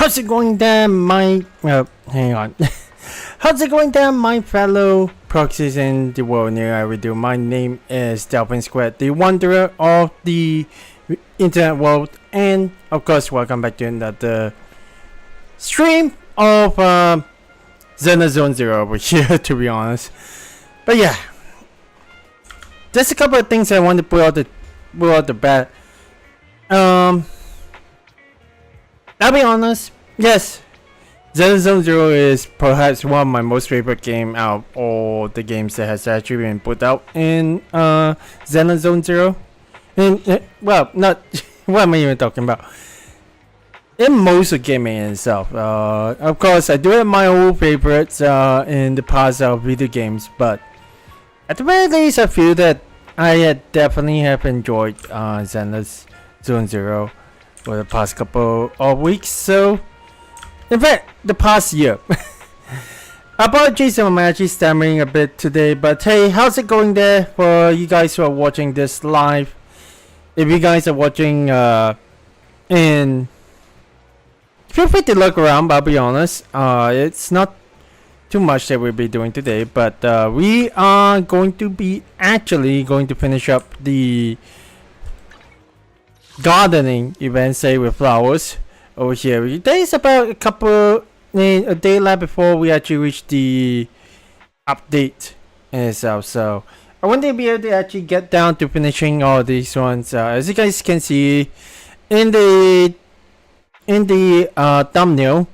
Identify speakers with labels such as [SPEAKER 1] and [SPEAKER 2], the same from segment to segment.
[SPEAKER 1] How's it going there, my... hang on. How's it going there, my fellow proxies in the world near I do. My name is Delphin Squared, the wanderer of the internet world. And, of course, welcome back to another stream of Zenless Zone Zero over here, to be honest. But yeah. There's a couple of things I want to put out the bat. I'll be honest, yes, Zenless Zone Zero is perhaps one of my most favorite game out of all the games that has actually been put out in Zenless Zone Zero. And well, not what am I even talking about? In most of gaming itself, of course, I do have my own favorites in the past of video games, but at the very least, I feel that I definitely have enjoyed Zenless Zone Zero for the past couple of weeks. So, in fact, the past year. Apologies, I'm actually stammering a bit today, but hey, how's it going there for you guys who are watching this live? If you guys are watching in, feel free to look around, but I'll be honest, it's not too much that we'll be doing today, but we are going to be actually going to finish up the gardening event, say with flowers over here. There's about a day left before we actually reach the update in itself, so I want to be able to actually get down to finishing all these ones. As you guys can see in the thumbnail,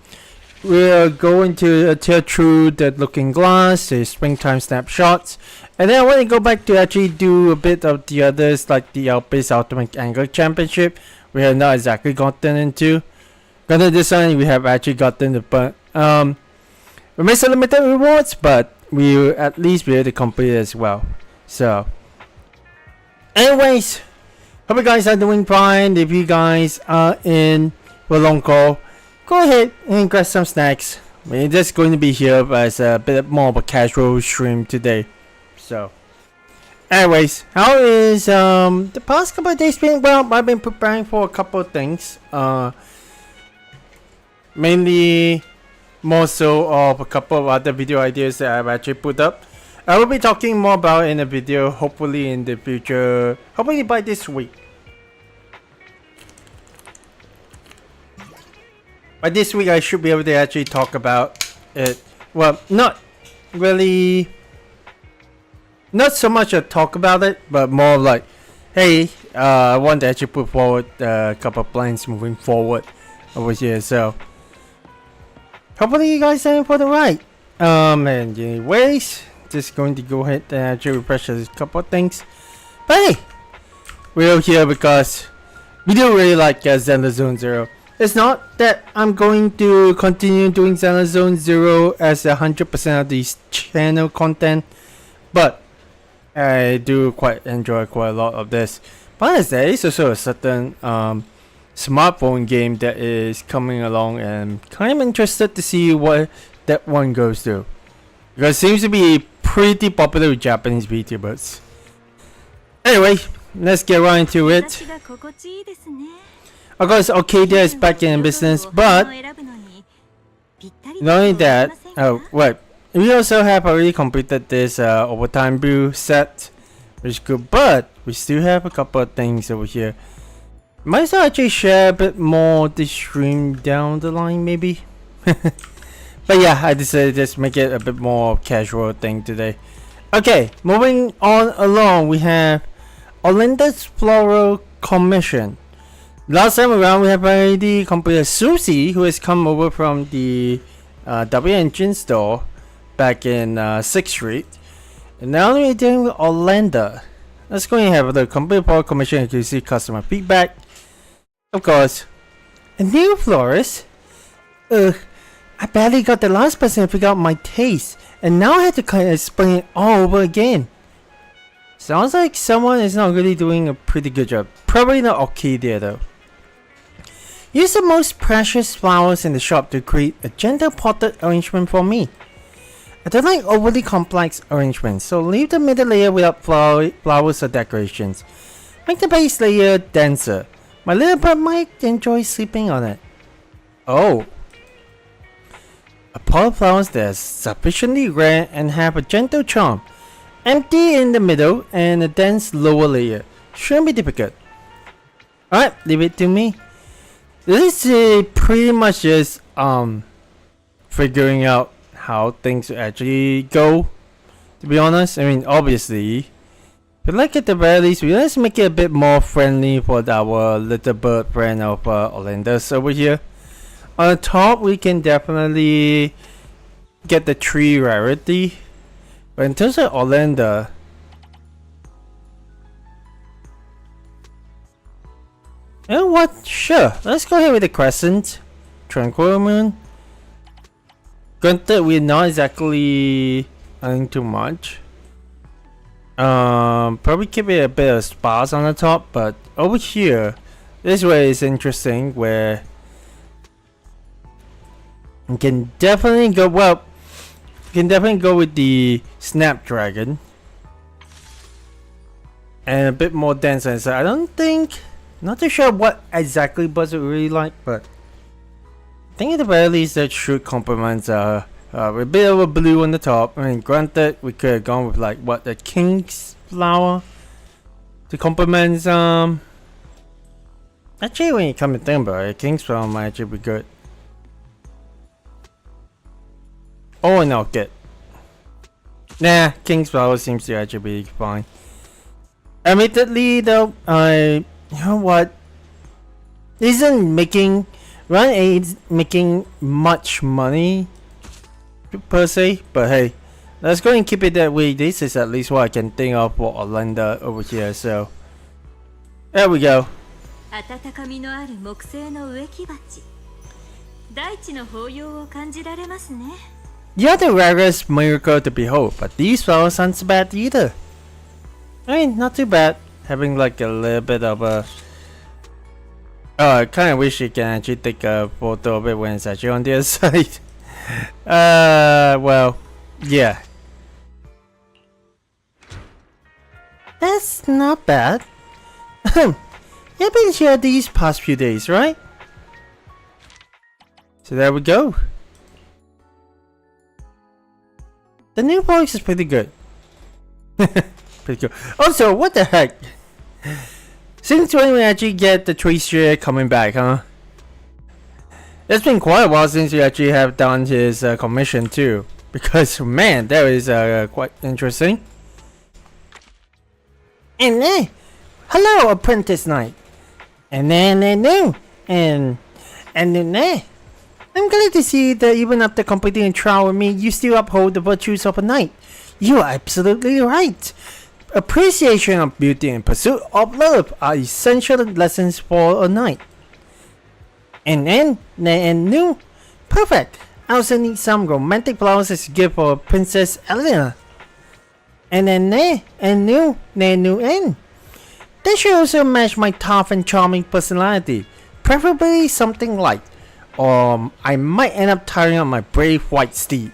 [SPEAKER 1] we're going to tear through the looking glass, the springtime snapshots, and then I want to go back to actually do a bit of the others, like the Alpes Ultimate Angler Championship. We have not exactly gotten into. Gonna this one, we have actually gotten the we made some limited rewards, but we will at least be able to complete it as well. So, anyways, hope you guys are doing fine. If you guys are in Wolongo, go ahead and grab some snacks. We're just going to be here as a bit more of a casual stream today. So, anyways, how is the past couple of days been? Well, I've been preparing for a couple of things. Mainly, more so of a couple of other video ideas that I've actually put up. I will be talking more about in a video, hopefully in the future, hopefully by this week. By this week, I should be able to actually talk about it. Well, not really, not so much a talk about it, but more like, hey, I want to actually put forward a couple of plans moving forward over here. So, hopefully you guys are in for the ride. And anyways, just going to go ahead and actually refresh a couple of things. But hey, we're here because we do really like Zenless Zone Zero. It's not that I'm going to continue doing Zenless Zone Zero as 100% of these channel content, but I do quite enjoy quite a lot of this. But there is also a certain smartphone game that is coming along, and kind of interested to see what that one goes to, because it seems to be pretty popular with Japanese VTubers. Anyway, let's get right into it. Of course, Arcadia is back in business, but not only that, we also have already completed this overtime brew set, which is good, but we still have a couple of things over here. Might as well actually share a bit more this stream down the line, maybe. But yeah, I decided to just make it a bit more casual thing today. Okay, moving on along, we have Olinda's Floral Commission. Last time around, we have already completed Susie, who has come over from the W Engine store back in 6th Street. And now we're dealing with Orlando. Let's go and have the complete floral commission to see customer feedback. Of course, a new florist. I barely got the last person to figure out my taste, and now I have to kind of explain it all over again. Sounds like someone is not really doing a pretty good job. Probably not Arcadia though. Use the most precious flowers in the shop to create a gentle potted arrangement for me. I don't like overly complex arrangements, so leave the middle layer without flowers or decorations. Make the base layer denser. My little bird might enjoy sleeping on it. Oh, pot flowers that are sufficiently rare and have a gentle charm. Empty in the middle and a dense lower layer. Shouldn't be difficult. Alright, leave it to me. This is pretty much just figuring out how things actually go. To be honest, I mean obviously, but like at the very least, let's make it a bit more friendly for our little bird friend of Olandus over here. On the top, we can definitely get the tree rarity, but in terms of Orlando, you know what? Sure, let's go ahead with the crescent, tranquil moon. Granted, we're not exactly earning too much. Probably keep it a bit of sparse on the top, but over here, this way is interesting where you can definitely go, well, you can definitely go with the Snapdragon and a bit more dense inside. I don't think, not too sure what exactly Buzz would really like, but I think at the very least that should complement a bit of a blue on the top. I mean, granted, we could have gone with like what, the king's flower to complement actually, when you come to think about it, king's flower might actually be good. Or an orchid. Nah, king's flower seems to actually be fine. Admittedly though, you know what, isn't making Run 8 making much money per se, but hey, let's go and keep it that way. This is at least what I can think of for Orlando over here, so there we go. Yeah, the rarest miracle to behold, but these flowers aren't so bad either. I mean, not too bad. Having like a little bit of a I kinda wish you can actually take a photo of it when it's actually on the other side. Well, yeah. That's not bad. You've been here these past few days, right? So there we go. The new box is pretty good. Pretty good. Also, what the heck? Since when we actually get the tree share coming back, huh? It's been quite a while since we actually have done his commission too. Because, man, that is quite interesting. And hello, Apprentice Knight. And I'm glad to see that even after completing a trial with me, you still uphold the virtues of a knight. You are absolutely right. Appreciation of beauty and pursuit of love are essential lessons for a knight. And new, perfect. I also need some romantic flowers as a gift for Princess Eleanor. And they should also match my tough and charming personality, preferably something light, or I might end up tiring out my brave white steed.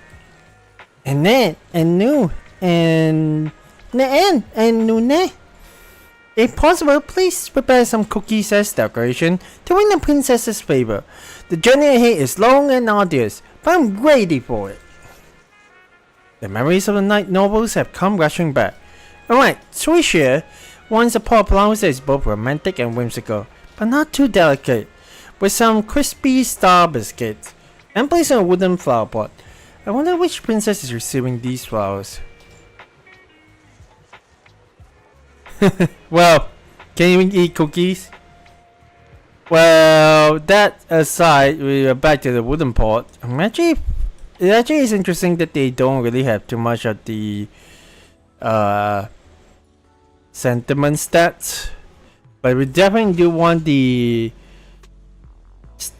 [SPEAKER 1] If possible, please prepare some cookies as decoration to win the princess's favor. The journey ahead is long and arduous, but I'm ready for it. The memories of the night novels have come rushing back. Alright, Swish here wants a pot of flowers that is both romantic and whimsical, but not too delicate, with some crispy star biscuits, and placed in a wooden flower pot. I wonder which princess is receiving these flowers. Well, can you eat cookies? Well, that aside, we are back to the wooden pot. It actually is interesting that they don't really have too much of the sentiment stats, but we definitely do want the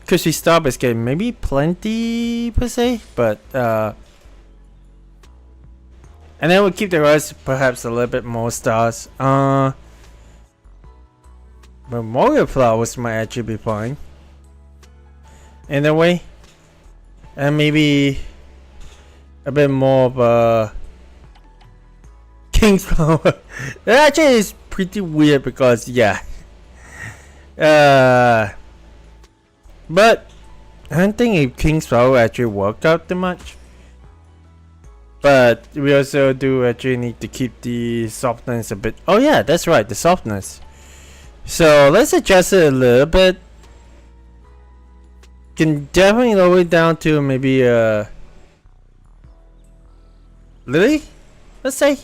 [SPEAKER 1] crispy star biscuit, maybe plenty per se, but and then we'll keep the rest perhaps a little bit more stars. Memorial flowers might actually be fine in a way, and maybe a bit more of a king's flower. That actually is pretty weird because yeah, but I don't think a king's flower actually worked out too much. But we also do actually need to keep the softness a bit. Oh yeah, that's right, the softness. So let's adjust it a little bit. Can definitely lower it down to maybe lily, let's say.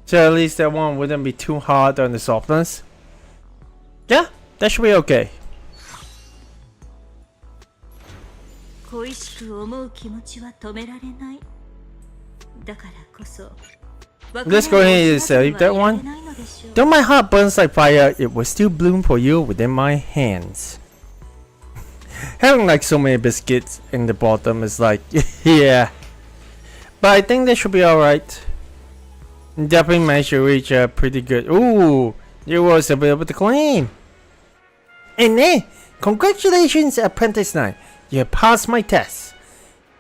[SPEAKER 1] So at least that one wouldn't be too hard on the softness. Yeah, that should be okay. Let's go ahead and save that one. Though my heart burns like fire, it will still bloom for you within my hands. Having like so many biscuits in the bottom is like, yeah. But I think that should be alright. Definitely managed to reach a pretty good. Ooh, you was a bit of the claim. And then, congratulations, Apprentice Knight. You passed my test.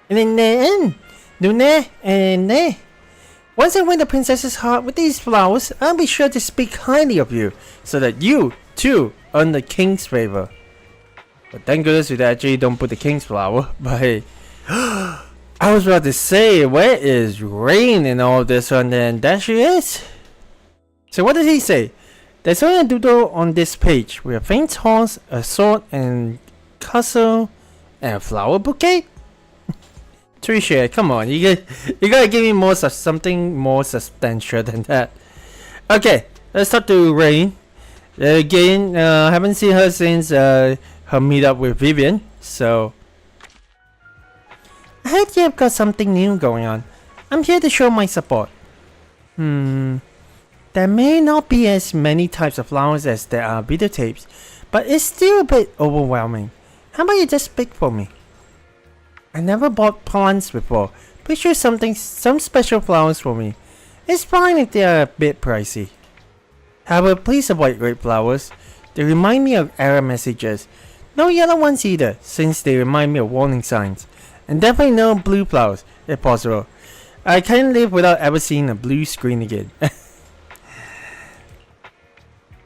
[SPEAKER 1] And then, once I win the princess's heart with these flowers, I'll be sure to speak highly of you, so that you, too, earn the king's favor. But thank goodness we actually don't put the king's flower. But hey, I was about to say, where is Rain in all this one? Then there she is. So what does he say? There's only a doodle on this page with a faint horse, a sword, and castle, and a flower bouquet. Tricia, come on, you gotta give me more something more substantial than that. Okay, let's talk to Rain. Again, haven't seen her since her meetup with Vivian, so I heard you've got something new going on. I'm here to show my support. There may not be as many types of flowers as there are videotapes, but it's still a bit overwhelming. How about you just speak for me? I never bought plants before. Picture some special flowers for me. It's fine if they are a bit pricey. However, please avoid red flowers. They remind me of error messages. No yellow ones either, since they remind me of warning signs. And definitely no blue flowers, if possible. I can't live without ever seeing a blue screen again.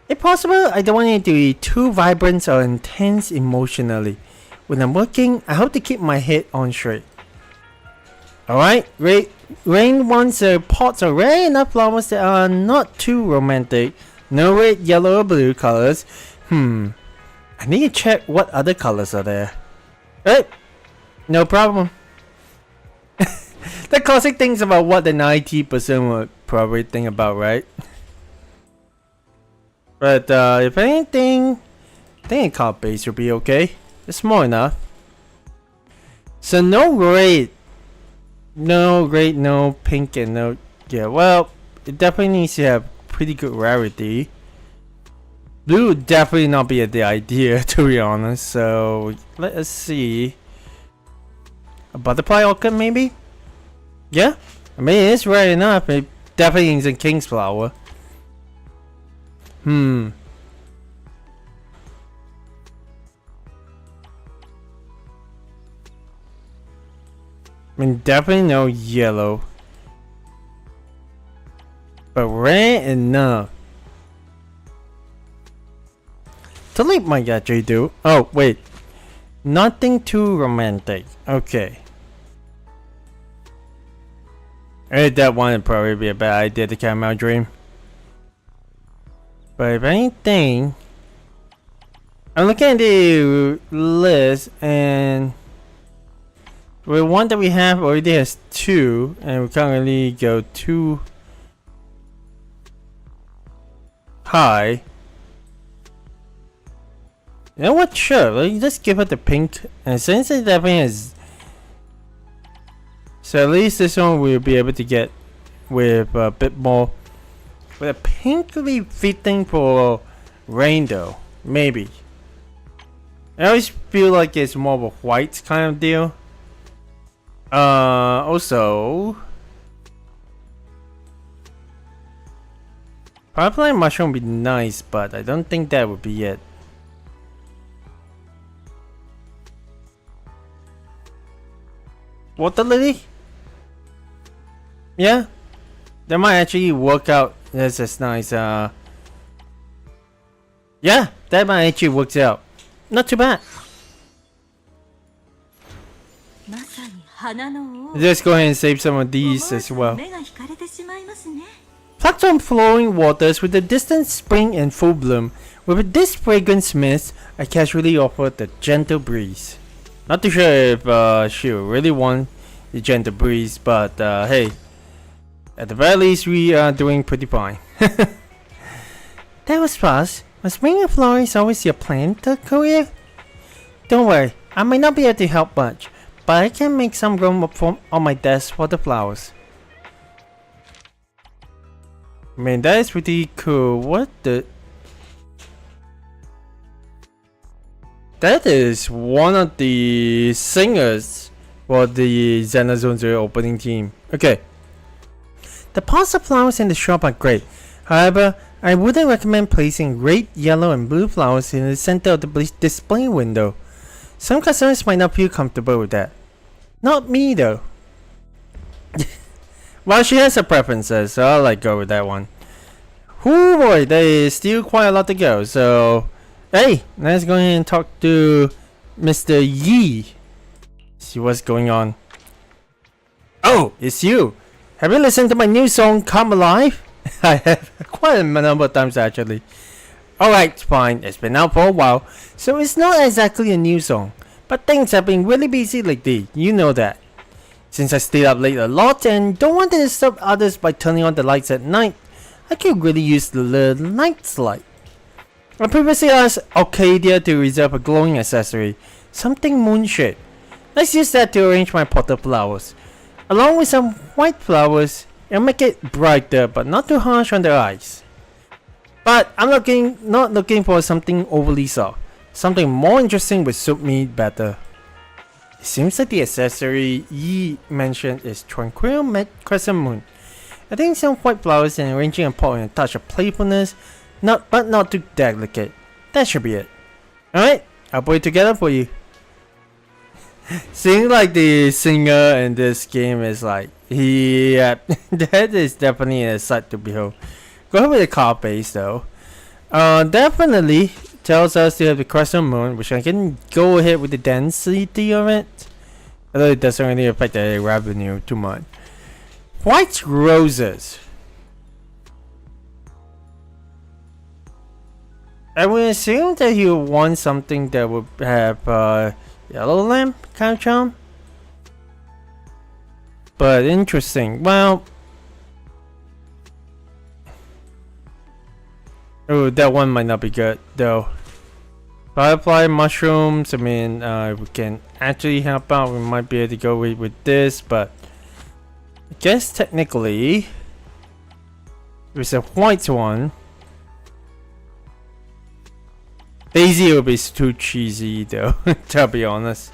[SPEAKER 1] If possible, I don't want it to be too vibrant or intense emotionally. When I'm working, I hope to keep my head on straight. Alright, Rain wants pots of rare enough flowers that are not too romantic. No red, yellow, or blue colors. I need to check what other colors are there. Right, no problem. The classic things about what the 90% would probably think about, right? But if anything, I think a color base will be okay. It's small enough. So no red, no pink, and no, yeah, well, it definitely needs to have pretty good rarity. Blue would definitely not be the idea, to be honest. So let us see. A butterfly orchid maybe? Yeah, I mean it's rare enough. It definitely is a king's flower. I mean, definitely no yellow. But rare enough. Totally might actually do. Oh, wait. Nothing too romantic. Okay. That one would probably be a bad idea to carry out dream. But if anything, I'm looking at the list, and the one that we have already has 2, and we can't really go too high. You know what? Sure, let's just give it the pink, and since it definitely has, so at least this one we'll be able to get with a bit more. With a pink will be fitting for Rain though, maybe. I always feel like it's more of a white kind of deal. Also, Firefly mushroom would be nice, but I don't think that would be it. Water lily? Yeah, that might actually work out. That's nice. Yeah, that might actually work out. Not too bad. Let's go ahead and save some of these as well. Plucked from flowing waters with the distant spring in full bloom. With this fragrance mist, I casually offered the gentle breeze. Not too sure if she really want the gentle breeze, but hey, at the very least we are doing pretty fine. That was fast. Was spring and flowering always your plan to career? Don't worry, I might not be able to help much, but I can make some room up on my desk for the flowers. I mean, that is pretty cool. What the? That is one of the singers for the Zenless Zone Zero opening team. Okay. The pots of flowers in the shop are great. However, I wouldn't recommend placing red, yellow, and blue flowers in the center of the display window. Some customers might not feel comfortable with that. Not me though. Well, she has her preferences, so I'll go with that one. Oh boy, there is still quite a lot to go, so hey, let's go ahead and talk to Mr. Yi. See what's going on. Oh, it's you. Have you listened to my new song, Come Alive? I have quite a number of times actually. Alright, fine, it's been out for a while, so it's not exactly a new song. But things have been really busy lately, you know that. Since I stayed up late a lot and don't want to disturb others by turning on the lights at night, I could really use the little night light. I previously asked Arcadia to reserve a glowing accessory, something moon-shaped. Let's use that to arrange my pot of flowers. Along with some white flowers, it'll make it brighter but not too harsh on the eyes. But I'm not looking for something overly soft. Something more interesting would suit me better. It seems like the accessory Yi mentioned is Tranquil Crescent Moon. I think some white flowers and arranging a pot with a touch of playfulness, but not too delicate. That should be it. Alright, I'll put it together for you. Seeing like the singer in this game is like, that is definitely a sight to behold. Go ahead with the card base though. Definitely tells us to have the crescent moon, which I can go ahead with the density of it. Although it doesn't really affect the revenue too much. White roses. I would assume that you want something that would have yellow lamp kind of charm. But interesting. Well, oh, that one might not be good though. Firefly mushrooms. I mean, we can actually help out. We might be able to go with this, but I guess technically, there's a white one. Daisy would be too cheesy though, to be honest.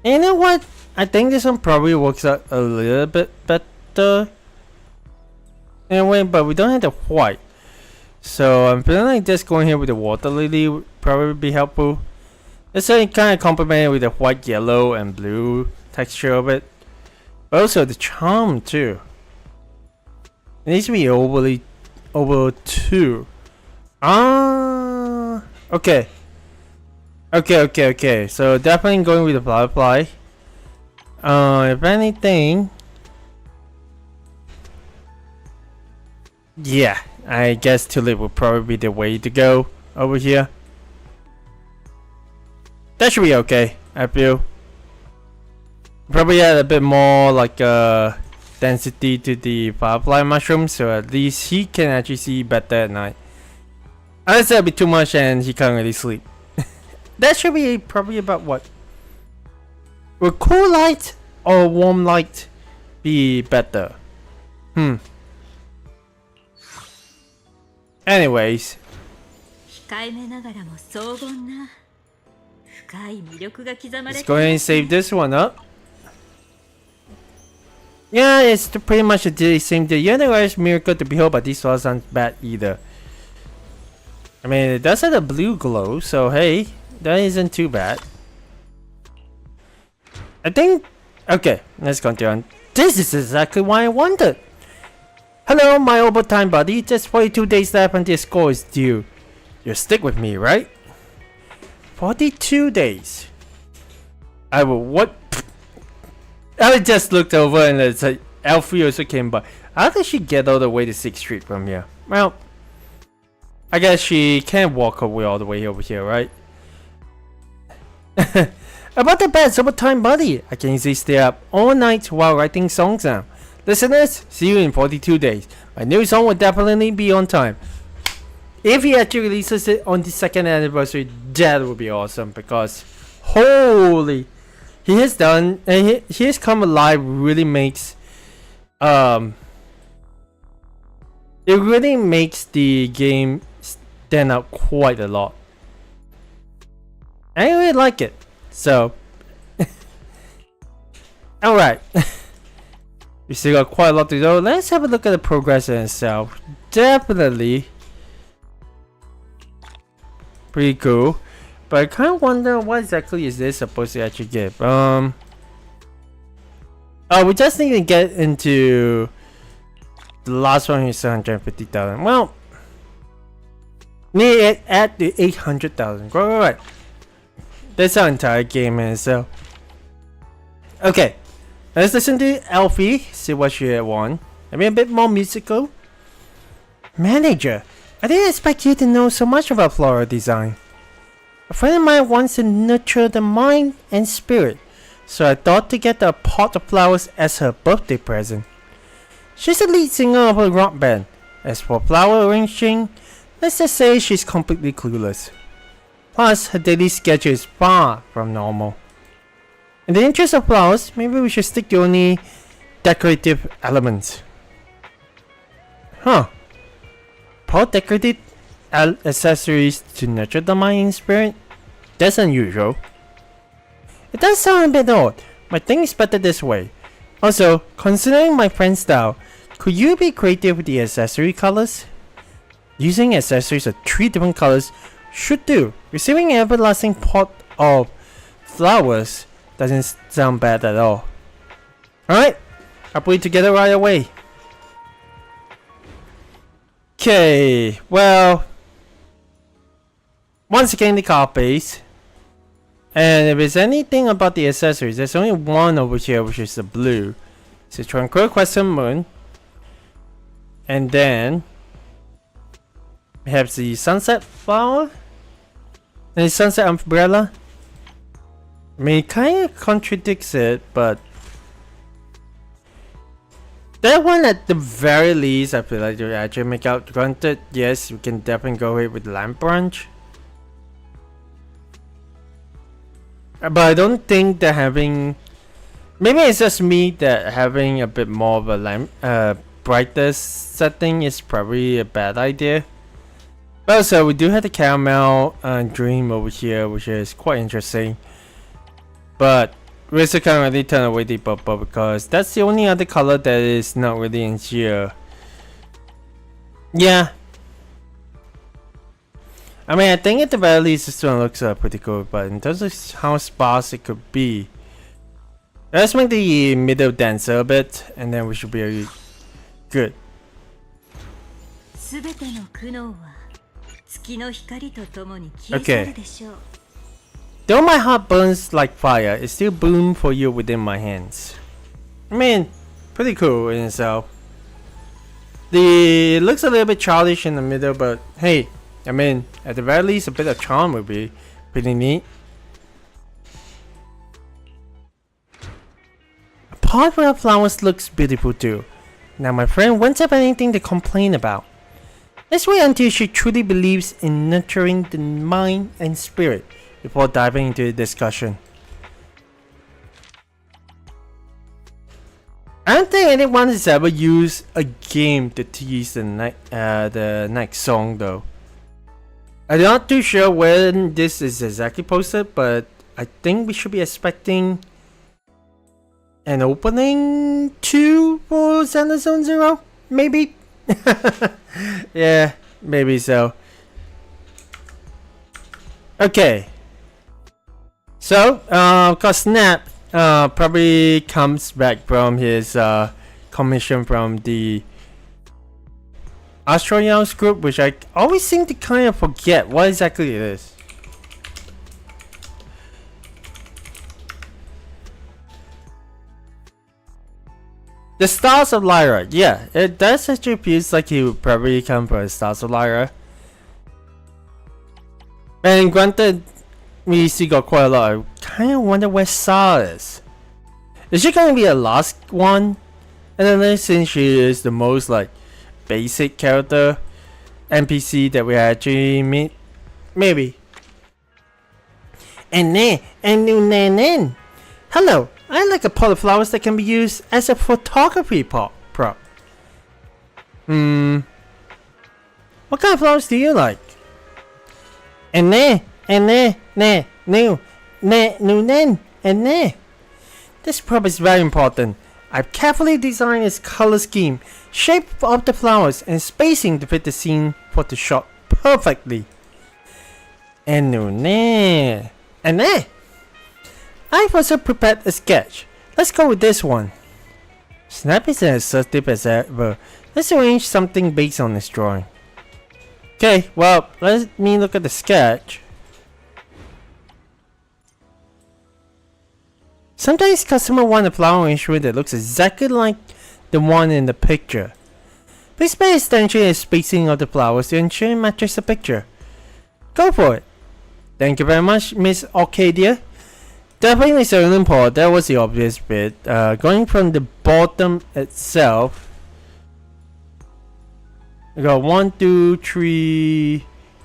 [SPEAKER 1] And you know what? I think this one probably works out a little bit better. Anyway, but we don't have the white. So I'm feeling like just going here with the water lily would probably be helpful. It's kind of complemented with the white, yellow, and blue texture of it. But also the charm too. It needs to be over 2. Okay. Okay. So definitely going with the firefly. If anything, yeah, I guess tulip will probably be the way to go over here. That should be okay, I feel. Probably add a bit more like density to the firefly mushroom, so at least he can actually see better at night. Unless that'd be too much and he can't really sleep. That should be probably about what? Would cool light or warm light be better? Anyways. Let's go ahead and save this one up. Yeah, it's pretty much the same deal. Yeah, there is miracle to behold, but these flowers aren't bad either. I mean, it does have a blue glow, so hey, that isn't too bad. I think... Okay, let's continue on. This is exactly what I wanted! Hello, my overtime buddy. Just 42 days left until the score is due. You'll stick with me, right? 42 days. I will what? I just looked over and it's like Alfie also came by. How did she get all the way to 6th Street from here? Well, I guess she can't walk away all the way over here, right? About the bad summertime buddy. I can easily stay up all night while writing songs now. Listeners, see you in 42 days. My new song will definitely be on time. If he actually releases it on the 2nd anniversary, that would be awesome because holy, he has done and he has come alive. Really makes it really makes the game stand out quite a lot. I really like it. So, alright. We still got quite a lot to do. Let's have a look at the progress in itself. Definitely pretty cool. But I kind of wonder what exactly is this supposed to actually give. Oh, we just need to get into the last one is 750,000. Well, need it at the 800,000. Right. That's our entire game in itself. Okay, let's listen to Alfie, see what she won. I mean, a bit more musical. Manager, I didn't expect you to know so much about floral design. A friend of mine wants to nurture the mind and spirit, so I thought to get a pot of flowers as her birthday present. She's the lead singer of a rock band. As for flower arranging, let's just say she's completely clueless. Plus, her daily schedule is far from normal. In the interest of flowers, maybe we should stick to only decorative elements. Huh. Pour decorative accessories to nurture the mind and spirit? That's unusual. It does sound a bit odd, but I think it's better this way. Also, considering my friend's style, could you be creative with the accessory colors? Using accessories of 3 different colors should do. Receiving an everlasting pot of flowers doesn't sound bad at all. Alright, I'll put it together right away. Okay, well, once again the card base. And if there's anything about the accessories, there's only one over here, which is the blue. It's a tranquil crescent moon. And then we have the sunset flower and the sunset umbrella. I mean, it kind of contradicts it, but that one at the very least, I feel like you actually make out. Granted, yes, we can definitely go ahead with lamp branch. But I don't think that having, maybe it's just me that having a bit more of a lamp, brightest setting is probably a bad idea. But also, we do have the caramel dream over here, which is quite interesting. But we still can't really turn away the purple because that's the only other color that is not really in here. Yeah. I mean, I think at the very least this one looks pretty cool, but in terms of how sparse it could be, let's make the middle denser a bit, and then we should be good. Okay. Though my heart burns like fire, it still blooms for you within my hands. I mean, pretty cool in itself. It looks a little bit childish in the middle, but hey, I mean, at the very least, a bit of charm would be pretty neat. A pot without flowers looks beautiful too. Now my friend won't have anything to complain about. Let's wait until she truly believes in nurturing the mind and spirit before diving into the discussion. I don't think anyone has ever used a game to tease the next song though. I'm not too sure when this is exactly posted, but I think we should be expecting an opening 2 for Zenless Zone Zero, maybe? Yeah, maybe so. Okay. So, cause Snap probably comes back from his commission from the Astronaut group, which I always seem to kind of forget what exactly it is. The Stars of Lyra. Yeah, it does actually feels like he would probably come from the Stars of Lyra. And granted, we still got quite a lot. I kind of wonder where Sar is. Is she going to be a last one? And then since she is the most like basic character NPC that we actually meet, maybe. And then, hello. I like a pot of flowers that can be used as a photography prop. What kind of flowers do you like? And this prop is very important. I've carefully designed its color scheme, shape of the flowers, and spacing to fit the scene for the shot perfectly. I've also prepared a sketch. Let's go with this one. Snap is as assertive as ever. Let's arrange something based on this drawing. Okay, well, let me look at the sketch. Sometimes customers want a flower arrangement that looks exactly like the one in the picture. Please pay attention to the spacing of the flowers to ensure it matches the picture. Go for it. Thank you very much, Miss Arcadia. Definitely certain part, that was the obvious bit. Going from the bottom itself, we got 1, 2, 3,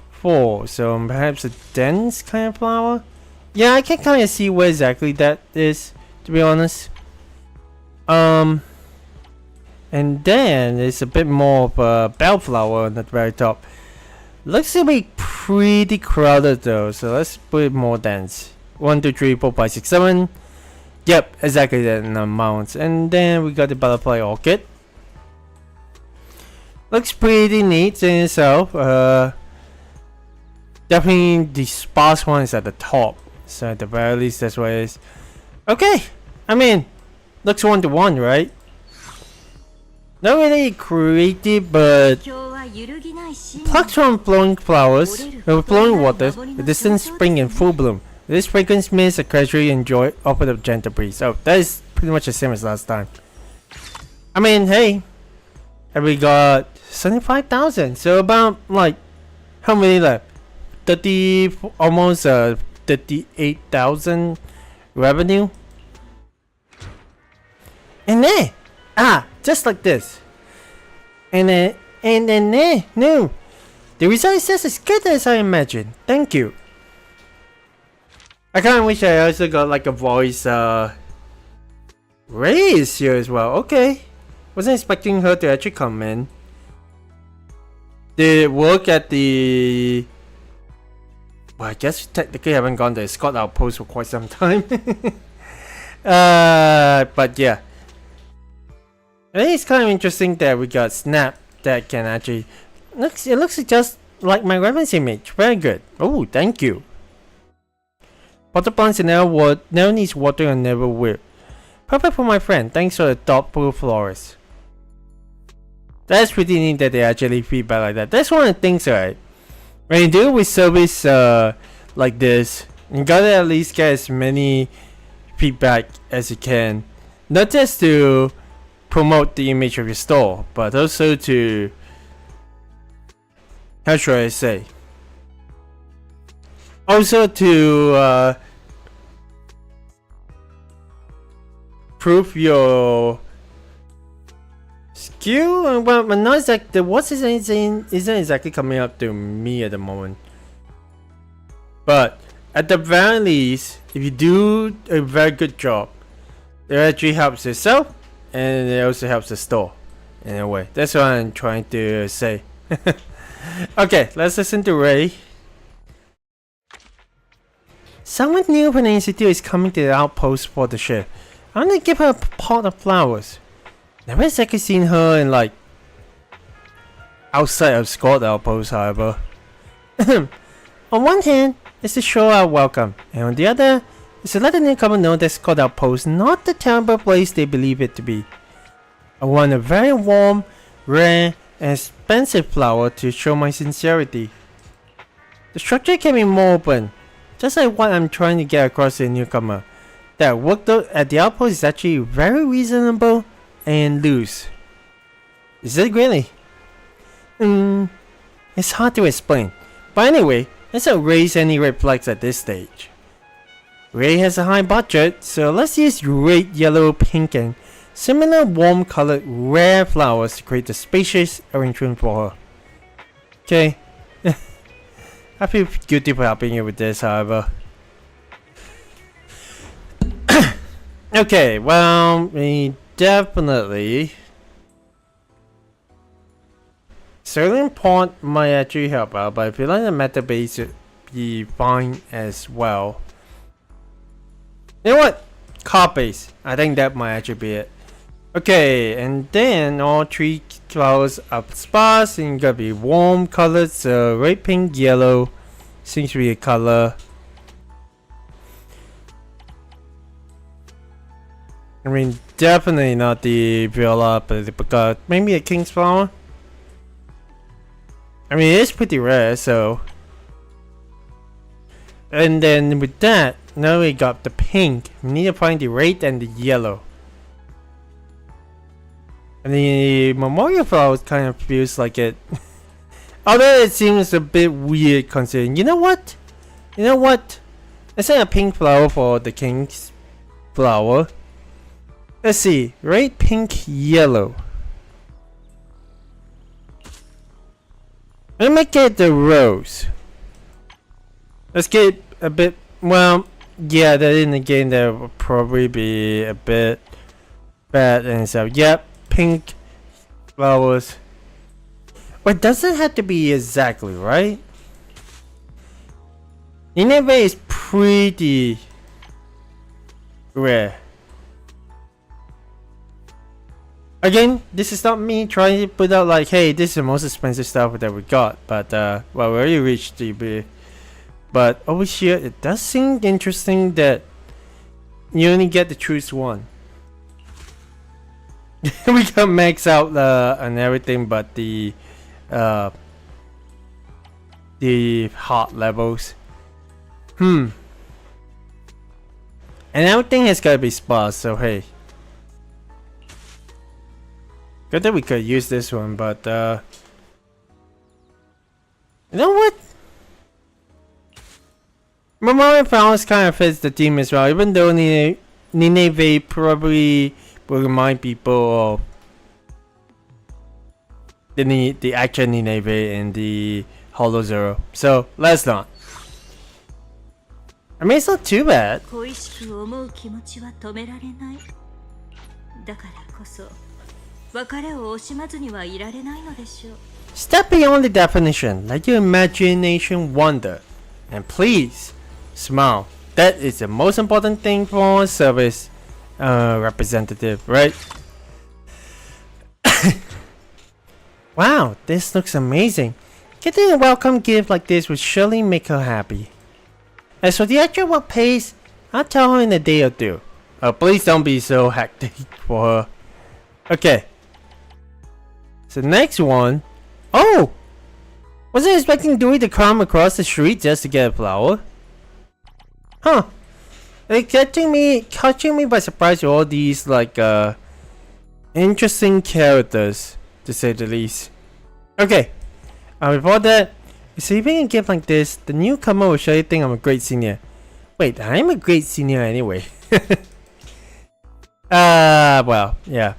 [SPEAKER 1] 4. So perhaps a dense kind of flower. Yeah, I can kind of see where exactly that is, to be honest. And then there's a bit more of a bellflower on the very top. Looks to be pretty crowded though, so let's put it more dense. 1, 2, 3, 4, 5, 6, 7. Yep, exactly that amount. And then we got the butterfly orchid. Looks pretty neat in itself. Definitely the sparse one is at the top. So at the very least that's what it is. Okay, I mean, looks 1-to-1, right? Not really creative, but plucked from flowing flowers, flowing waters, the distant spring in full bloom. This fragrance means a casually enjoy offered a gentle breeze. Oh, that is pretty much the same as last time. I mean, hey, and we got 75,000. So about like how many left? 30, almost 38,000 revenue. And then, just like this. And then, no, the result is just as good as I imagined. Thank you. I kind of wish I also got like a voice raise here as well. Okay, wasn't expecting her to actually come in. Did work at the... Well, I guess technically I haven't gone to the Scott Outpost for quite some time. But yeah, I think it's kind of interesting that we got Snap that can actually it looks just like my reference image. Very good. Oh, thank you. Water plants never needs water and never will. Perfect for my friend. Thanks for the thoughtful florist. That's pretty neat that they actually feedback like that. That's one of the things, right? When you deal with service like this, you gotta at least get as many feedback as you can. Not just to promote the image of your store, but also to, how should I say? Also to prove your skill. Well, but not exactly. What's isn't exactly coming up to me at the moment. But at the very least, if you do a very good job, it actually helps yourself, and it also helps the store in a way. That's what I'm trying to say. Okay, let's listen to Ray. Someone new from the institute is coming to the outpost for the shift. I'm gonna give her a pot of flowers. Never exactly seen her in like outside of Scott Outpost, however. On one hand, it's to show our welcome, and on the other, it's to let the newcomer know that Scott Outpost is not the terrible place they believe it to be. I want a very warm, rare, and expensive flower to show my sincerity. The structure can be more open, just like what I'm trying to get across to the newcomer. That work at the outpost is actually very reasonable and loose. Is it really? It's hard to explain. But anyway, let's not raise any red flags at this stage. Ray has a high budget, so let's use red, yellow, pink, and similar warm-colored rare flowers to create a spacious arrangement for her. Okay. I feel guilty for helping you with this, however. Okay, well, we definitely... certain point might actually help out, but I feel like the meta base should be fine as well. You know what? Card base. I think that might actually be it. Okay, and then all three flowers are sparse and gotta be warm colors. So red, pink, yellow seems to be a color. I mean, definitely not the viola, but maybe a king's flower. I mean, it is pretty rare, so. And then with that, now we got the pink. We need to find the red and the yellow. And the memorial flowers kind of feels like it. Although it seems a bit weird considering. You know what? You know what? Let's say a pink flower for the king's flower. Let's see. Red, pink, yellow. Let's make it the rose. Let's get a bit. Well, yeah, that in the game that would probably be a bit bad. And so, yep, pink flowers. But it doesn't have to be exactly, right? Nineveh is pretty rare. Again, this is not me trying to put out like, hey, this is the most expensive stuff that we got. But, well, we already reached the... But over here, it does seem interesting that you only get to choose one. We can max out and everything, but the heart levels. And everything has got to be sparse. So hey, good that we could use this one, but you know what? Memorial Flowers kind of fits the theme as well, even though Nineveh probably will remind people of the actual Nineveh and the Hollow Zero. So let's not. I mean, it's not too bad. Step beyond the definition, let your imagination wander, and please smile. That is the most important thing for a service representative, right? Wow, this looks amazing. Getting a welcome gift like this would surely make her happy. As for the actual work pace, I'll tell her in a day or two. Please don't be so hectic for her. Okay. So next one. Oh! Wasn't expecting Dewey to come across the street just to get a flower. Huh. It's catching me by surprise with all these like interesting characters, to say the least. Okay. Before that, receiving a gift like this, the newcomer will surely think I'm a great senior. Wait, I'm a great senior anyway. Well, yeah.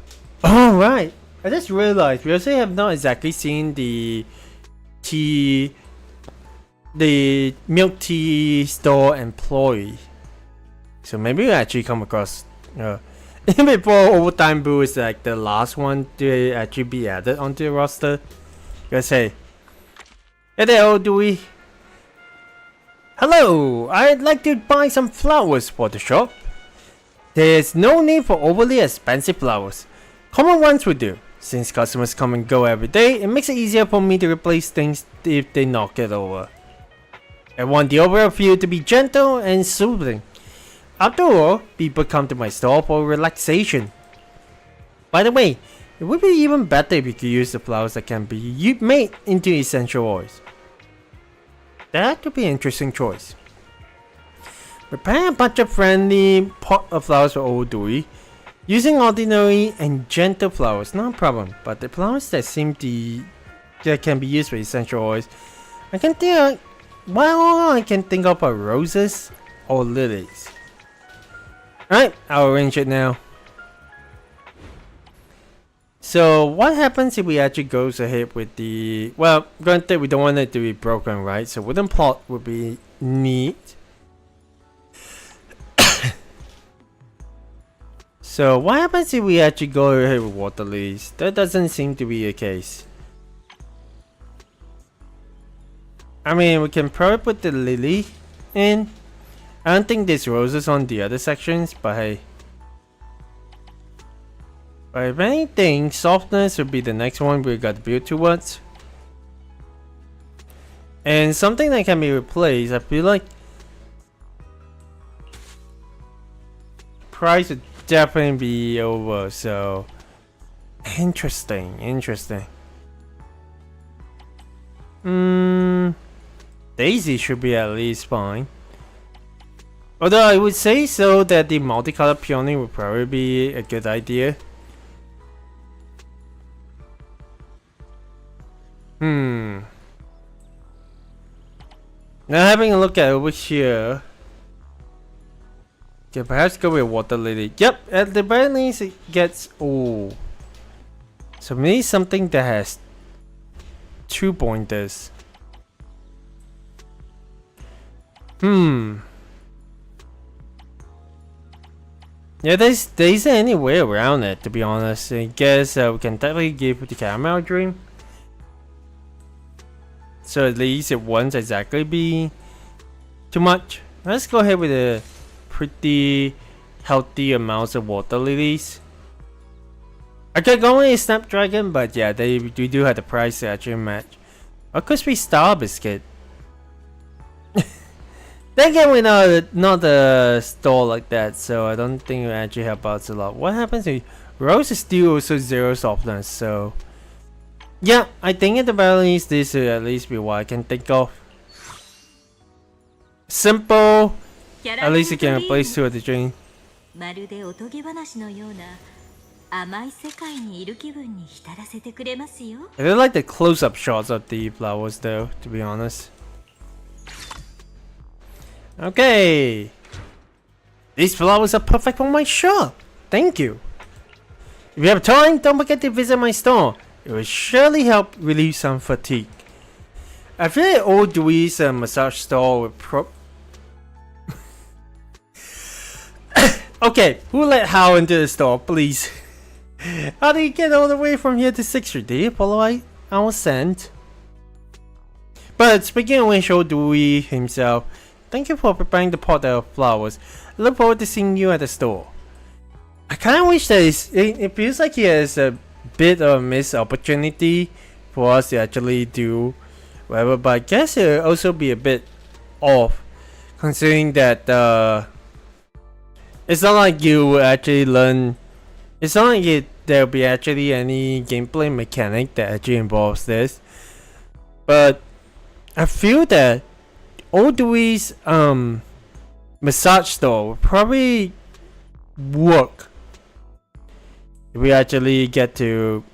[SPEAKER 1] Alright. I just realized we also have not exactly seen the milk tea store employee. So maybe we actually come across before Overtime Brew is like the last one to actually be added onto the roster. Because hey there, Dewey. Hello, I'd like to buy some flowers for the shop. There's no need for overly expensive flowers. Common ones will do. Since customers come and go every day, it makes it easier for me to replace things if they knock it over. I want the overall feel to be gentle and soothing. After all, people come to my store for relaxation. By the way, it would be even better if you could use the flowers that can be made into essential oils. That could be an interesting choice. Prepare a budget-friendly pot of flowers for old Dewey. Using ordinary and gentle flowers, no problem. But the flowers that can be used for essential oils, I can think. I can think of roses or lilies. Alright, I'll arrange it now. So what happens if we actually goes ahead with the... Well, granted we don't want it to be broken, right? So wooden plot would be neat. So what happens if we actually go ahead with water lilies? That doesn't seem to be the case. I mean, we can probably put the lily in. I don't think there's roses on the other sections, but hey. But if anything, softness would be the next one we got to build towards. And something that can be replaced, I feel like price would definitely be over, so interesting. Daisy should be at least fine. Although I would say so that the multicolored peony would probably be a good idea. Now having a look at over here. Okay, perhaps go with water lily. Yep, at the very least it gets... Oh. So we need something that has 2 pointers. Yeah, there isn't any way around it, to be honest. I guess we can definitely give the caramel dream. So at least it won't exactly be too much. Let's go ahead with a pretty healthy amounts of water lilies. I could go with a snapdragon, but yeah, we do have the price to actually match. A crispy star biscuit. Then again, we're not a store like that, so I don't think it will actually help out a lot. What happens if rose is still also 0 softness, so yeah, I think at the very least this will at least be what I can think of. Simple. At least you can replace 2 of the dream. I really like the close-up shots of the flowers though, to be honest. Okay. These flowers are perfect for my shop. Thank you. If you have time, don't forget to visit my store. It will surely help relieve some fatigue. I feel like old Dewey's massage store would Okay, who let Hal into the store, please? How did he get all the way from here to 6th Street? Did he follow our scent? But speaking of which, old Dewey himself, thank you for preparing the pot of flowers. I look forward to seeing you at the store. I kinda wish that it feels like he has a bit of a missed opportunity for us to actually do whatever, but I guess it will also be a bit off, considering that it's not like you will actually learn. It's not like there'll be actually any gameplay mechanic that actually involves this. But I feel that Old Dewey's massage store will probably work if we actually get to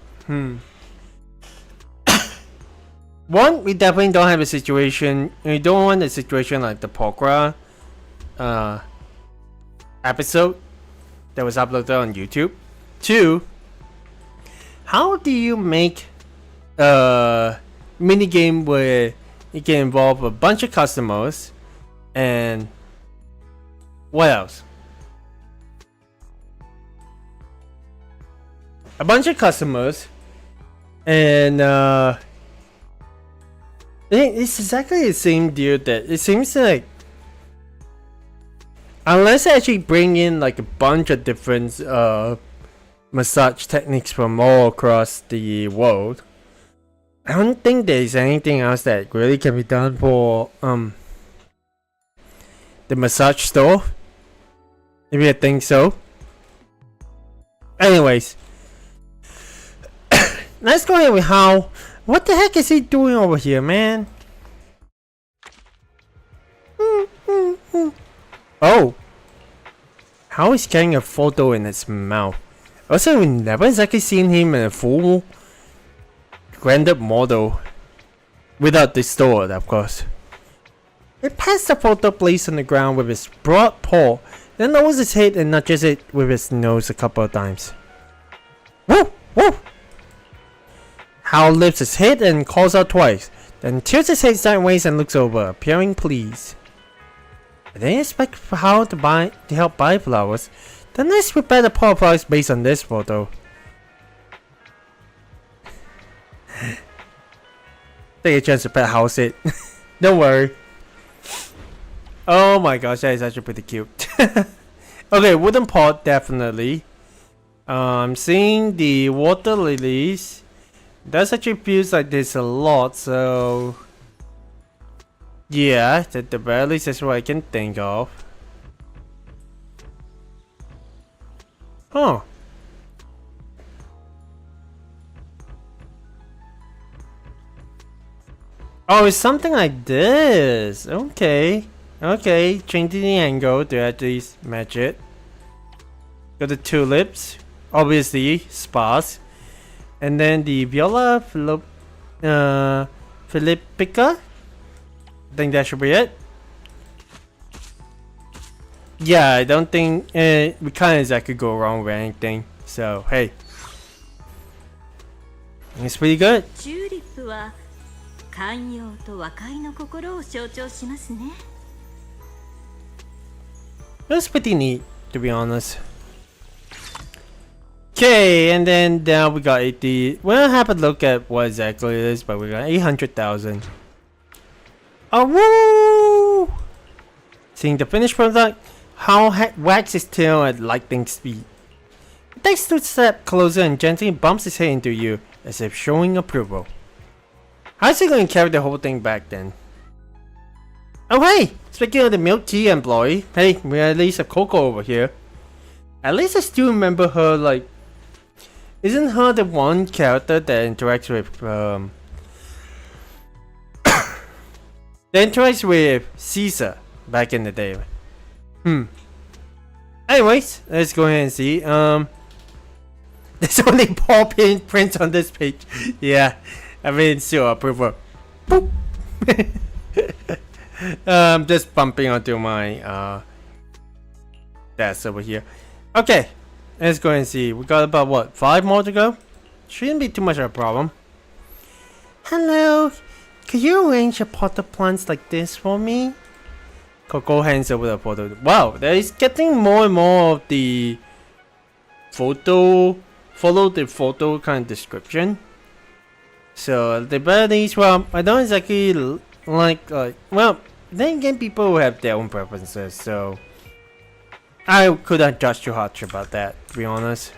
[SPEAKER 1] one, we definitely don't have a situation. We don't want a situation like the Pokra episode that was uploaded on YouTube. 2, how do you make a mini game where it can involve a bunch of customers and what else? A bunch of customers and it's exactly the same deal that it seems like unless I actually bring in like a bunch of different massage techniques from all across the world, I don't think there's anything else that really can be done for the massage store. Maybe I think so. Anyways, let's go ahead with how. What the heck is he doing over here, man? Oh, how he's carrying a photo in his mouth. Also, we've never exactly seen him in a full rendered model without distorted, of course. He pats the photo placed on the ground with his broad paw, then lowers his head and nudges it with his nose a couple of times. Woo! Woo! Hal lifts his head and calls out twice, then tilts his head sideways and looks over, appearing pleased. I didn't expect Hal to help buy flowers. Then let's prepare the power price based on this photo. Take a chance to pet Hal's it. Don't worry. Oh my gosh, that is actually pretty cute. Okay, wooden pot definitely. I'm seeing the water lilies. That actually feels like there's a lot, so yeah, at the very least that's what I can think of. Huh. Oh, it's something like this. Okay. Okay, changing the angle to at least match it. Got the tulips, obviously sparse, and then the viola philippica. I think that should be it. Yeah, I don't think we can't exactly go wrong with anything. So hey, it's pretty good. That's pretty neat, to be honest. Okay, and then now we got 80. We don't have a look at what exactly it is, but we got 800,000. Oh woo! Seeing the finished product, Hal wags his tail at lightning speed. He takes 2 steps closer and gently bumps his head into you, as if showing approval. How's he going to carry the whole thing back then? Oh hey! Speaking of the milk tea employee, hey, we at least have Coco over here. At least I still remember her, like... Isn't her the one character that interacts with, that interacts with Caesar back in the day? Anyways, let's go ahead and see. There's only paw prints on this page. Yeah, I mean, still approval. Boop. Just bumping onto my desk over here. Okay, let's go and see. We got about what, 5 more to go? Shouldn't be too much of a problem. Hello, could you arrange a pot of plants like this for me? Coco hands over the photo. Wow, that is getting more and more of the photo, follow the photo kind of description. So the very least, well, I don't exactly like well, then again, people will have their own preferences, so I couldn't judge too harsh about that, to be honest.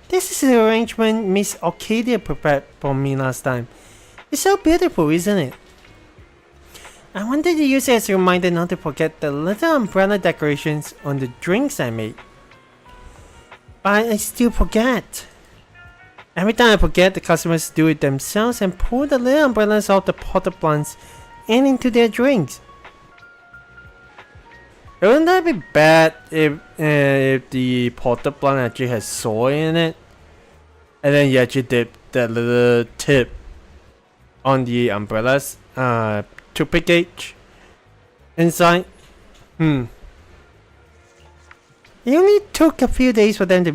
[SPEAKER 1] This is an arrangement Miss Arcadia prepared for me last time. It's so beautiful, isn't it? I wanted to use it as a reminder not to forget the little umbrella decorations on the drinks I made. But I still forget. Every time I forget, the customers do it themselves and pull the little umbrellas off the potted plants and into their drinks. Wouldn't that be bad if the potted plant actually has soy in it, and then you actually dip that little tip on the umbrellas toothpick gauge inside? It only took a few days for them to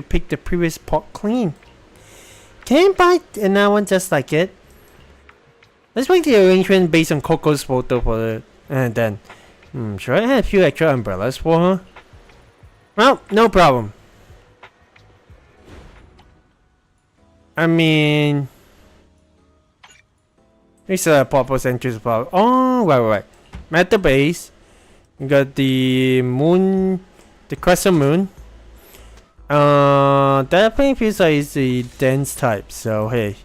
[SPEAKER 1] pick the previous pot clean. Can you buy another one just like it? Let's make the arrangement based on Coco's photo for the... and then... should I have a few extra umbrellas for her? Well, no problem. I mean... It's a purpose and choose power. Oh, right. At the base, you got the moon... the crescent moon. Definitely feels like it's the dense type, so hey.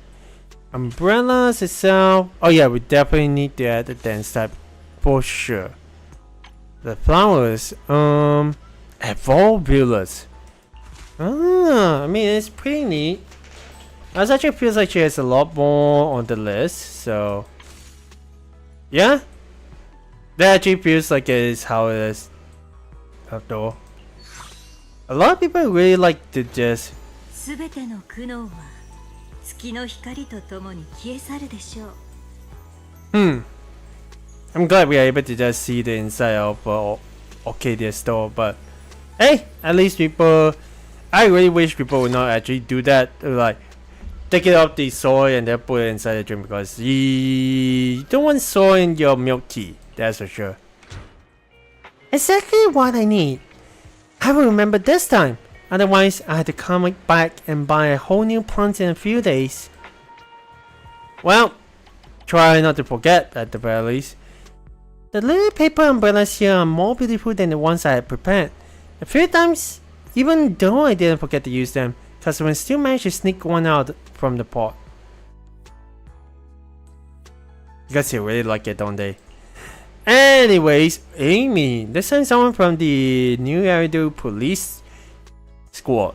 [SPEAKER 1] Umbrellas itself... oh yeah, we definitely need to add the dense type for sure. The flowers, Evolvulus. I mean, it's pretty neat. It actually feels like she has a lot more on the list, so... yeah? That actually feels like it is how it is. After all, a lot of people really like to just.
[SPEAKER 2] すべての苦悩は月の光とともに消え去るでしょう。
[SPEAKER 1] I'm glad we are able to just see the inside of Arcadia store, but hey, at least people. I really wish people would not actually do that. Like, take it off the soy and then put it inside the drink because you don't want soy in your milk tea. That's for sure. Exactly what I need. I will remember this time. Otherwise, I had to come back and buy a whole new plant in a few days. Well, try not to forget at the very least. The little paper umbrellas here are more beautiful than the ones I had prepared. A few times, even though I didn't forget to use them, customers still managed to sneak one out from the pot. You guys really like it, don't they? Anyways, Amy, this time someone from the New Eridu police squad.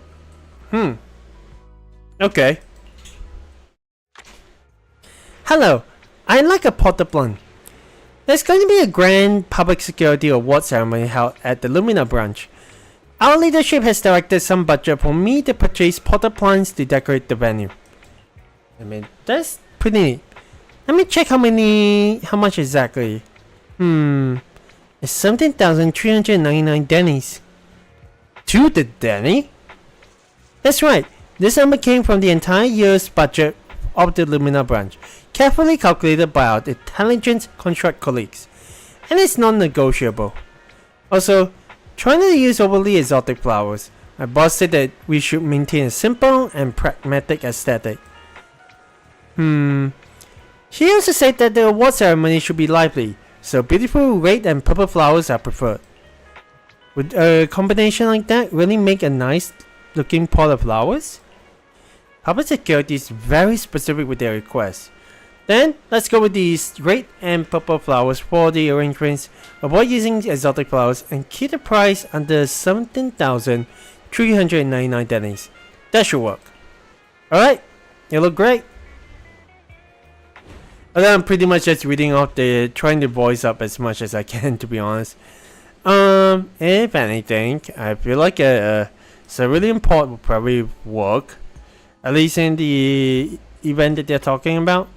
[SPEAKER 1] Okay. Hello, I'd like a potted plant. There's going to be a grand public security award ceremony held at the Lumina branch. Our leadership has directed some budget for me to purchase potted plants to decorate the venue. I mean, that's pretty neat. Let me check how much exactly. It's 17,399 dennies. To the denny? That's right. This number came from the entire year's budget of the Lumina branch, carefully calculated by our intelligent contract colleagues, and it's non-negotiable. Also, try not to use overly exotic flowers. My boss said that we should maintain a simple and pragmatic aesthetic. She also said that the award ceremony should be lively, so beautiful red and purple flowers are preferred. Would a combination like that really make a nice looking pot of flowers? Public security is very specific with their requests. Then, let's go with these red and purple flowers for the arrangements. Avoid using exotic flowers and keep the price under 17,399 dennies. That should work. Alright, you look great. And then I'm pretty much just reading off trying to voice up as much as I can, to be honest. If anything, I feel like cerulean pot will probably work. At least in the event that they're talking about.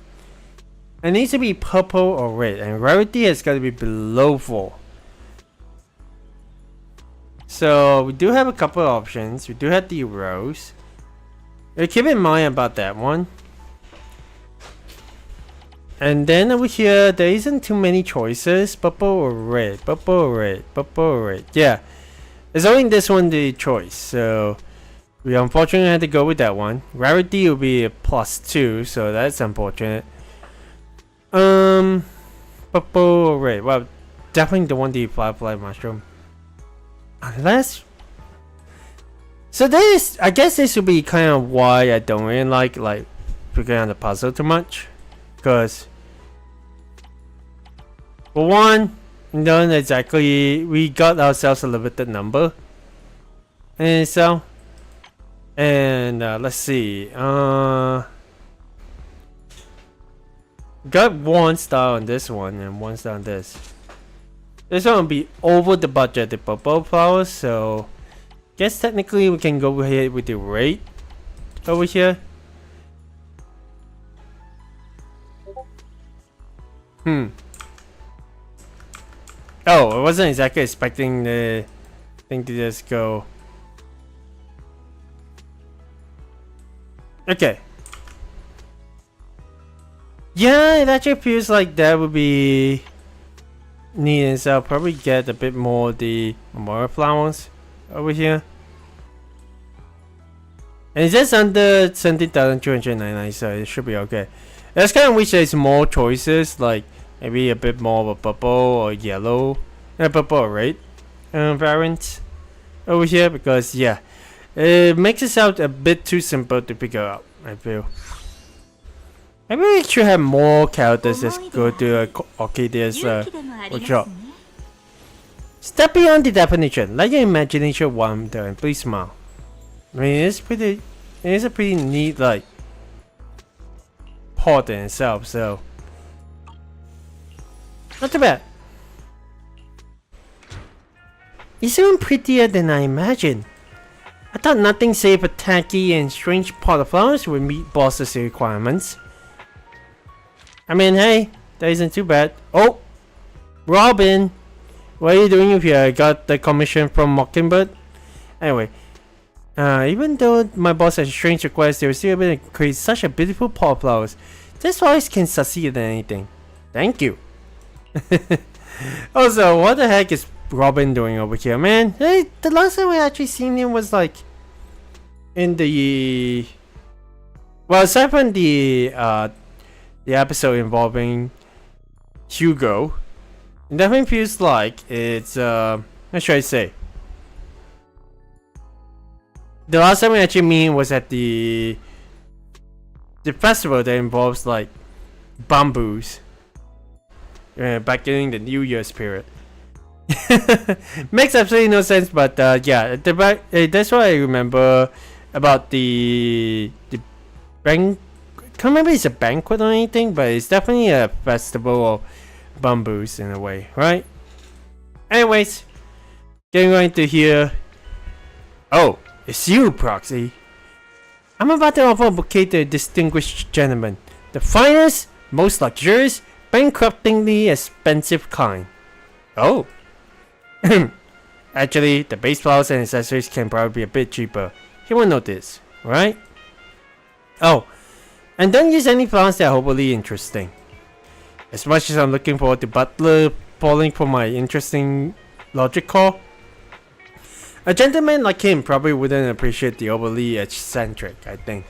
[SPEAKER 1] It needs to be purple or red, and rarity has got to be below 4. So we do have a couple of options. We do have the rose. Keep in mind about that one. And then over here, there isn't too many choices. Purple or red, purple or red, purple or red. Yeah, there's only this one the choice. So we unfortunately had to go with that one. Rarity will be a +2, so that's unfortunate. Purple or red? Well, definitely the one the firefly mushroom. Unless. So this, I guess this would be kind of why I don't really like figuring out the puzzle too much. Because, for one, we don't exactly, we got ourselves a limited number. And so, and let's see, got 1 star on this one and 1 star on this. This one will be over the budget, the purple flowers, so guess technically we can go ahead with the rate over here. Oh, I wasn't exactly expecting the thing to just go. Okay. Yeah, it actually feels like that would be neat, so I'll probably get a bit more of the memorial flowers over here. And it's just under 17,299, so it should be okay. I just kind of wish there's more choices, like maybe a bit more of a purple or yellow, purple or red variant over here, because yeah, it makes it sound a bit too simple to figure out, I feel. Maybe we should have more characters just go to Arcadia's workshop. Step beyond the definition, let your imagination wander and please smile. I mean, it is a pretty neat like pot in itself, so not too bad. It's even prettier than I imagined. I thought nothing save a tacky and strange pot of flowers would meet boss's requirements. I mean, hey, that isn't too bad. Oh, Robin, what are you doing if you got the commission from Mockingbird? Anyway, even though my boss has a strange request, they were still able to create such a beautiful pot of flowers. This flowers can succeed at anything. Thank you. Also, what the heck is Robin doing over here, man? Hey, the last time we actually seen him was like in the aside from the episode involving Hugo, it definitely feels like it's what should I say? The last time we actually meet was at the festival that involves like bamboos. Back during the New Year's period. Makes absolutely no sense, but yeah, that's what I remember about the bank. Can't remember if it's a banquet or anything, but it's definitely a festival of bamboos in a way, right? Anyways, getting right into here. Oh, it's you, Proxy. I'm about to offer a bouquet to a distinguished gentleman, the finest, most luxurious, bankruptingly expensive kind. Oh. Actually, the base flowers and accessories can probably be a bit cheaper. He won't notice, right? Oh, and don't use any flowers that are overly interesting. As much as I'm looking forward to Butler falling for my interesting logic call, a gentleman like him probably wouldn't appreciate the overly eccentric, I think.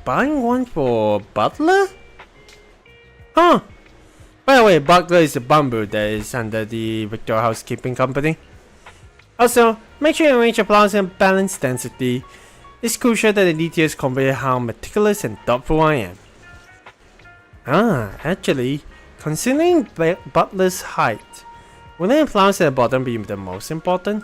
[SPEAKER 1] Buying one for Butler? Huh. By the way, Butler is a bamboo that is under the Victor Housekeeping Company. Also, make sure you arrange your flowers in balanced density. It's crucial that the details convey how meticulous and thoughtful I am. Actually, considering Butler's height, wouldn't the flowers at the bottom be the most important?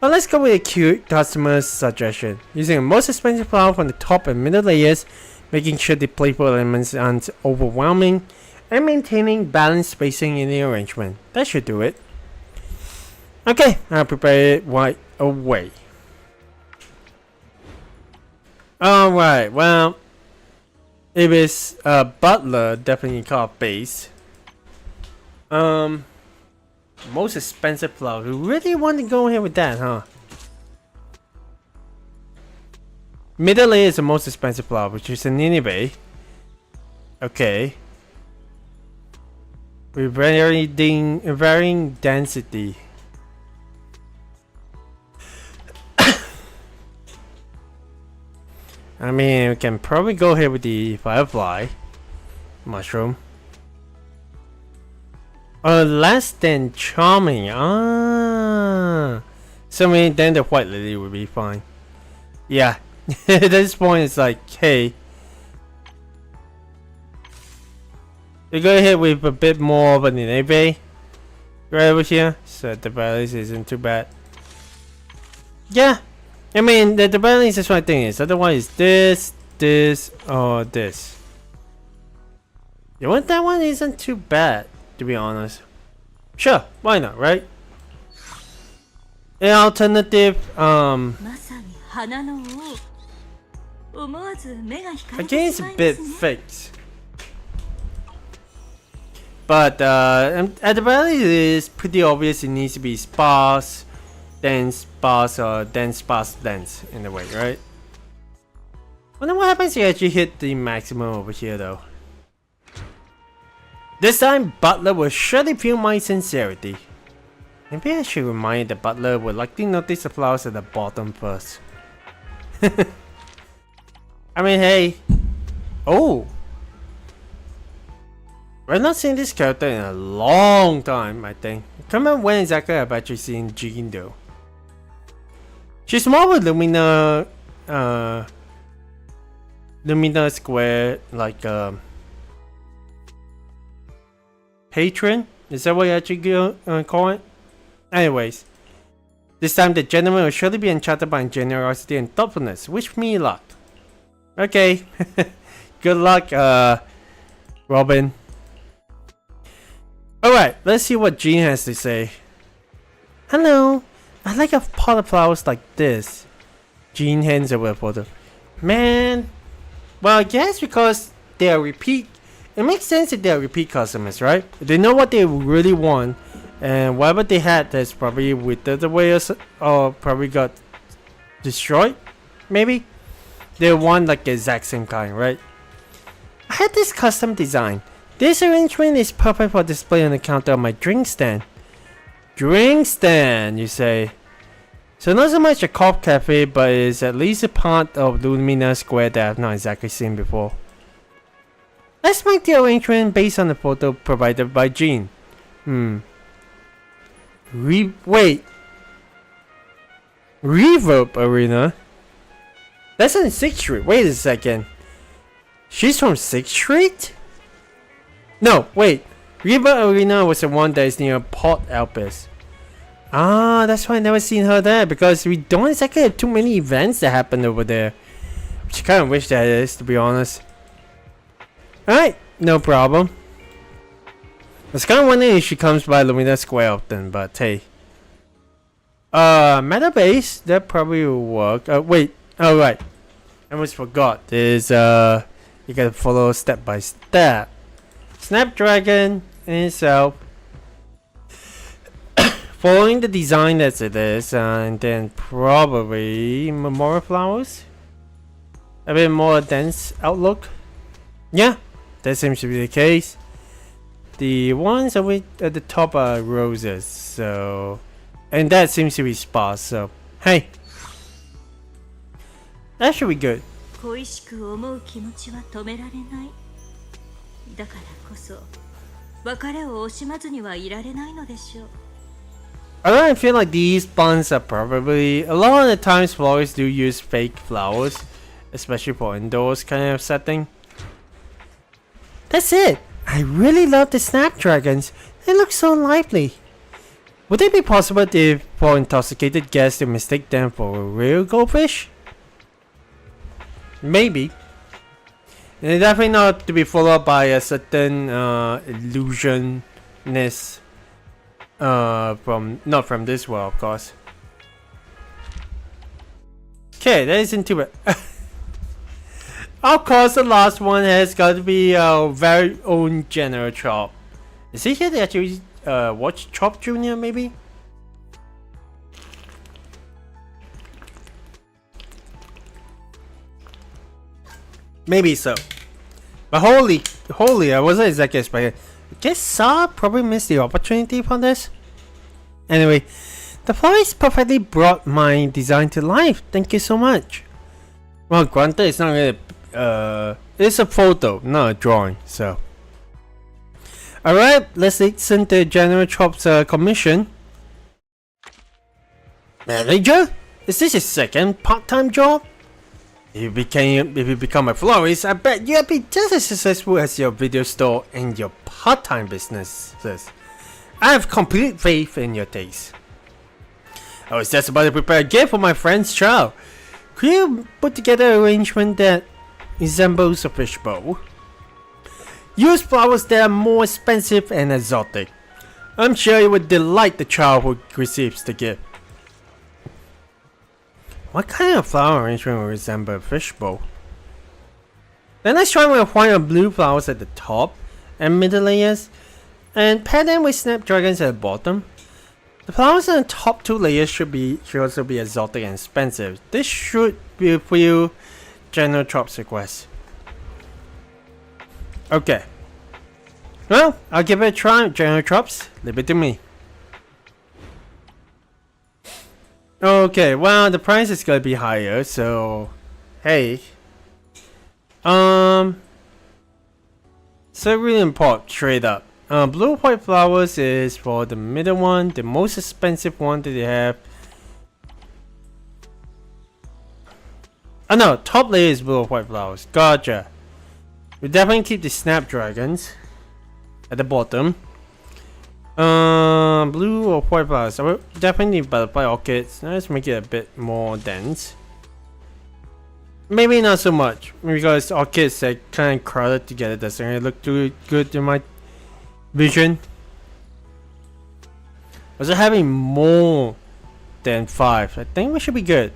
[SPEAKER 1] Well, let's go with a cute customer's suggestion, using the most expensive flower from the top and middle layers, making sure the playful elements aren't overwhelming, and maintaining balanced spacing in the arrangement. That should do it. Okay, I'll prepare it right away. Alright, well, if it's Butler, definitely called base. Most expensive flower. We really want to go ahead with that, huh? Middle layer is the most expensive flower, which is an Nineveh. Okay. With varying density. I mean, we can probably go ahead with the firefly mushroom. Less than charming. So maybe then the white lily would be fine. Yeah. At this point, it's like, hey, you go ahead with a bit more of an Nineveh right over here, so the balance isn't too bad. Yeah. I mean, the balance is what thing is. Otherwise, this, or this. You want that one? Isn't too bad, to be honest. Sure, why not, right? An alternative, again, it's a bit fixed. But at the balance, it is pretty obvious it needs to be sparse, dense, sparse, or dense, sparse, dense in a way, right? Wonder what happens if you actually hit the maximum over here, though. This time, Butler will surely feel my sincerity. Maybe I should remind the Butler would likely notice the flowers at the bottom first. I mean, hey. Oh! We're not seeing this character in a long time, I think. I can't remember when exactly I've actually seen Jean though. She's more of a Lumina Square, like, patron? Is that what you actually call it? Anyways, this time the gentleman will surely be enchanted by generosity and thoughtfulness. Wish me luck. Okay. Good luck, Robin. Alright, let's see what Jean has to say. Hello, I like a pot of flowers like this. Jean hands over a photo. Man, well, I guess because they are repeat. It makes sense that they are repeat customers, right? They know what they really want, and whatever they had that's probably withered away or probably got destroyed. Maybe they want like the exact same kind, right? I had this custom design. This arrangement is perfect for display on the counter of my drink stand. Drink stand, you say? So not so much a cop cafe, but it's at least a part of Lumina Square that I've not exactly seen before. Let's make the arrangement based on the photo provided by Jean. Wait. Reverb Arena? That's on 6th Street. Wait a second. She's from 6th Street? No, wait. Reverb Arena was the one that is near Port Elpis. Ah, that's why I never seen her there, because we don't exactly have too many events that happen over there. Which I kind of wish that is, to be honest. Alright, no problem. I was kind of wondering if she comes by Lumina Square often, but hey. Meta base, that probably will work. Wait, oh right. I almost forgot. There's, you gotta follow step by step. Snapdragon in itself. Following the design as it is, and then probably memorial flowers. A bit more dense outlook. Yeah, that seems to be the case. The ones at the top are roses, so, and that seems to be sparse. So, hey, that should be good.
[SPEAKER 2] 恋しく思う気持ちは止められない。だからこそ別れを惜しまずにはいられないのでしょう。
[SPEAKER 1] I feel like these buns are probably a lot of the times florists do use fake flowers, especially for indoors kind of setting. That's it. I really love the snapdragons. They look so lively. Would it be possible for intoxicated guests to mistake them for a real goldfish? Maybe. And they're definitely not to be followed by a certain illusionness. Not from this world, of course. Okay, that isn't too bad. Of course, the last one has got to be our very own General Chop. Is he here to actually watch Chop Jr. maybe? Maybe so. But holy, I wasn't exactly expecting. I guess Saw probably missed the opportunity for this. Anyway, the florist perfectly brought my design to life. Thank you so much. Well, granted, it's not really it's a photo, not a drawing, so. Alright, let's listen to General Chop's commission. Manager? Is this your second part-time job? If you become a florist, I bet you'll be just as successful as your video store and your part-time businesses. I have complete faith in your taste. I was just about to prepare a gift for my friend's child. Could you put together an arrangement that resembles a fishbowl? Use flowers that are more expensive and exotic. I'm sure it would delight the child who receives the gift. What kind of flower arrangement will resemble a fishbowl? Then let's try with white and blue flowers at the top and middle layers, and pair them with snapdragons at the bottom. The flowers on the top two layers should also be exotic and expensive. This should fulfill General Chop's request. Okay. Well, I'll give it a try, General Chops. Leave it to me. Okay, well, the price is gonna be higher, so hey. So really important, straight up. Blue white flowers is for the middle one, the most expensive one that they have. Oh no, top layer is blue white flowers. Gotcha. We definitely keep the snapdragons at the bottom. Blue or white flowers. I will definitely need butterfly orchids. Let's make it a bit more dense. Maybe not so much, because orchids are kind of crowded together. Doesn't really look too good in my vision. Also having more than 5. I think we should be good.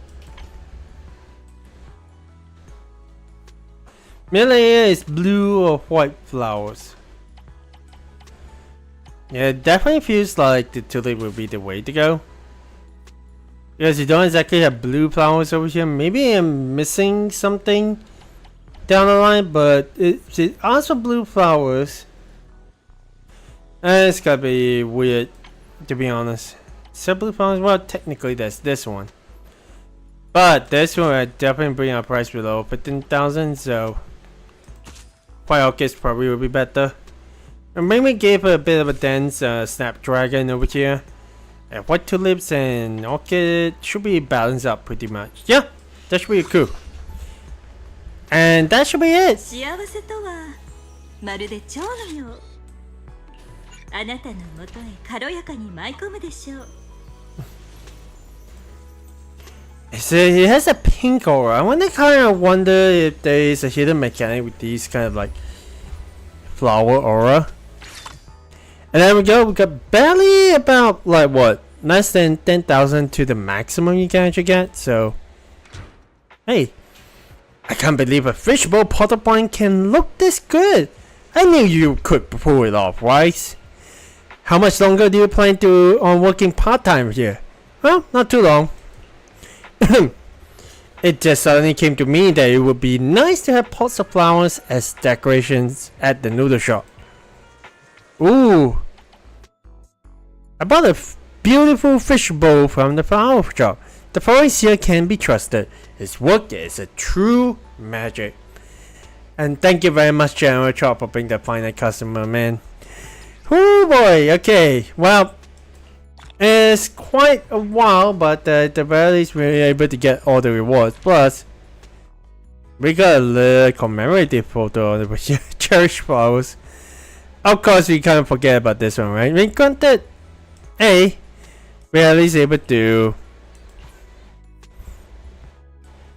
[SPEAKER 1] Middle area is blue or white flowers. Yeah, it definitely feels like the tulip will be the way to go. Because you don't exactly have blue flowers over here. Maybe I'm missing something down the line, but it's also blue flowers. It's gotta be weird, to be honest. So blue flowers, well, technically that's this one. But this one I definitely bring our price below 15,000, so white orchids probably will be better. And maybe gave a bit of a dense snapdragon over here. And white tulips and orchid should be balanced up pretty much. Yeah, that should be cool. And that should be it.
[SPEAKER 2] 幸せとはまるで蝶のよう。あなたのもとへ軽やかに舞い込むでしょう。
[SPEAKER 1] So it has a pink aura. I kind of wonder if there is a hidden mechanic with these kind of like flower aura. And there we go. We got barely about like what, less than 10,000 to the maximum you can actually get. So, hey, I can't believe a fishbowl potter point can look this good. I knew you could pull it off, right? How much longer do you plan on working part-time here? Well, not too long. It just suddenly came to me that it would be nice to have pots of flowers as decorations at the noodle shop. Ooh. I bought a beautiful fish bowl from the flower shop. The florist here can be trusted. His work is a true magic. And thank you very much, General Chop, for being the final customer, man. Oh boy, okay, well, it's quite a while, but at the very least we were able to get all the rewards. Plus, we got a little commemorative photo of the cherish flowers. Of course, we can't forget about this one, right? We granted, hey, we're at least able to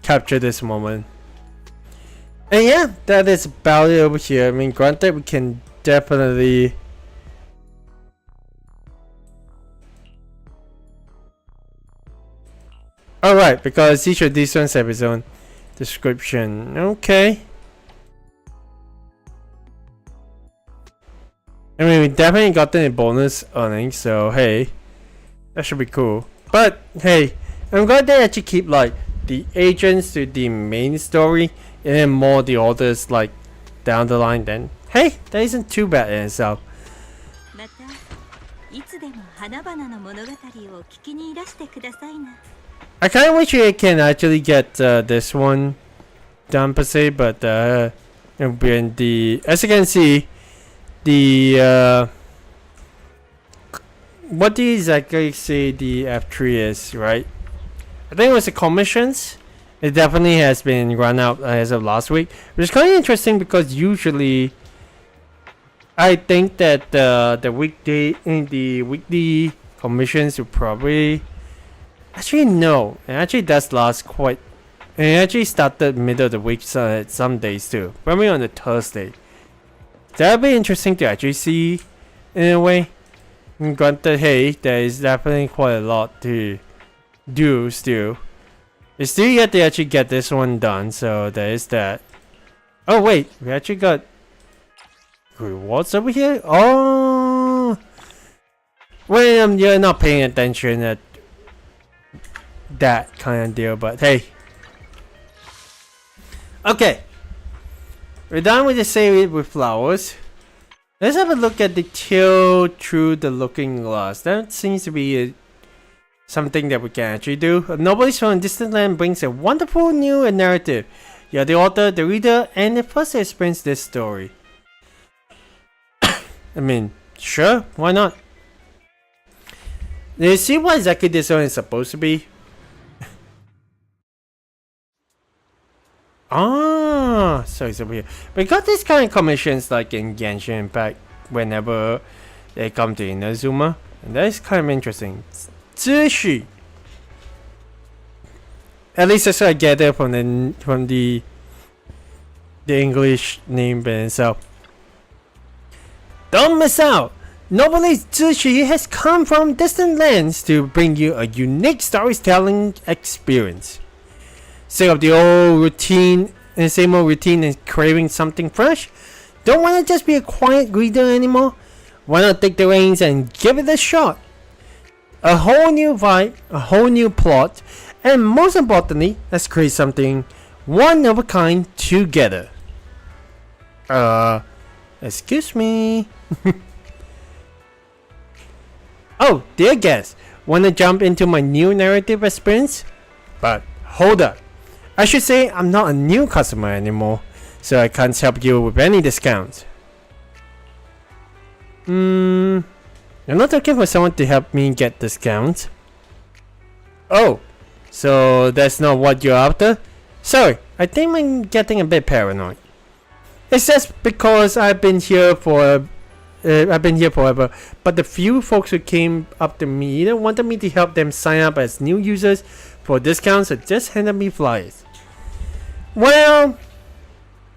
[SPEAKER 1] capture this moment. And yeah, that is about it over here. I mean, granted, we can definitely alright, because each of these ones have its own description. Okay. I mean, we definitely got the bonus earnings, so hey, that should be cool. But hey, I'm glad they actually keep like the agents to the main story and then more the others like down the line. Then hey, that isn't too bad in itself. I kind of wish I can actually get this one done per se, but when the, as you can see, the what do you exactly say the F3 is, right? I think it was the commissions. It definitely has been run out as of last week, which is kind of interesting because usually I think that the weekly commissions will probably actually no. It actually does last quite. It actually started middle of the week some days too. Probably on the Thursday. That'll be interesting to actually see in a way. Granted, hey, there is definitely quite a lot to do still. It's still yet to actually get this one done, so there is that. Oh wait, we actually got rewards over here? Oh! Well, you're not paying attention at that kind of deal, but hey. Okay. We're done with the save with flowers. Let's have a look at the tail through the looking glass. That seems to be something that we can actually do. Nobody's from a distant land brings a wonderful new narrative. You're the author, the reader, and the first to experience this story. I mean, sure, why not? Do you see what exactly this one is supposed to be? Ah, so it's over here. We got these kind of commissions like in Genshin Impact whenever they come to Inazuma, and that is kind of interesting. Zushi. At least that's what I get there from the English name by itself. Don't miss out! Novelist Zushi has come from distant lands to bring you a unique storytelling experience. Sick of the old routine and same old routine and craving something fresh? Don't want to just be a quiet reader anymore? Why not take the reins and give it a shot? A whole new vibe, a whole new plot, and most importantly, let's create something one of a kind together. Excuse me. Oh, dear guest, wanna jump into my new narrative experience? But hold up. I should say I'm not a new customer anymore, so I can't help you with any discounts. You're not looking for someone to help me get discounts? Oh, so that's not what you're after? Sorry, I think I'm getting a bit paranoid. It's just because I've been here forever, but the few folks who came up to me either wanted me to help them sign up as new users for discounts or just handed me flyers. Well,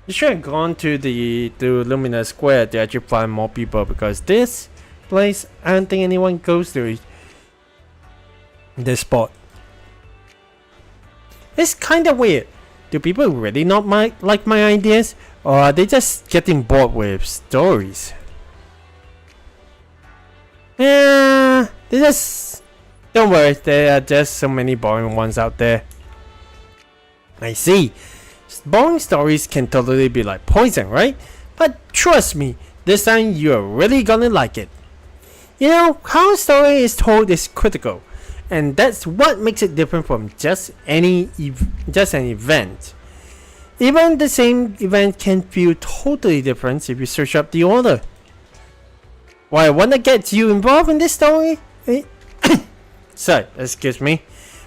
[SPEAKER 1] you should have gone to Lumina Square to actually find more people, because this place, I don't think anyone goes to this spot. It's kinda weird. Do people really not like my ideas, or are they just getting bored with stories? Yeah, don't worry, there are just so many boring ones out there. I see. Boring stories can totally be like poison, right? But trust me, this time you're really gonna like it. You know, how a story is told is critical, and that's what makes it different from just an event. Even the same event can feel totally different if you search up the order. What I wanna get you involved in this story? Sorry, excuse me.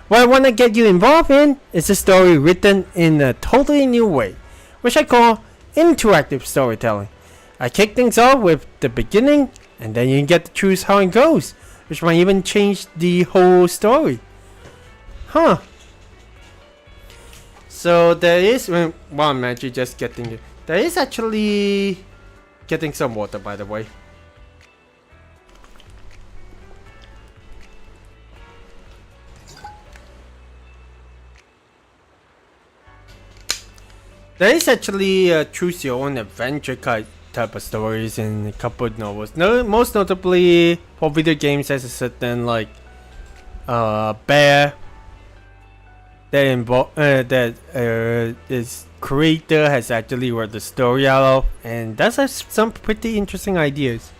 [SPEAKER 1] What I wanna get you involved in is a story written in a totally new way, which I call interactive storytelling. I kick things off with the beginning, and then you get to choose how it goes, which might even change the whole story. Huh. So there is, well, I'm actually just getting it. There is actually getting some water, by the way. There is actually choose your own adventure type of stories in a couple of novels. No, most notably for video games, there's a certain like bear that its creator has actually wrote the story out of, and that's some pretty interesting ideas.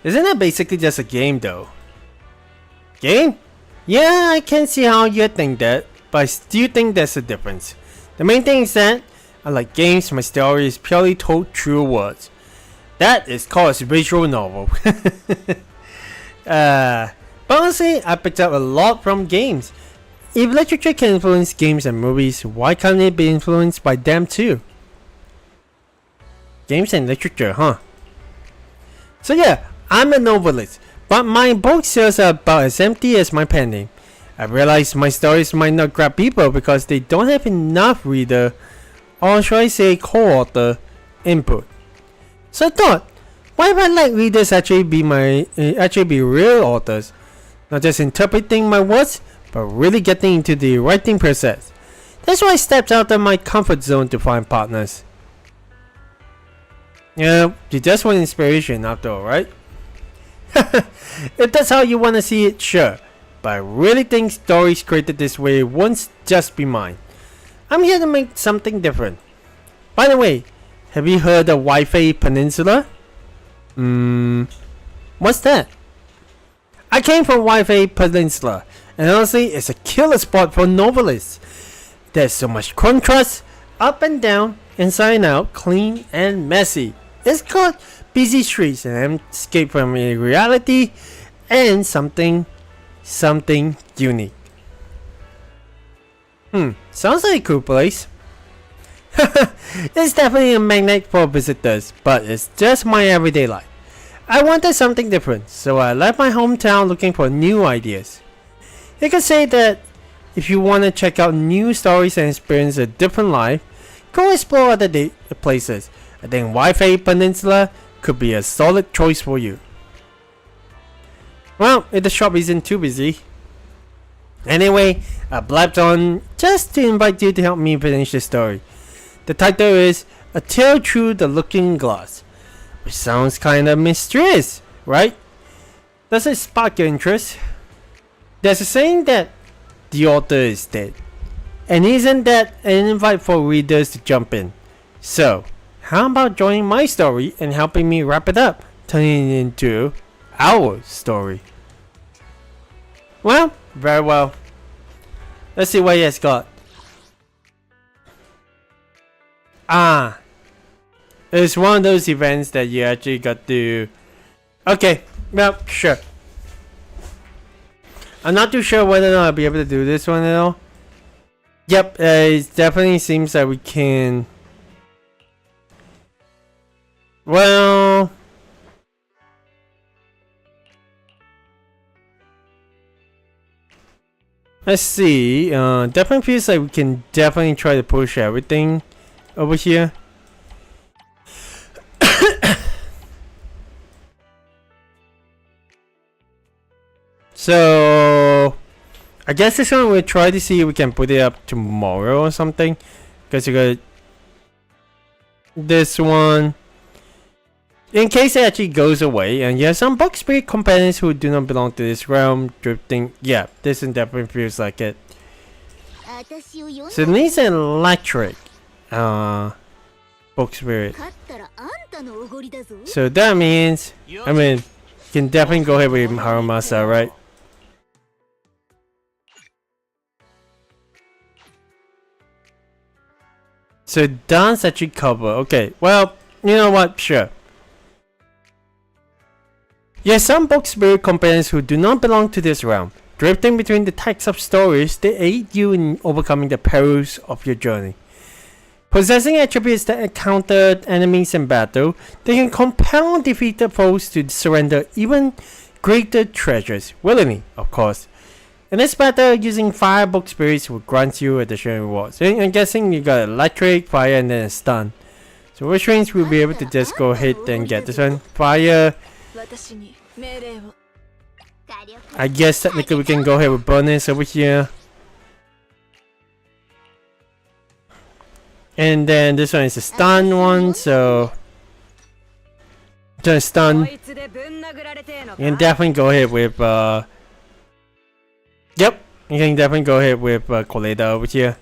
[SPEAKER 1] Isn't that basically just a game though? Game? Yeah, I can see how you think that, but I still think there's a difference. The main thing is that, unlike games, my story is purely told through words. That is called a visual novel. But honestly, I picked up a lot from games. If literature can influence games and movies, why can't it be influenced by them too? Games and literature, huh? So yeah, I'm a novelist, but my book sales are about as empty as my pen name. I realize my stories might not grab people because they don't have enough reader, or should I say co-author, input. So I thought, why if I let readers actually be real authors, not just interpreting my words, but really getting into the writing process. That's why I stepped out of my comfort zone to find partners. Yeah, you just want inspiration after all, right? If that's how you want to see it, sure. But I really think stories created this way won't just be mine. I'm here to make something different. By the way, have you heard of Wi-Fi Peninsula? What's that? I came from Wi-Fi Peninsula, and honestly, it's a killer spot for novelists. There's so much contrast, up and down, inside and out, clean and messy. It's called busy streets and escape from reality and something unique. Sounds like a cool place. It's definitely a magnet for visitors, but it's just my everyday life. I wanted something different, so I left my hometown looking for new ideas. You could say that if you want to check out new stories and experience a different life, go explore other places. I think Wi-Fi Peninsula could be a solid choice for you. Well, if the shop isn't too busy. Anyway, I blabbed on just to invite you to help me finish the story. The title is A Tale Through the Looking Glass, which sounds kind of mysterious, right? Does it spark your interest? There's a saying that the author is dead. And isn't that an invite for readers to jump in? So, how about joining my story and helping me wrap it up, turning it into our story? Well, very well. Let's see what he has got. It's one of those events that you actually got to... Okay, well, sure. I'm not too sure whether or not I'll be able to do this one at all. Yep, it definitely seems that we can... Well... Let's see, definitely feels like we can definitely try to push everything over here. So, I guess this one we'll try to see if we can put it up tomorrow or something. Because you got this one. In case it actually goes away, and yeah, some bug spirit companions who do not belong to this realm drifting. Yeah, this one definitely feels like it. So it needs an electric bug spirit. So that means, I mean, you can definitely go ahead with Harumasa, right? So dance actually cover. Okay, well, you know what? Sure. Yes, some book spirit companions who do not belong to this realm. Drifting between the types of stories, they aid you in overcoming the perils of your journey. Possessing attributes that encounter enemies in battle, they can compel defeated foes to surrender even greater treasures, willingly, of course. In this battle, using fire book spirits will grant you additional rewards. I'm guessing you got electric, fire, and then a stun. So which means we'll be able to just go ahead and get this one. Fire. I guess technically we can go ahead with bonus over here. And then this one is a stun one, so just stun. You can definitely go ahead with yep, you can definitely go ahead with Coletta over here.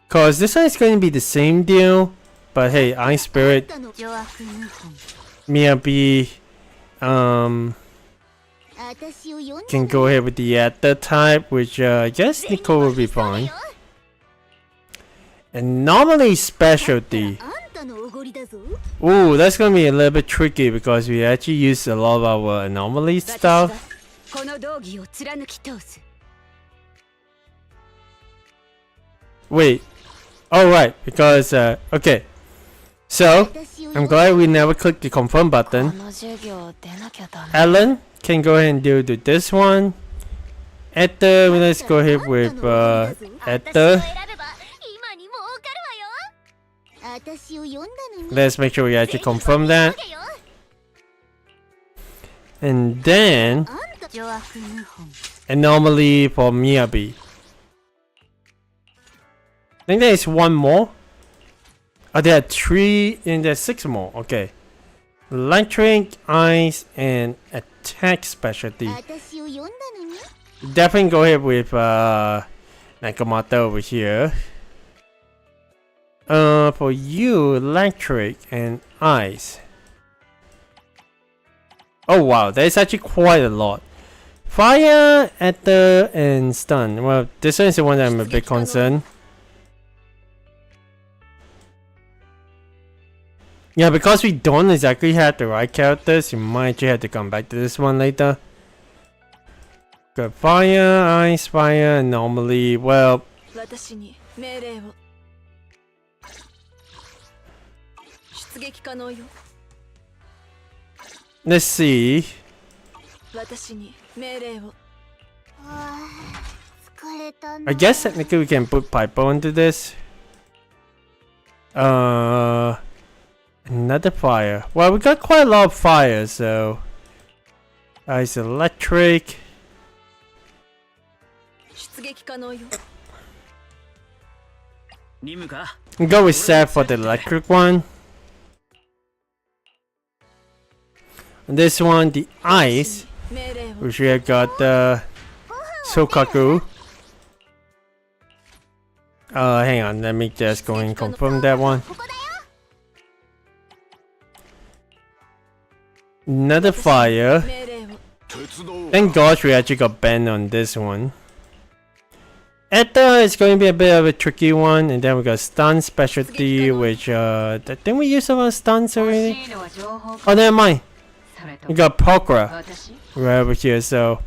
[SPEAKER 1] Cause this one is going to be the same deal, but hey, Ice Spirit, Miyabi, can go ahead with the Ether type, which I guess Nico will be fine. Anomaly specialty. Ooh, that's gonna be a little bit tricky because we actually use a lot of our anomaly stuff. Wait. Oh right, because okay. So I'm glad we never clicked the confirm button. Alan can go ahead and do this one. Ether, let's go ahead with Ether. Let's make sure we actually confirm that. And then anomaly for Miyabi. I think there is one more. Oh, there are 3 and there's 6 more. Okay. Electric, ice, and attack specialty. Definitely go ahead with Nakamata over here. For you, electric and ice. Oh wow, there's actually quite a lot. Fire, ether, and stun. Well, this one is the one that I'm a bit concerned. Yeah, because we don't exactly have the right characters, you might actually have to come back to this one later. Got fire, ice, fire, anomaly. Well, let's see. I guess technically we can put Piper into this. Another fire. Well, we got quite a lot of fire, so it's electric.
[SPEAKER 3] 出撃可能よ。
[SPEAKER 4] 任務か。
[SPEAKER 1] Go with Seth for the electric one. And this one, the ice,
[SPEAKER 3] 命令を。
[SPEAKER 1] which we have got Sokaku. Hang on, let me just go and confirm that one. Another fire.
[SPEAKER 3] 命令を。
[SPEAKER 1] Thank gosh we actually got banned on this one. Eta is going to be a bit of a tricky one, and then we got stun specialty, which didn't we use our stuns already? Oh, never mind. We got Pokra right over here, so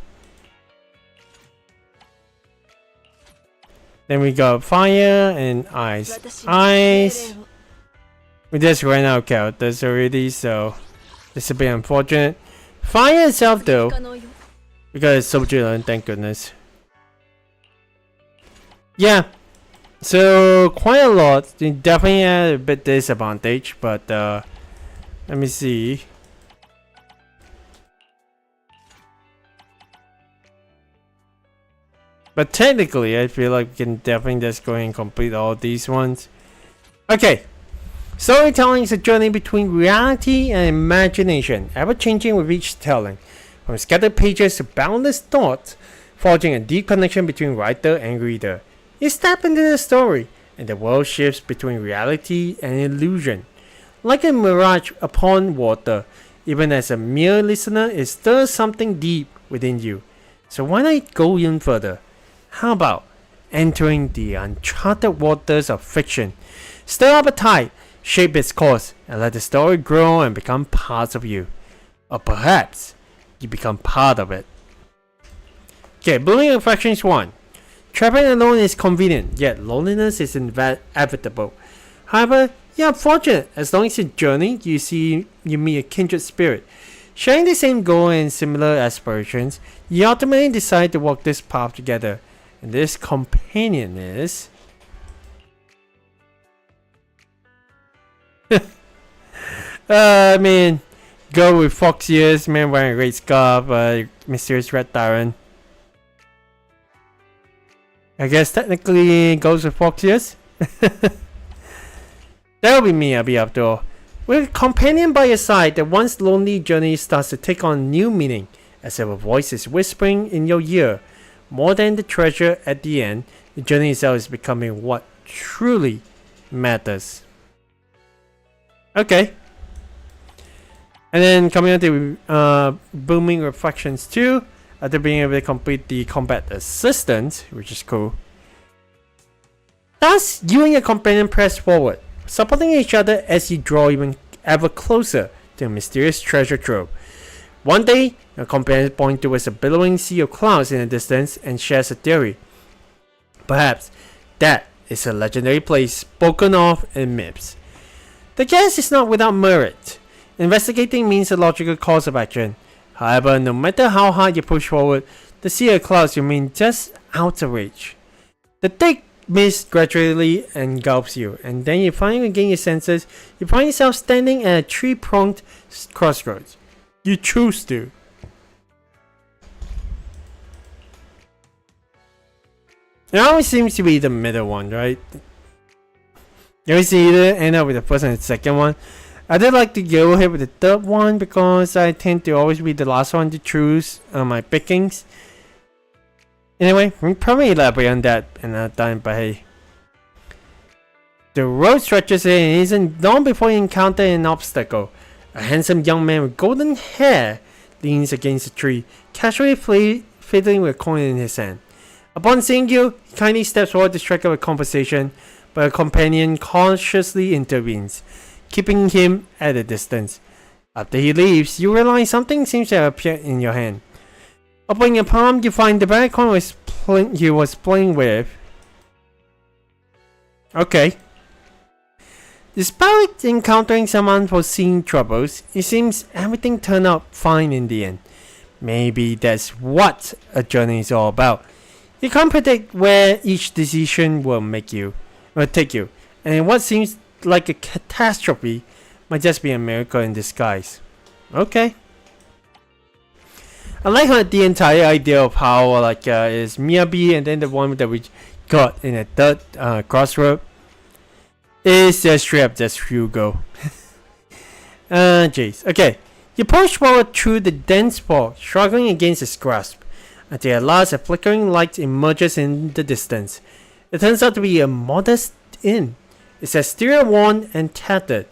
[SPEAKER 1] then we got fire and ice. Ice. We just ran out of characters already, so it's a bit unfortunate. Fire itself though,
[SPEAKER 3] 可能よ。
[SPEAKER 1] because it's so vigilant, thank goodness. Yeah, so quite a lot. You definitely had a bit disadvantage, but let me see. But technically, I feel like we can definitely just go and complete all these ones. Okay. Storytelling is a journey between reality and imagination, ever changing with each telling. From scattered pages to boundless thoughts, forging a deep connection between writer and reader. You step into the story, and the world shifts between reality and illusion. Like a mirage upon water, even as a mere listener, it stirs something deep within you. So why not go even further? How about entering the uncharted waters of fiction? Stir up a tide, shape its course, and let the story grow and become parts of you. Or perhaps you become part of it. Okay, Blooming Reflections 1. Traveling alone is convenient, yet loneliness is inevitable. However, you are fortunate as long as you journey, you meet a kindred spirit. Sharing the same goal and similar aspirations, you ultimately decide to walk this path together. And this companion is... I mean, go with Fox Ears, man wearing a great scarf, mysterious red tyrant. I guess technically it goes with Fox Ears. That'll be me, I'll be after all. With a companion by your side, the once lonely journey starts to take on new meaning, as if a voice is whispering in your ear. More than the treasure at the end, the journey itself is becoming what truly matters. Okay. And then coming on to Booming Reflections 2, after being able to complete the combat assistant, which is cool. Thus, you and your companion press forward, supporting each other as you draw even ever closer to a mysterious treasure trove. One day, your companion points towards a billowing sea of clouds in the distance and shares a theory. Perhaps that is a legendary place spoken of in myths. The guess is not without merit. Investigating means a logical course of action. However, no matter how hard you push forward, the sea of clouds remains just out of reach. The thick mist gradually engulfs you, and then you finally regain your senses. You find yourself standing at a three-pronged crossroads. You choose to. It always seems to be the middle one, right? You always either end up with the first and the second one. I did like to go ahead with the third one because I tend to always be the last one to choose my pickings. Anyway, we'll probably elaborate on that another time, but hey. The road stretches in and isn't long before you encounter an obstacle. A handsome young man with golden hair leans against a tree, casually fiddling with a coin in his hand. Upon seeing you, he kindly steps forward to strike up a conversation, but a companion cautiously intervenes, keeping him at a distance. After he leaves, you realize something seems to have appeared in your hand. Opening your palm, you find the very coin he was playing with. Okay. Despite encountering some unforeseen troubles, it seems everything turned out fine in the end. Maybe that's what a journey is all about. You can't predict where each decision will take you, and in what seems like a catastrophe might just be a miracle in disguise. Okay. I like how the entire idea of how is Miyabi and then the one that we got in a third crossroad is just straight up just Hugo. Jeez. Okay. You push forward through the dense fog, struggling against its grasp, until at last a flickering light emerges in the distance. It turns out to be a modest inn. It's exterior worn and tattered,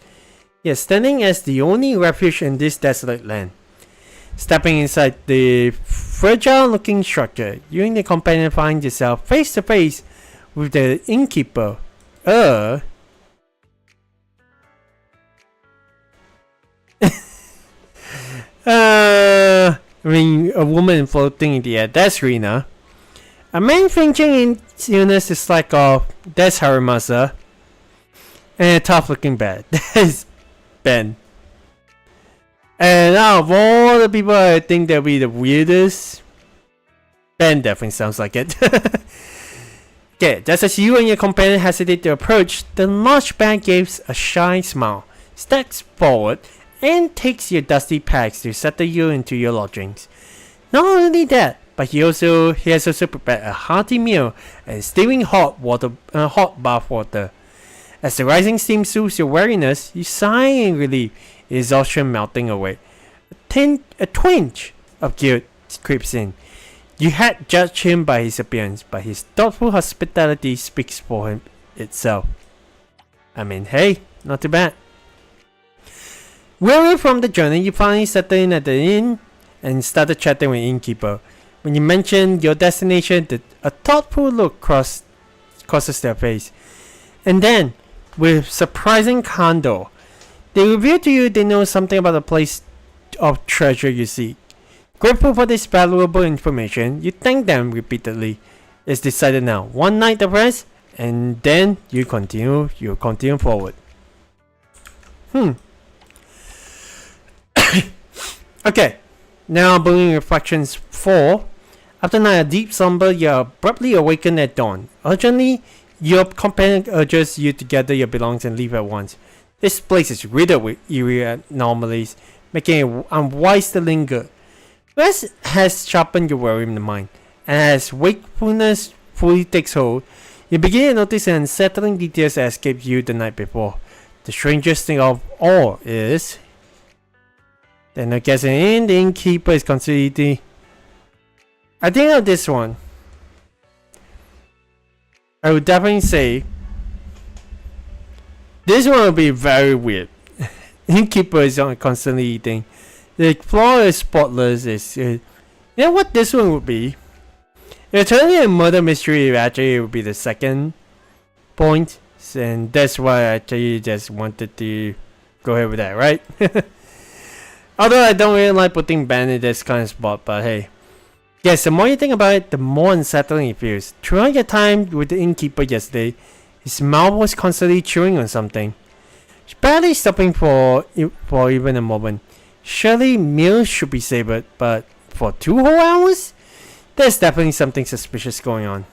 [SPEAKER 1] yet standing as the only refuge in this desolate land. Stepping inside the fragile-looking structure, you and the companion find yourself face to face with the innkeeper. A woman floating in the air. That's Rina. A man fringing in illness is like that's Harimasa. And a tough-looking bed. That's Ben. And out of all the people I think that be the weirdest, Ben definitely sounds like it. Okay, just as you and your companion hesitate to approach, the large man gives a shy smile, steps forward, and takes your dusty packs to settle you into your lodgings. Not only that, but he has also prepared a hearty meal and steaming hot bath water. As the rising steam soothes your weariness, you sigh in relief, exhaustion melting away. A twinge of guilt creeps in. You had judged him by his appearance, but his thoughtful hospitality speaks for him itself. I mean, hey, not too bad. Weary from the journey, you finally settled in at the inn and started chatting with the innkeeper. When you mentioned your destination, a thoughtful look crosses their face. And then, with surprising candor, they reveal to you they know something about the place of treasure you seek. Grateful for this valuable information, you thank them repeatedly. It's decided now. One night of rest, and then you continue forward. Okay, now Blooming Reflections 4. After a night of deep slumber, you are abruptly awakened at dawn. Urgently, your companion urges you to gather your belongings and leave at once. This place is riddled with eerie anomalies, making it unwise to linger. Rest has sharpened your weary mind, and as wakefulness fully takes hold, you begin to notice the unsettling details that escaped you the night before. The strangest thing of all is that no guessing in, the innkeeper is considered. I think of this one. I would definitely say this one will be very weird. Innkeeper is constantly eating. The floor is spotless. You know what this one would be? If it's only a murder mystery, actually it would be the second point. And that's why I actually just wanted to go ahead with that, right? Although I don't really like putting Ben in this kind of spot, but hey. Yes, the more you think about it, the more unsettling it feels. Throughout your time with the innkeeper yesterday, his mouth was constantly chewing on something, barely stopping for even a moment. Surely meals should be savored, but for 2 whole hours? There's definitely something suspicious going on.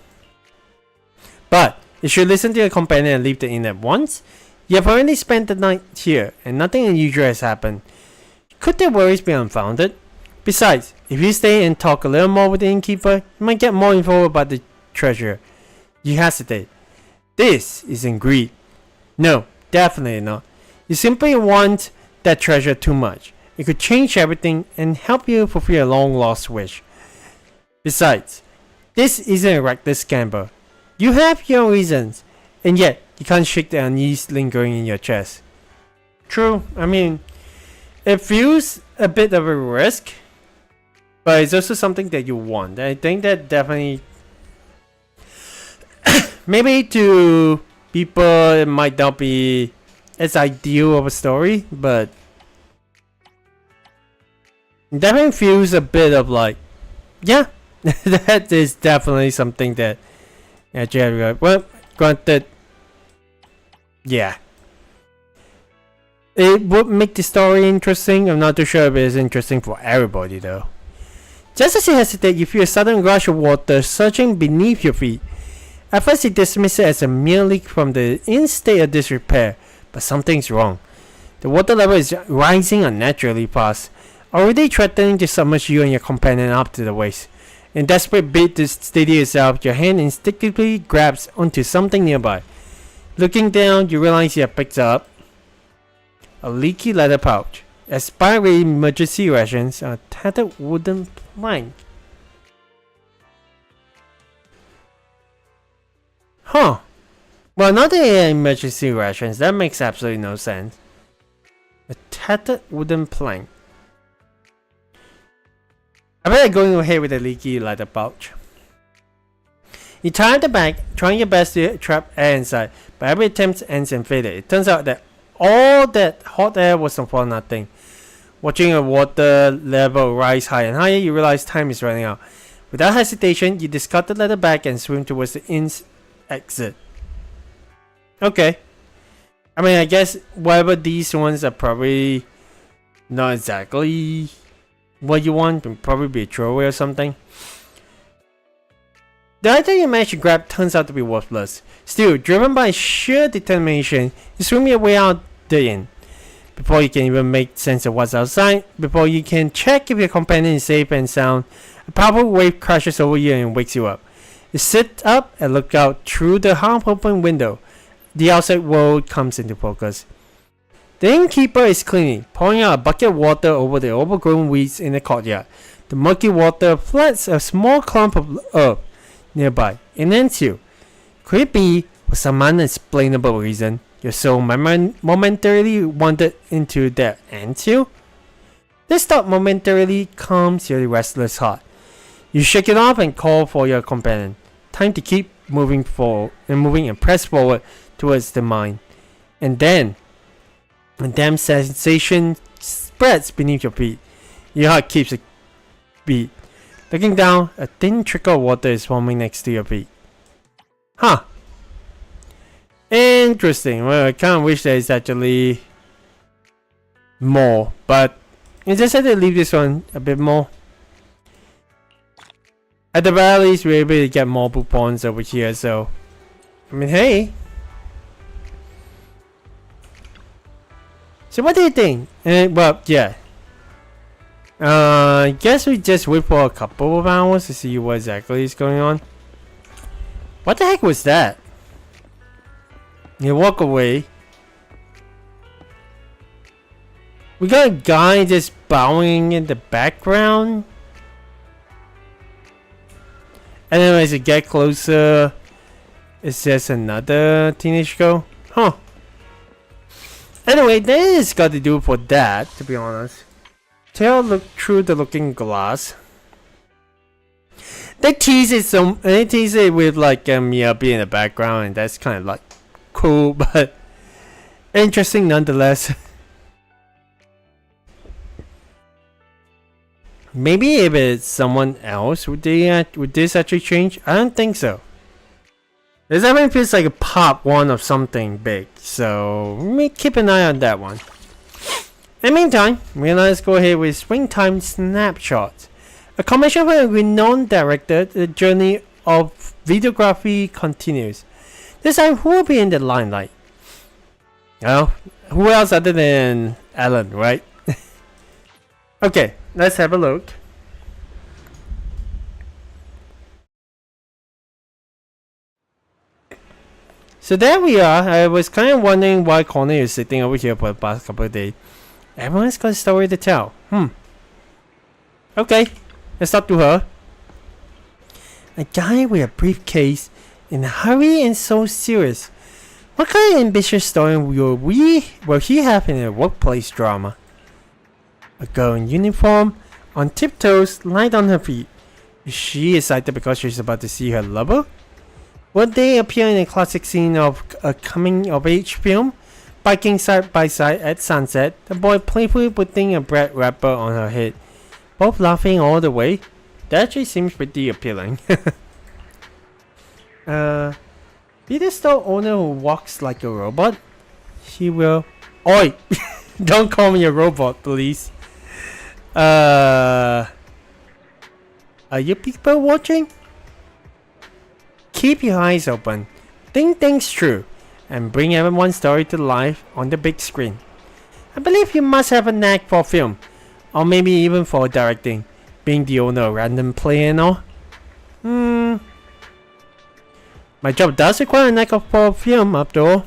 [SPEAKER 1] But you should listen to your companion and leave the inn at once. You have already spent the night here, and nothing unusual has happened. Could their worries be unfounded? Besides, if you stay and talk a little more with the innkeeper, you might get more info about the treasure. You hesitate. This isn't greed. No, definitely not. You simply want that treasure too much. It could change everything and help you fulfill a long-lost wish. Besides, this isn't a reckless gamble. You have your reasons, and yet you can't shake the unease lingering in your chest. True, I mean, it feels a bit of a risk, but it's also something that you want. I think that definitely, maybe to people it might not be as ideal of a story, but it definitely feels a bit of like, yeah, that is definitely something that actually, well, granted, yeah. It would make the story interesting. I'm not too sure if it is interesting for everybody though. Just as you hesitate, you feel a sudden rush of water surging beneath your feet. At first you dismiss it as a mere leak from the in state of disrepair, But something's wrong. The water level is rising unnaturally fast, already threatening to submerge you and your companion up to the waist. In a desperate bid to steady yourself, your hand instinctively grabs onto something nearby. Looking down, you realize you have picked up a leaky leather pouch, expired emergency rations, and a tattered wooden plank. Huh. Well, not the emergency rations. That makes absolutely no sense. A tattered wooden plank. I bet I'm going ahead with the leaky leather pouch. You tie the bag, trying your best to trap air inside, but every attempt ends in failure. It turns out that all that hot air was for nothing. Watching the water level rise higher and higher, you realize time is running out. Without hesitation, you discard the leather bag and swim towards the inn's exit. Okay. I mean, I guess whatever these ones are probably not exactly what you want, can probably be a throwaway or something. The item you managed to grab turns out to be worthless. Still, driven by sheer determination, you swim your way out the inn. Before you can even make sense of what's outside, before you can check if your companion is safe and sound, a powerful wave crashes over you and wakes you up. You sit up and look out through the half-open window. The outside world comes into focus. The innkeeper is cleaning, pouring out a bucket of water over the overgrown weeds in the courtyard. The murky water floods a small clump of earth nearby and ends you. Could it be, for some unexplainable reason, your soul momentarily wandered into that anthill? This thought momentarily calms your restless heart. You shake it off and call for your companion. Time to keep moving and press forward towards the mine. And then a damn sensation spreads beneath your feet. Your heart keeps a beat. Looking down, a thin trickle of water is forming next to your feet. Huh. Interesting. Well, I kind of wish there is actually more, but I just had to leave this one a bit more. At the very least, we're able to get more blue pawns over here, so I mean, hey. So what do you think? Well, yeah. I guess we just wait for a couple of hours to see what exactly is going on. What the heck was that? You walk away. We got a guy just bowing in the background. And then as you get closer, it's just another teenage girl. Huh. Anyway, that is got to do for that, to be honest. Tail look through the looking glass. They tease it with like Mia being in the background, and that's kind of like cool, but interesting nonetheless. Maybe if it's someone else, would this actually change? I don't think so. This definitely feels like a pop one of something big, so let me keep an eye on that one. In the meantime, let's go ahead with Springtime Snapshots. A commission from a renowned director, the journey of videography continues. This time, who will be in the limelight? Well, who else other than Alan, right? Okay, let's have a look. So there we are. I was kind of wondering why Connor is sitting over here for the past couple of days. Everyone's got a story to tell. Okay, let's talk to her. A guy with a briefcase, in a hurry and so serious. What kind of ambitious story will he have in a workplace drama? A girl in uniform, on tiptoes, light on her feet. Is she excited because she's about to see her lover? Will they appear in a classic scene of a coming-of-age film? Biking side by side at sunset, the boy playfully putting a bread wrapper on her head. Both laughing all the way. That actually seems pretty appealing. Be the store owner who walks like a robot? She will... Oi! Don't call me a robot, please. Are you people watching? Keep your eyes open. Think things through. and bring everyone's story to life on the big screen. I believe you must have a knack for film, or maybe even for directing, being the owner of Random Play and all. My job does require a knack for film after all.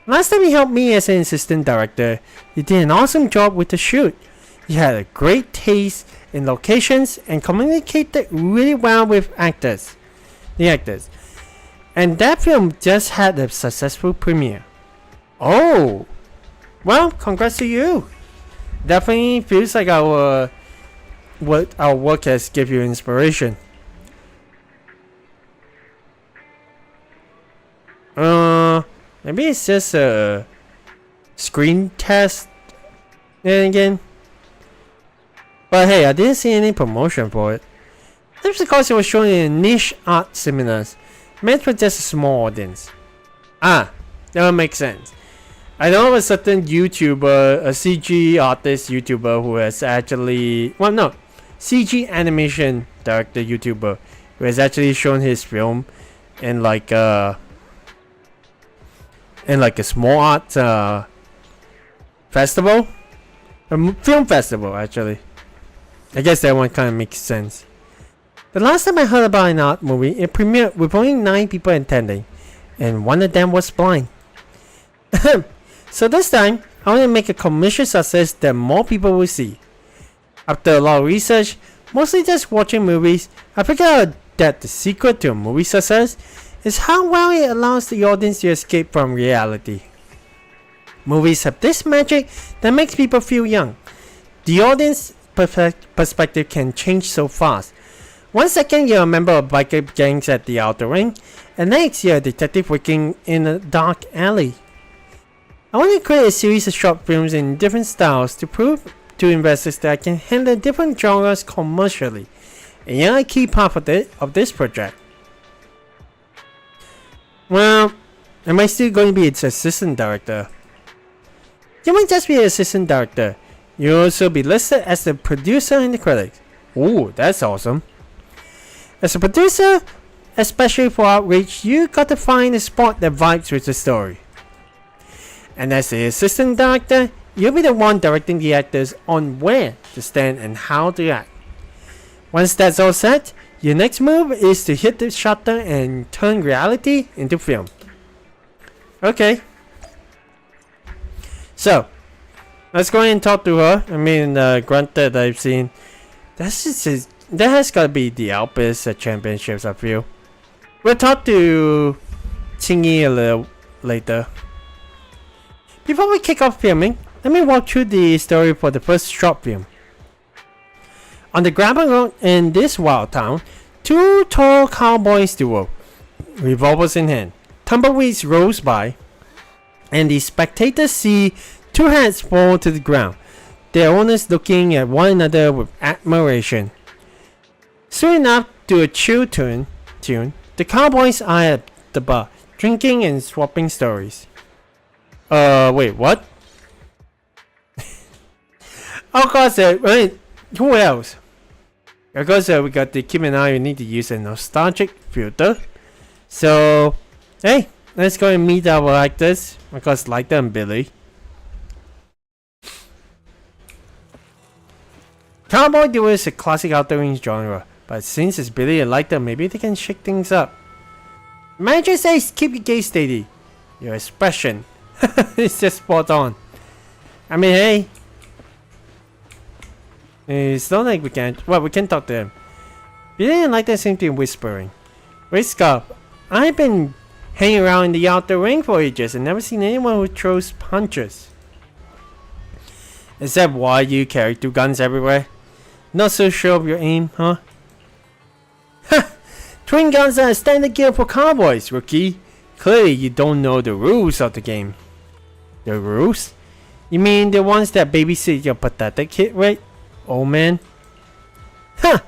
[SPEAKER 1] Last time you helped me as an assistant director, you did an awesome job with the shoot. You had a great taste in locations and communicated really well with the actors. And that film just had a successful premiere. Oh! Well, congrats to you. Definitely feels like our work has given you inspiration. Maybe it's just a screen test then again. But hey, I didn't see any promotion for it. That's because it was shown in niche art seminars meant for just a small audience. That would make sense. I know of a certain YouTuber, a CG artist YouTuber who has actually, CG animation director YouTuber who has actually shown his film in like a small art festival, film festival actually. I guess that one kind of makes sense. The last time I heard about an art movie, it premiered with only 9 people attending, and one of them was blind. So this time, I want to make a commercial success that more people will see. After a lot of research, mostly just watching movies, I figured out that the secret to a movie success is how well it allows the audience to escape from reality. Movies have this magic that makes people feel young. The audience perspective can change so fast. 1 second you're a member of biker gangs at the outer ring, and next you're a detective working in a dark alley. I want to create a series of short films in different styles to prove to investors that I can handle different genres commercially, and you're a key part of this project. Well, am I still going to be its assistant director? You might just be an assistant director. You'll also be listed as the producer in the credits. Ooh, that's awesome. As a producer, especially for Outreach, you got to find a spot that vibes with the story. And as the assistant director, you'll be the one directing the actors on where to stand and how to act. Once that's all set, your next move is to hit the shutter and turn reality into film. Okay. So, let's go ahead and talk to her. I mean, granted, I've seen that has got to be the Alpes Championships, I feel. We'll talk to Chingy a little later. Before we kick off filming, let me walk through the story for the first short film. On the gravel road in this wild town, 2 tall cowboys duo, revolvers in hand, tumbleweeds rolls by, and the spectators see 2 heads fall to the ground, their owners looking at one another with admiration. Soon enough, to a chill tune, the cowboys are at the bar, drinking and swapping stories. Wait, what? Of course, wait, who else? Of course, we got the Kim and I. We need to use a nostalgic filter. So, hey, let's go and meet our actors. Of course, Leiter and Billy. Cowboy duo is a classic outer range genre, but since it's Billy and Leiter, maybe they can shake things up. Manager says keep your gaze steady. Your expression it's just spot on. I mean, hey, it's not like we can't. Well, we can talk to them. Billy and Leiter seem to be whispering. Wait, Scott, I've been hanging around in the outer ring for ages and never seen anyone who throws punches. Is that why you carry 2 guns everywhere? Not so sure of your aim, huh? Ha! Twin guns are standard gear for cowboys, rookie. Clearly you don't know the rules of the game. The rules? You mean the ones that babysit your pathetic hit rate, old man? Huh!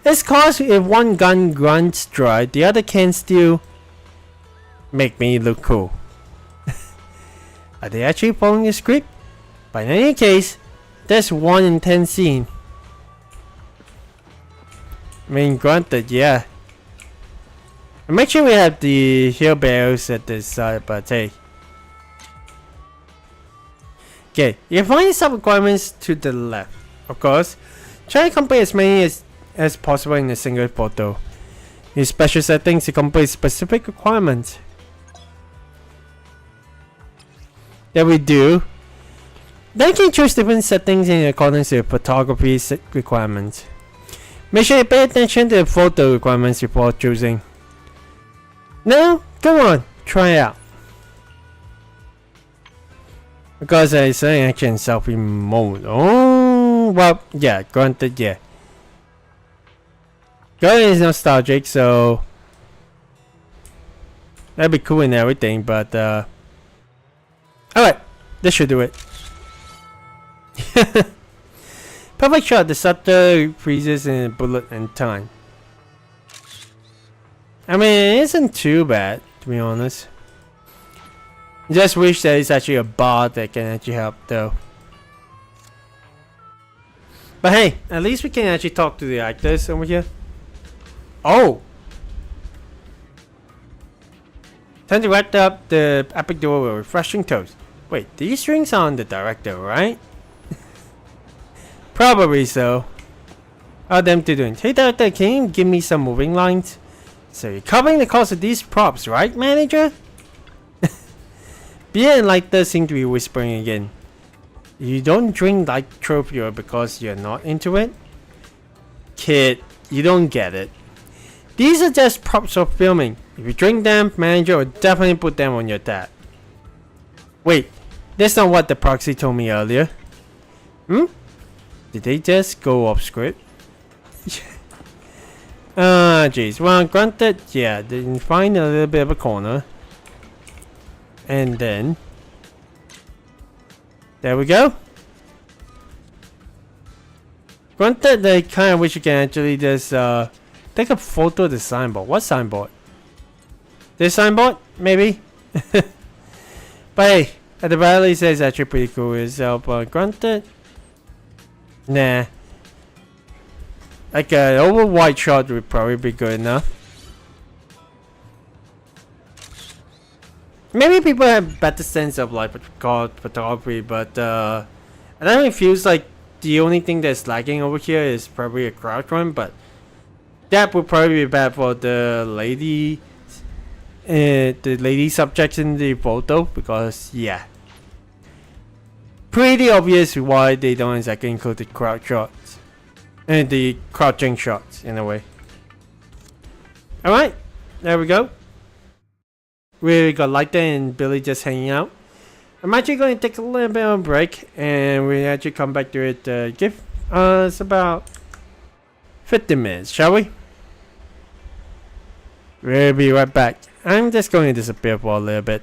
[SPEAKER 1] It's cause if one gun runs dry, the other can still make me look cool. Are they actually following the script? But in any case, that's one intense scene. I mean, granted, yeah. And make sure we have the hill barrels at this side, but hey. Okay, you can find some requirements to the left. Of course, try to complete as many as possible in a single photo. Use special settings to complete specific requirements. That we do. Then you can choose different settings in accordance with photography requirements. Make sure you pay attention to the photo requirements before choosing. Now, come on, try it out. Because it's an action selfie mode. Oh, well, yeah, granted, yeah. Granted, is nostalgic, so that'd be cool and everything, but alright, this should do it. Perfect shot. The shutter freezes in a bullet in time. I mean, it isn't too bad, to be honest. Just wish there is actually a bot that can actually help, though. But hey, at least we can actually talk to the actors over here. Oh! Time to wrap up the epic duo with refreshing toast. Wait, these strings are on the director, right? Probably so. How them two doing? Hey director, can you give me some moving lines? So you're covering the cost of these props, right, manager? Beer and Lighter seem to be whispering again. You don't drink Lycopure because you're not into it? Kid, you don't get it. These are just props for filming. If you drink them, manager will definitely put them on your tab. Wait, that's not what the proxy told me earlier. Hmm? Did they just go off script? Ah, jeez. Well, granted, yeah, they can find a little bit of a corner. And then there we go. Granted, I kind of wish you can actually just take a photo of the signboard. What signboard? This signboard? Maybe? But hey, at the very least, it's actually pretty cool itself. But granted, nah. Like an over wide shot would probably be good enough. Maybe people have better sense of like photography, but I think it feels like the only thing that's lagging over here is probably a crouch run, but that would probably be bad for the lady subjects in the photo, because yeah, pretty obvious why they don't exactly include the crouch shots and the crouching shots in a way. Alright, there we go. We got Lighter and Billy just hanging out. I'm actually going to take a little bit of a break, and we actually come back to it. Give us about 15 minutes, shall we? We'll be right back. I'm just going to disappear for a little bit.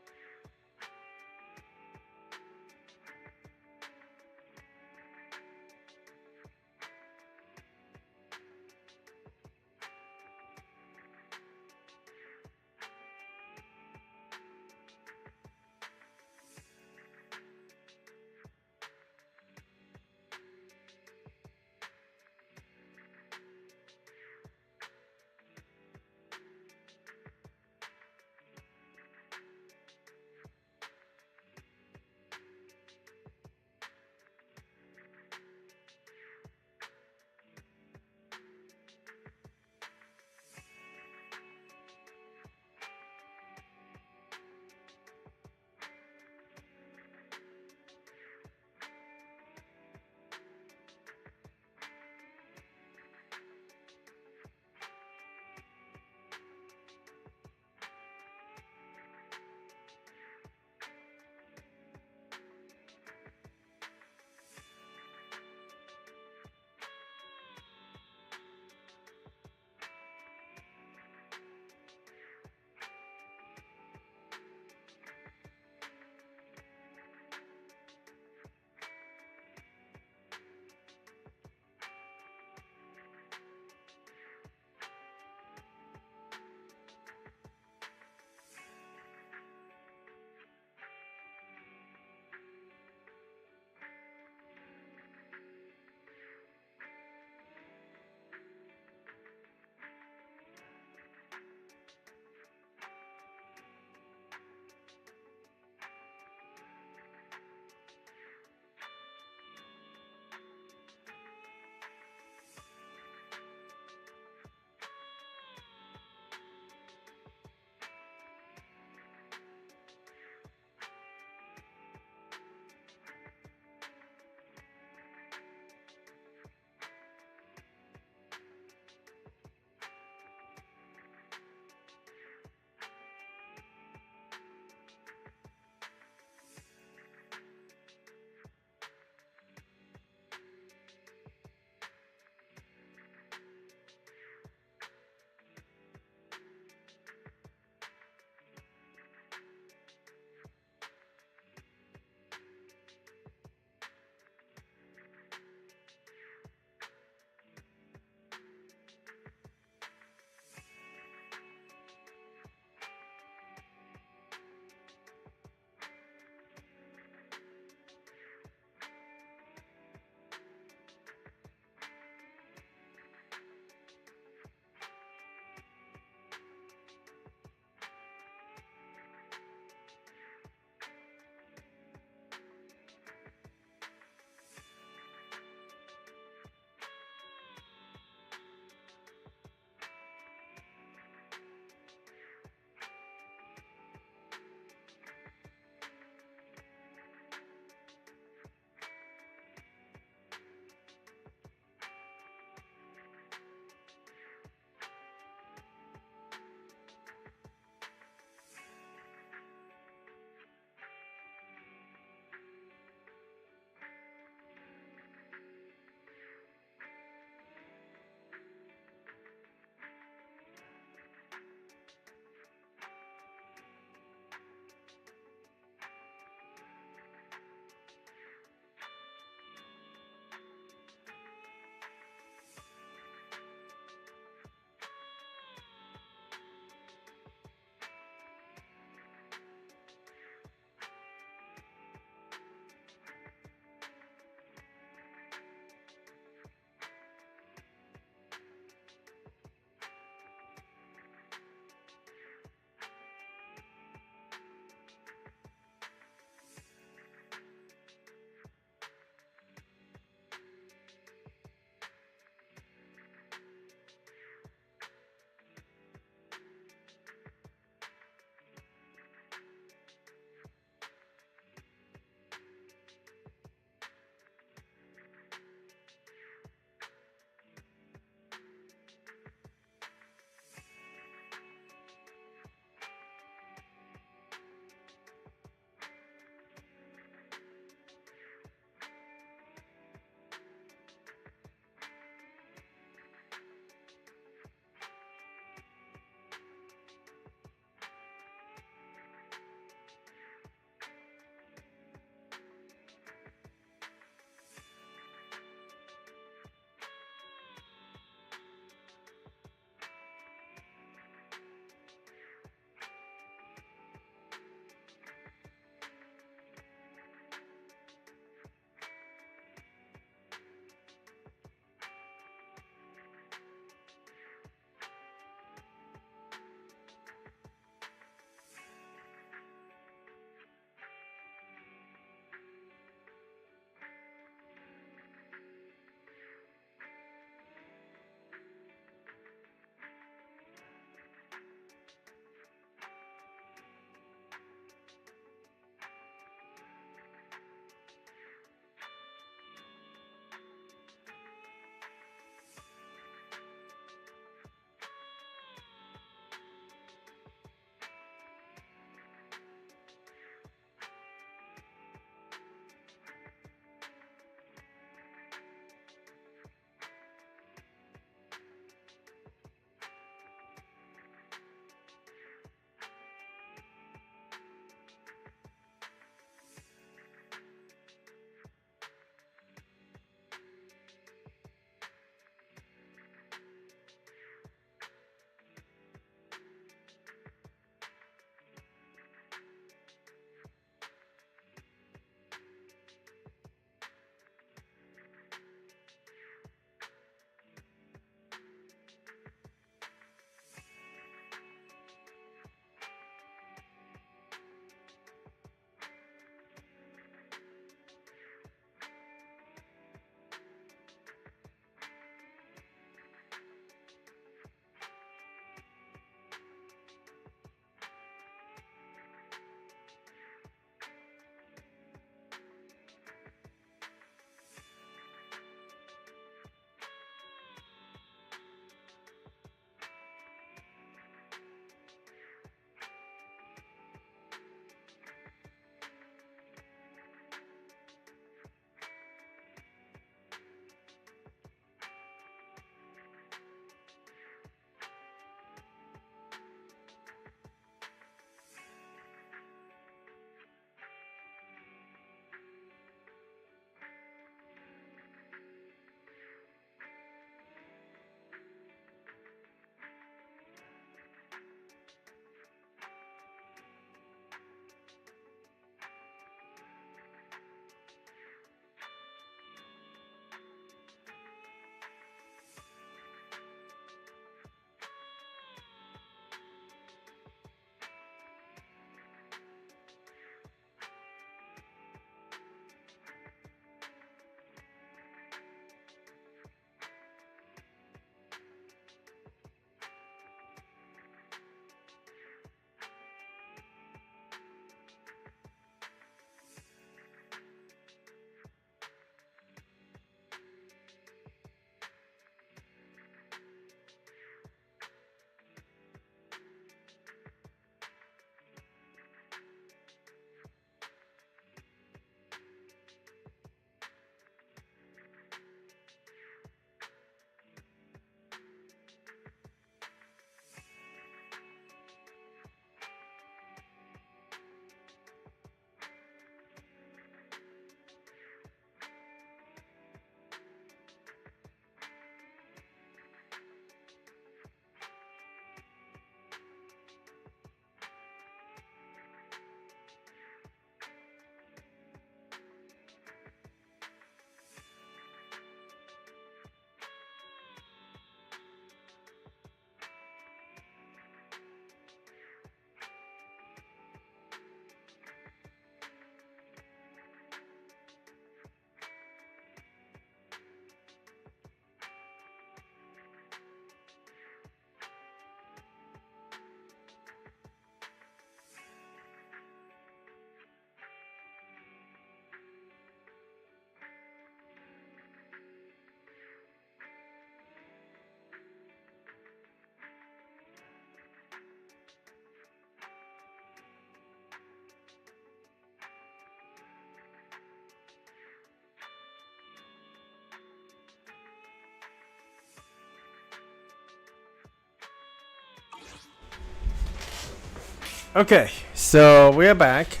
[SPEAKER 1] Okay, so we're back.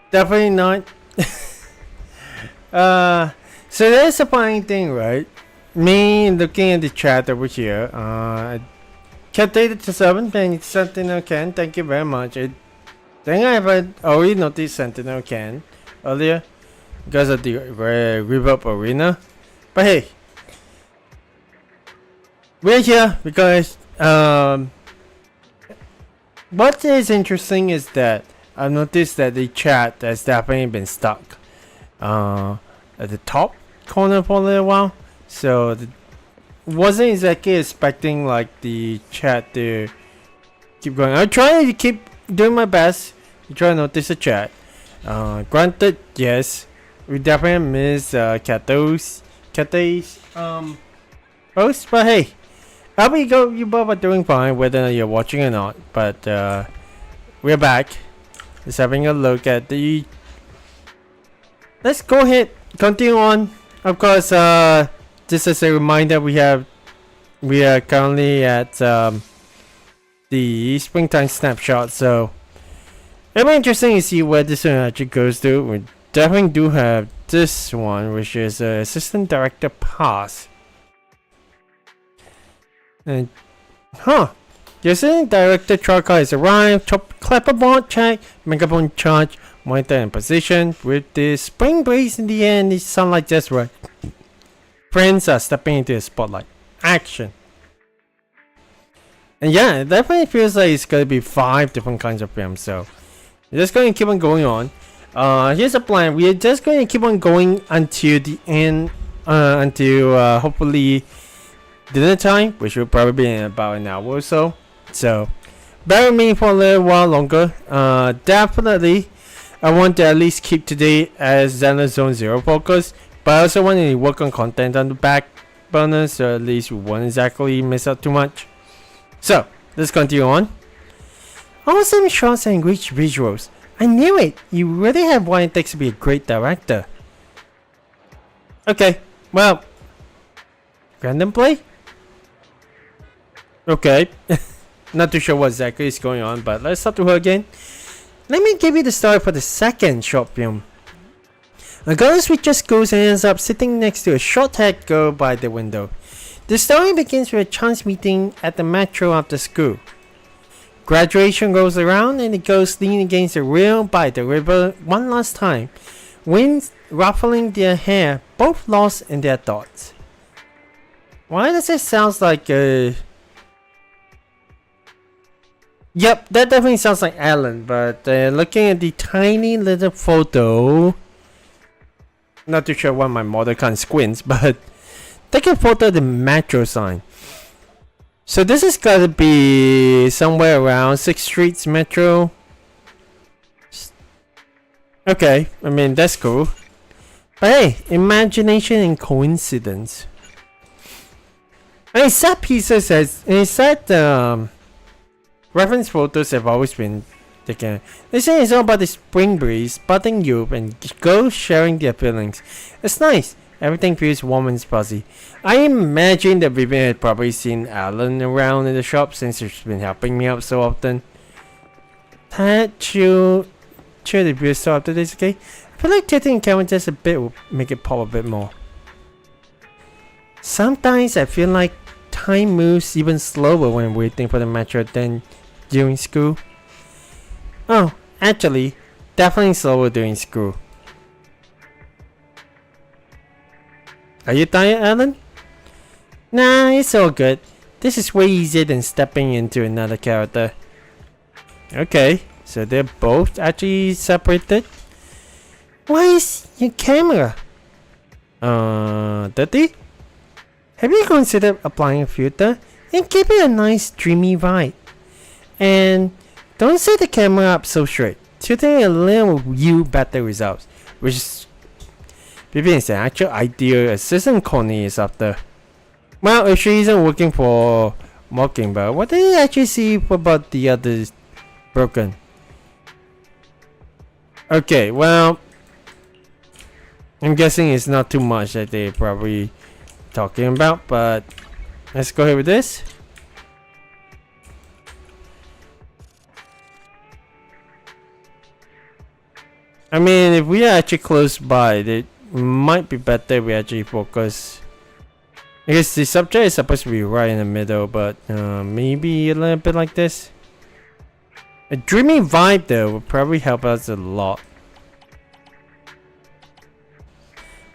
[SPEAKER 1] Definitely not. So there's a funny thing, right? Me looking at the chat over here. Cat dated to 7 and Sentinel can. Thank you very much. I think I've already noticed Sentinel can earlier because of the reverb arena. But hey, we're here because what is interesting is that I've noticed that the chat has definitely been stuck at the top corner for a little while. So wasn't exactly expecting like the chat to keep going. I'm trying to keep doing my best to try to notice the chat. Granted, yes, we definitely miss Kato's post, but hey, you both are doing fine whether you're watching or not. But we're back. Just having a look at the. Let's go ahead, continue on. Of course, just as a reminder, we are currently at the springtime snapshot, so it'll be interesting to see where this one actually goes to. We definitely do have this one, which is assistant director pass. And the assistant director chart card has arrived. Clapperboard check, megaphone charge, monitor and position. With the spring breeze in the end, it sounds like just right. Friends are stepping into the spotlight. Action. And yeah, it definitely feels like it's gonna be 5 different kinds of films. So we're just gonna keep on going on. Here's the plan. We are just going to keep on going until the end, until hopefully dinner time, which will probably be in about an hour or so. So bear with me for a little while longer. Definitely, I want to at least keep today as Zenless Zone Zero focus, but I also want to work on content on the back burner, so at least we won't exactly miss out too much. So let's continue on. Awesome shots and rich visuals. I knew it! You really have what it takes to be a great director. Okay, well, random play? Okay, not too sure what exactly is going on, but let's talk to her again. Let me give you the story for the second short film. A girl switches schools and ends up sitting next to a short-haired girl by the window. The story begins with a chance meeting at the metro after school. Graduation rolls around and the girls lean against the rail by the river one last time, winds ruffling their hair, both lost in their thoughts. Why does it sound like a... Yep, that definitely sounds like Alan, but looking at the tiny little photo... Not too sure why my model can't squint, but take a photo of the metro sign. So this is gotta be somewhere around 6th Street's metro. Okay, I mean that's cool. But hey, imagination and coincidence. And set pieces reference photos have always been taken. They say it's all about the spring breeze, budding youth, and girls sharing their feelings. It's nice. Everything feels warm and fuzzy. I imagine that Vivian had probably seen Alan around in the shop since she's been helping me out so often. Chill the beer store after this, okay? I feel like tilting the camera just a bit will make it pop a bit more. Sometimes I feel like time moves even slower when waiting for the metro than during school. Oh, actually, definitely slower during school. Are you tired, Alan? Nah, it's all good. This is way easier than stepping into another character. Okay, so they're both actually separated. Why is your camera? Dirty? Have you considered applying a filter and give it a nice dreamy vibe? And don't set the camera up so straight. Tilting a little will yield better results, which is Vivian is the actual ideal assistant Connie is after. Well, if she isn't working for Mockingbird, what did you actually see about the others broken? Okay, well, I'm guessing it's not too much that they're probably talking about, but let's go ahead with this. I mean, if we are actually close by, it might be better if we actually focus. Because the subject is supposed to be right in the middle, but maybe a little bit like this. A dreamy vibe though would probably help us a lot.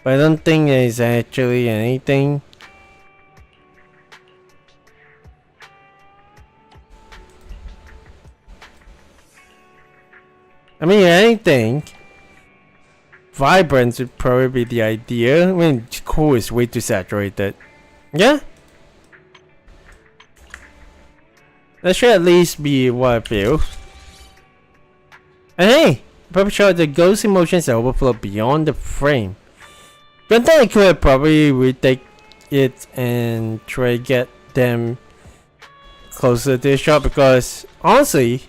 [SPEAKER 1] But I don't think there's actually anything. I mean, anything. Vibrance would probably be the idea. I mean, cool is way too saturated. Yeah? That should at least be what I feel. And hey! Probably sure the ghost emotions are overflow beyond the frame. But then I could probably retake it and try to get them closer to the shot because honestly,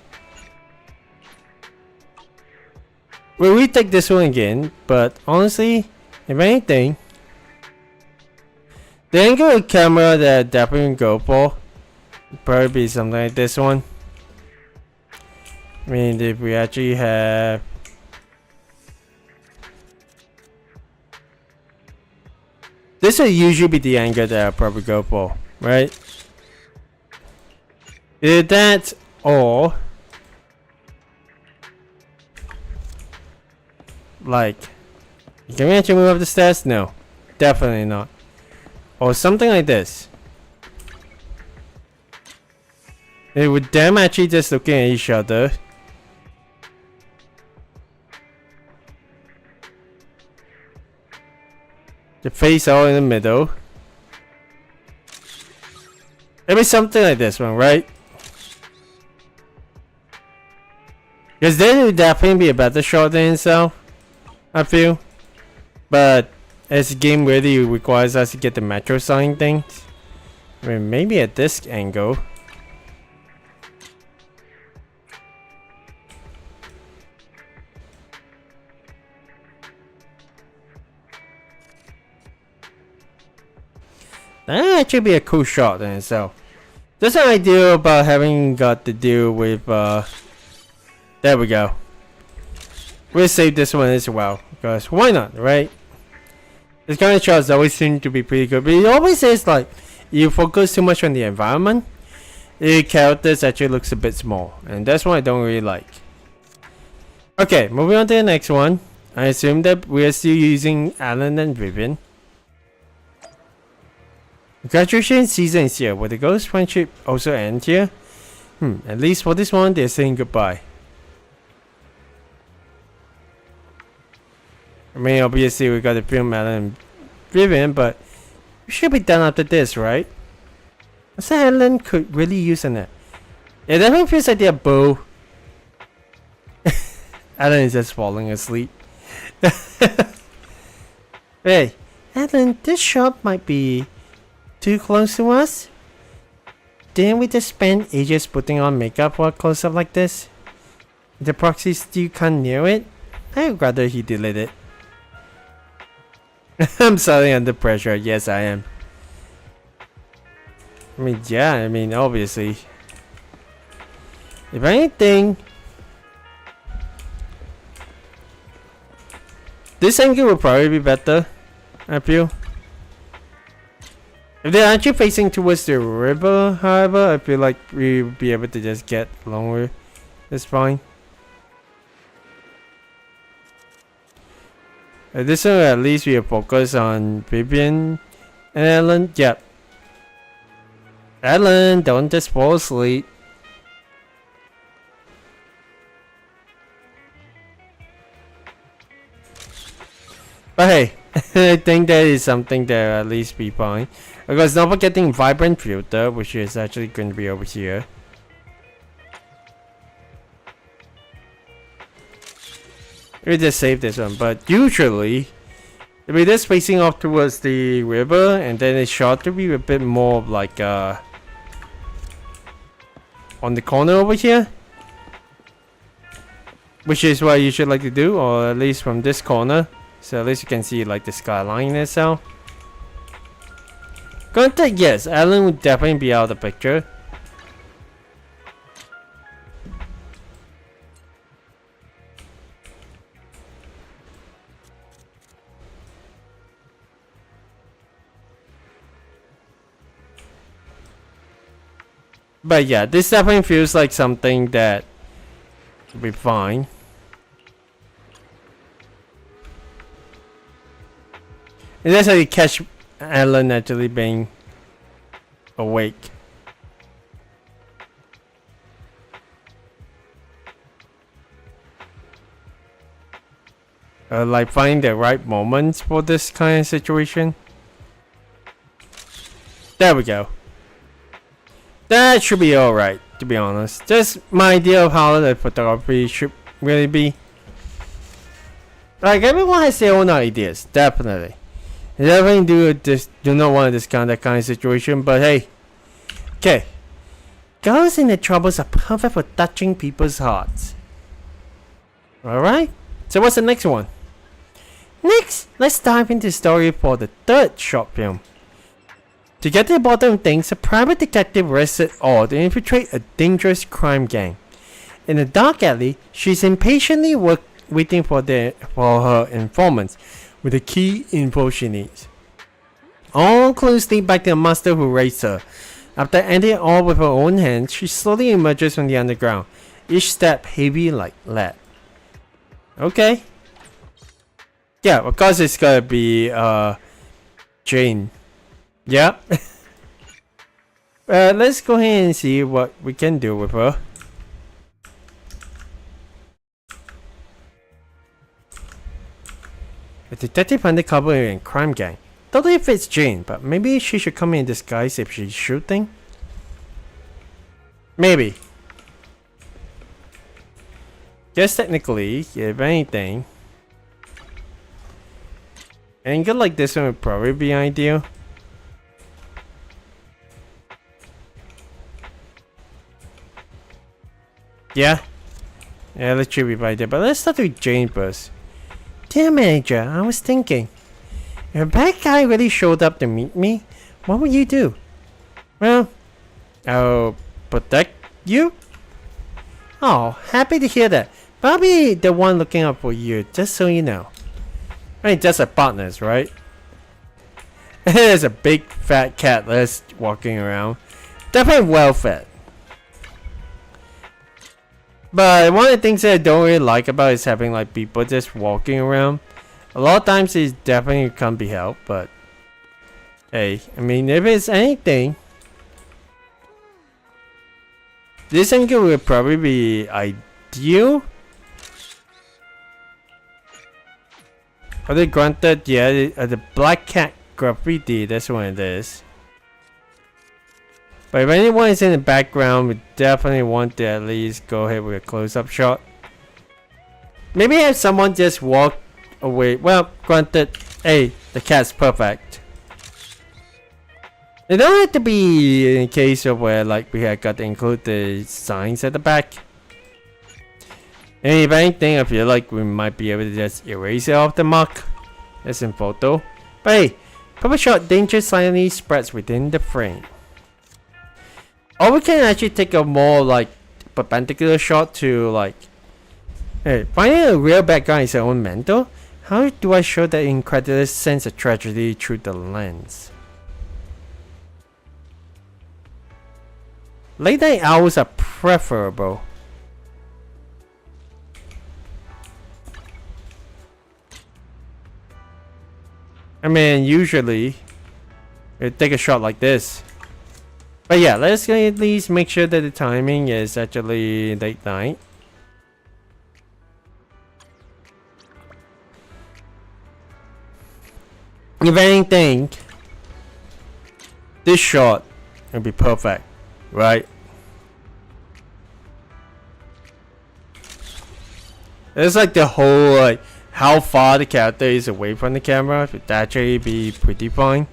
[SPEAKER 1] we'll retake this one again, but honestly, if anything, the angle of camera that I definitely go for would probably be something like this one. I mean, if we actually have this would usually be the angle that I'll probably go for, right? Either that or like, can we actually move up the stairs? No, definitely not. Or something like this. It would them actually just looking at each other. The face all in the middle. Maybe something like this one, right? Because then it would definitely be a better shot than itself, I feel. But as the game really requires us to get the metro sign things, I mean, maybe at this angle. That would actually be a cool shot in itself. That's an idea about having got to deal with, there we go. We'll save this one as well, because why not, right? This kind of shots always seem to be pretty good, but it always is like, you focus too much on the environment, the characters actually looks a bit small, and that's what I don't really like. Okay, moving on to the next one. I assume that we are still using Alan and Vivian. Graduation season is here. Will the ghost friendship also end here? At least for this one, they're saying goodbye. I mean, obviously we got to film Alan and Vivian, but we should be done after this, right? So Alan could really use in it. Yeah, definitely feels like they're both. Alan is just falling asleep. Hey, Alan, this shop might be too close to us? Didn't we just spend ages putting on makeup for a close-up like this? The proxy still can't near it? I'd rather he delete it. I'm sorry under pressure, yes I am. I mean, yeah, I mean, obviously. If anything, this angle will probably be better, I feel. If they're actually facing towards the river, however, I feel like we'll be able to just get along with it. It's fine. This one, at least we are focused on Vivian and Alan. Yep. Alan, don't just fall asleep. But hey, I think that is something that will at least be fine. Because not forgetting vibrant filter, which is actually going to be over here. We just save this one, but usually if it is facing off towards the river and then it's shot to be a bit more like on the corner over here, which is what you should like to do, or at least from this corner, so at least you can see like the skyline itself. Contact, yes, Alan would definitely be out of the picture. But yeah, this definitely feels like something that will be fine. And that's how you catch Alan actually being awake. Like finding the right moments for this kind of situation. There we go. That should be alright, to be honest. Just my idea of how the photography should really be. Like, everyone has their own ideas, definitely. I definitely do not want to discount that kind of situation, but hey. Okay. Girls in their troubles are perfect for touching people's hearts. Alright? So what's the next one? Next, let's dive into the story for the third short film. To get to the bottom of things, a private detective risks it all to infiltrate a dangerous crime gang. In a dark alley, she's impatiently waiting for her informants with the key info she needs. All clues lead back to the master who raised her. After ending it all with her own hands, she slowly emerges from the underground, each step heavy like lead. Okay. Yeah, of course it's gotta be Jane. Yep. Let's go ahead and see what we can do with her. A detective undercover in crime gang. Totally fits Jane, but maybe she should come in disguise if she's shooting? Maybe. Guess technically, if anything, an angle like this one would probably be ideal. Yeah, that should be right there. But let's start with Jane first. Dear manager, I was thinking, if a bad guy really showed up to meet me, what would you do? Well, I'll protect you? Oh, happy to hear that. But I'll be the one looking out for you, just so you know. I mean, just as partners, right? There's a big fat cat that's walking around. Definitely well fed. But one of the things that I don't really like about is having like people just walking around. A lot of times it definitely can't be helped, but hey, I mean, if it's anything, this angle would probably be ideal. Although granted, yeah, the black cat graffiti, that's what it is. But if anyone is in the background, we definitely want to at least go ahead with a close-up shot. Maybe have someone just walk away. Well, granted, hey, the cat's perfect. It don't have to be in case of where like we had got to include the signs at the back. And if anything, I feel like we might be able to just erase it off the mark. That's in photo. But hey, purple shot danger silently spreads within the frame. Or we can actually take a more like perpendicular shot to like, hey, finding a real bad guy is your own mentor. How do I show that incredulous sense of tragedy through the lens? Late night hours are preferable. I mean, usually, it take a shot like this. But yeah, let's at least make sure that the timing is actually late night. If anything, this shot will be perfect, right? It's like the whole like how far the character is away from the camera would actually be pretty fine.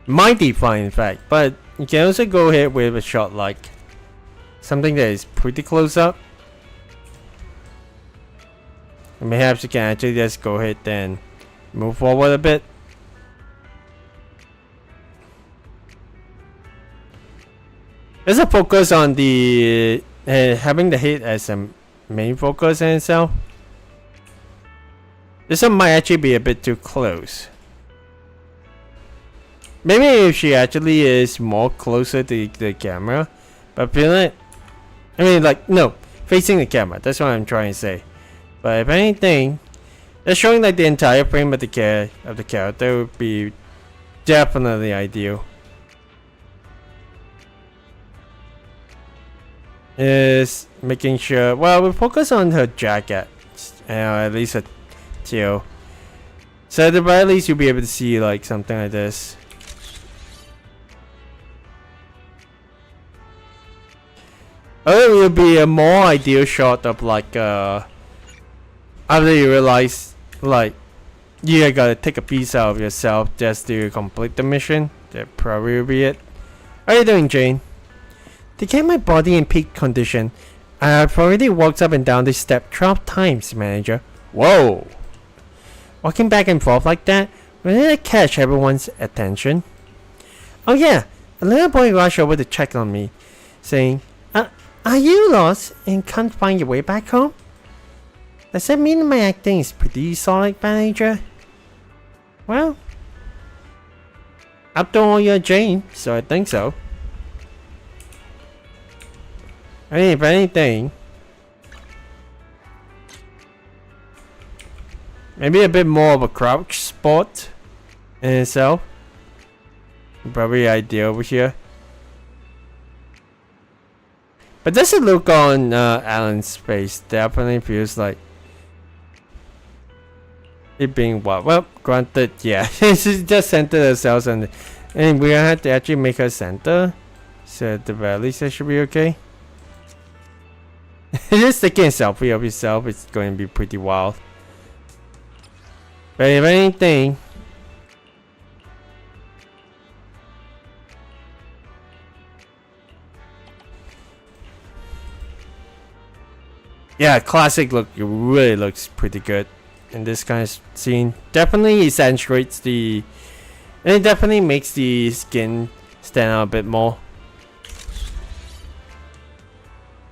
[SPEAKER 1] Might be fine in fact, but you can also go ahead with a shot like something that is pretty close up. And perhaps you can actually just go ahead and move forward a bit. There's a focus on the having the head as a main focus in itself. This one might actually be a bit too close. Maybe if she actually is more closer to the camera, but feeling it. I mean, like, no, facing the camera. That's what I'm trying to say. But if anything, just showing like the entire frame of the character would be definitely ideal. Is making sure. Well, we focus on her jacket, at least her tail. So at the very least, you'll be able to see like something like this. It will be a more ideal shot of like after you realize like you gotta take a piece out of yourself just to complete the mission. That probably will be it. How are you doing, Jane? To get my body in peak condition, I've already walked up and down this step 12 times, manager. Whoa! Walking back and forth like that, will it catch everyone's attention? Oh yeah, a little boy rushed over to check on me, saying, are you lost and can't find your way back home? Does that mean my acting is pretty solid, manager? Well, after all, you're Jane, so I think so. I mean, if anything, maybe a bit more of a crouch spot in itself. Probably ideal over here. But this look on Alan's face definitely feels like it being what? Well, granted, yeah, she's just centered herself, and we had to actually make her center. So at the very least, that should be okay. Just taking a selfie of yourself is going to be pretty wild. But if anything, yeah, classic look. It really looks pretty good in this kind of scene. Definitely accentuates the, and it definitely makes the skin stand out a bit more.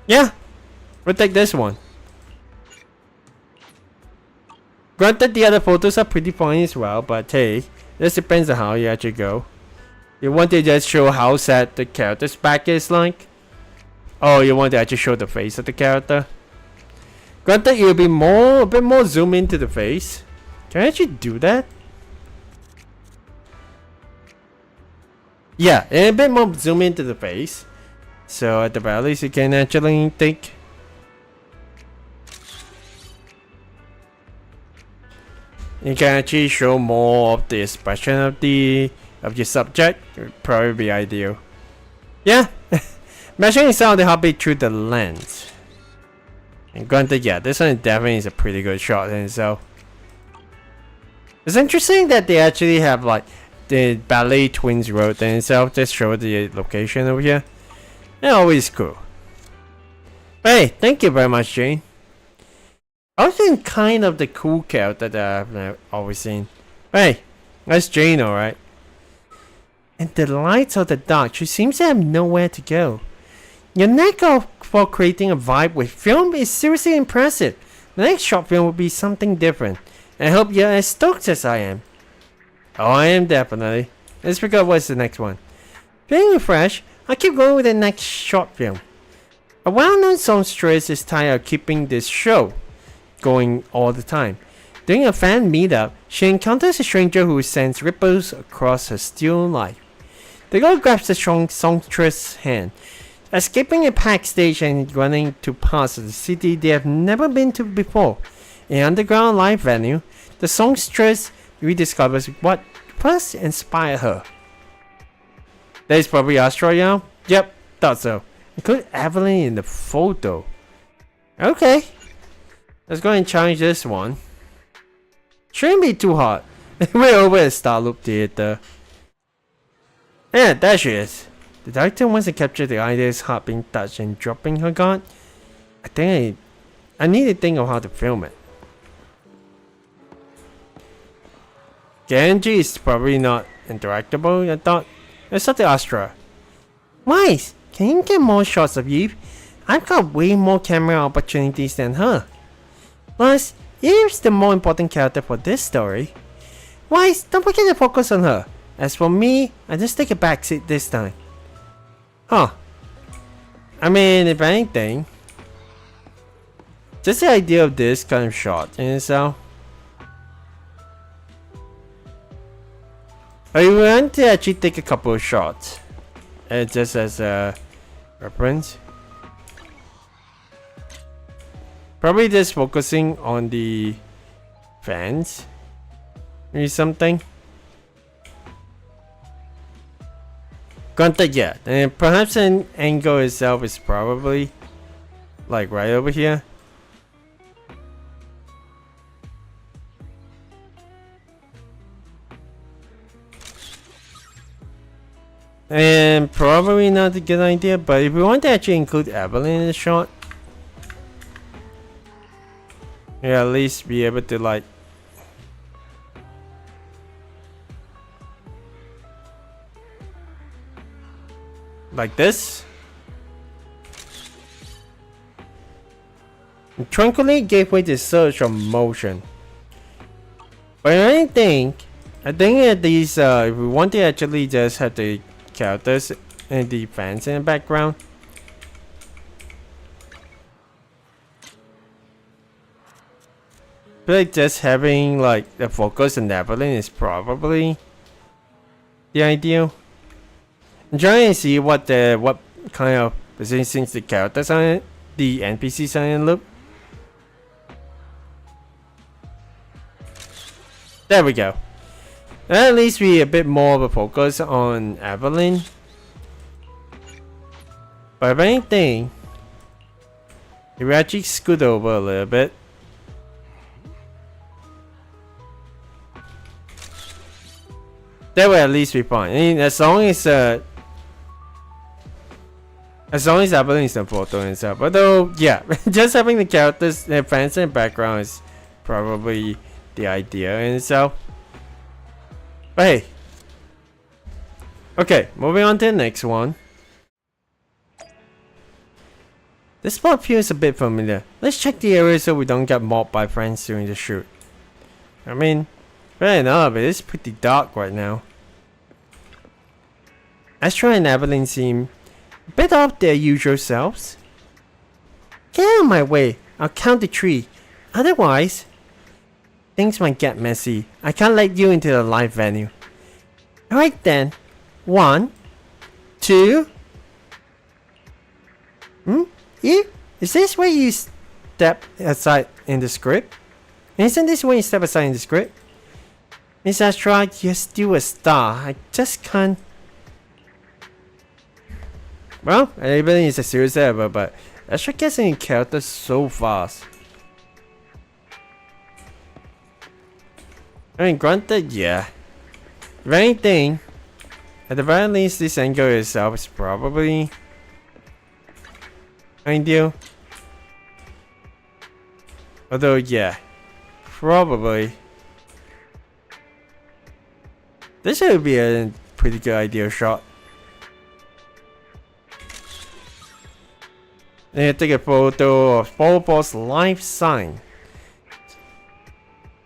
[SPEAKER 1] Yeah, we'll take this one. Granted, the other photos are pretty funny as well, but hey, this depends on how you actually go. You want to just show how sad the character's back is like? Oh, you want to actually show the face of the character? Granted, it will be a bit more zoom into the face. Can I actually do that? Yeah, and a bit more zoom into the face. So at the very least, you can actually think. You can actually show more of the expression of your subject. It would probably be ideal. Yeah, measuring some of the heartbeat through the lens. And granted, yeah, this one definitely is a pretty good shot in itself. It's interesting that they actually have like the Ballet Twins Road in itself. Just show the location over here. They're always cool. Hey, thank you very much, Jane. I think kind of the cool character that I've always seen. Hey, that's Jane, alright. In the light of the dark, she seems to have nowhere to go. Your knack for creating a vibe with film is seriously impressive. The next short film will be something different. I hope you're as stoked as I am. Oh, I am definitely. Let's figure out what's the next one. Feeling refreshed, I'll keep going with the next short film. A well-known songstress is tired of keeping this show going all the time. During a fan meetup, she encounters a stranger who sends ripples across her still life. The girl grabs the songstress' hand, escaping a packed stage and running to parts of the city they have never been to before. In an underground live venue, the songstress rediscovers what first inspired her. That is probably Astro, yeah? Yep, thought so. Include Evelyn in the photo. Okay. Let's go and challenge this one. Shouldn't be too hard. We're over at Star Loop Theater. Yeah, there she is. The director wants to capture the idea's heart being touched and dropping her guard. I think I need to think of how to film it. Genji is probably not interactable, I thought. Let's start the Astra. Wise, can you get more shots of Eve? I've got way more camera opportunities than her. Plus, Eve's the more important character for this story. Wise, don't forget to focus on her. As for me, I just take a back seat this time. Huh. I mean, if anything, just the idea of this kind of shot in itself. I want to actually take a couple of shots, just as a reference. Probably just focusing on the fans, or something. Granted, yeah, and perhaps an angle itself is probably like right over here. And probably not a good idea, but if we want to actually include Evelyn in the shot, yeah, at least be able to like this. And tranquilly gave way to surge of motion. But I think at these if we want to actually just have the characters and the fans in the background, I feel like just having like the focus on Evelyn is probably the ideal. I'm trying to see what kind of positions the characters are in, the NPCs are in. Look, there we go. At least we a bit more of a focus on Evelyn. But if anything, if we actually scoot over a little bit, that will at least be fine. I mean, as long as Evelyn is in photo and stuff. Although, yeah, just having the characters, the fans in the background is probably the idea in itself. But hey. Okay, moving on to the next one. This spot feels a bit familiar. Let's check the area so we don't get mobbed by friends during the shoot. I mean, fair enough, it is pretty dark right now. Astra and Evelyn seem a bit off their usual selves. Get out of my way, I'll count to 3. Otherwise, things might get messy. I can't let you into the live venue. Alright then. 1, 2. You? Is this where you step aside in the script? Isn't this where you step aside in the script? Miss Astra, you're still a star. I just can't. Well, everybody is a serious ever, but Astra gets in character so fast. I mean, granted, yeah. If anything, at the very least, this angle itself is probably ideal. Although, yeah, probably this should be a pretty good ideal shot. And take a photo of Bobo's life sign.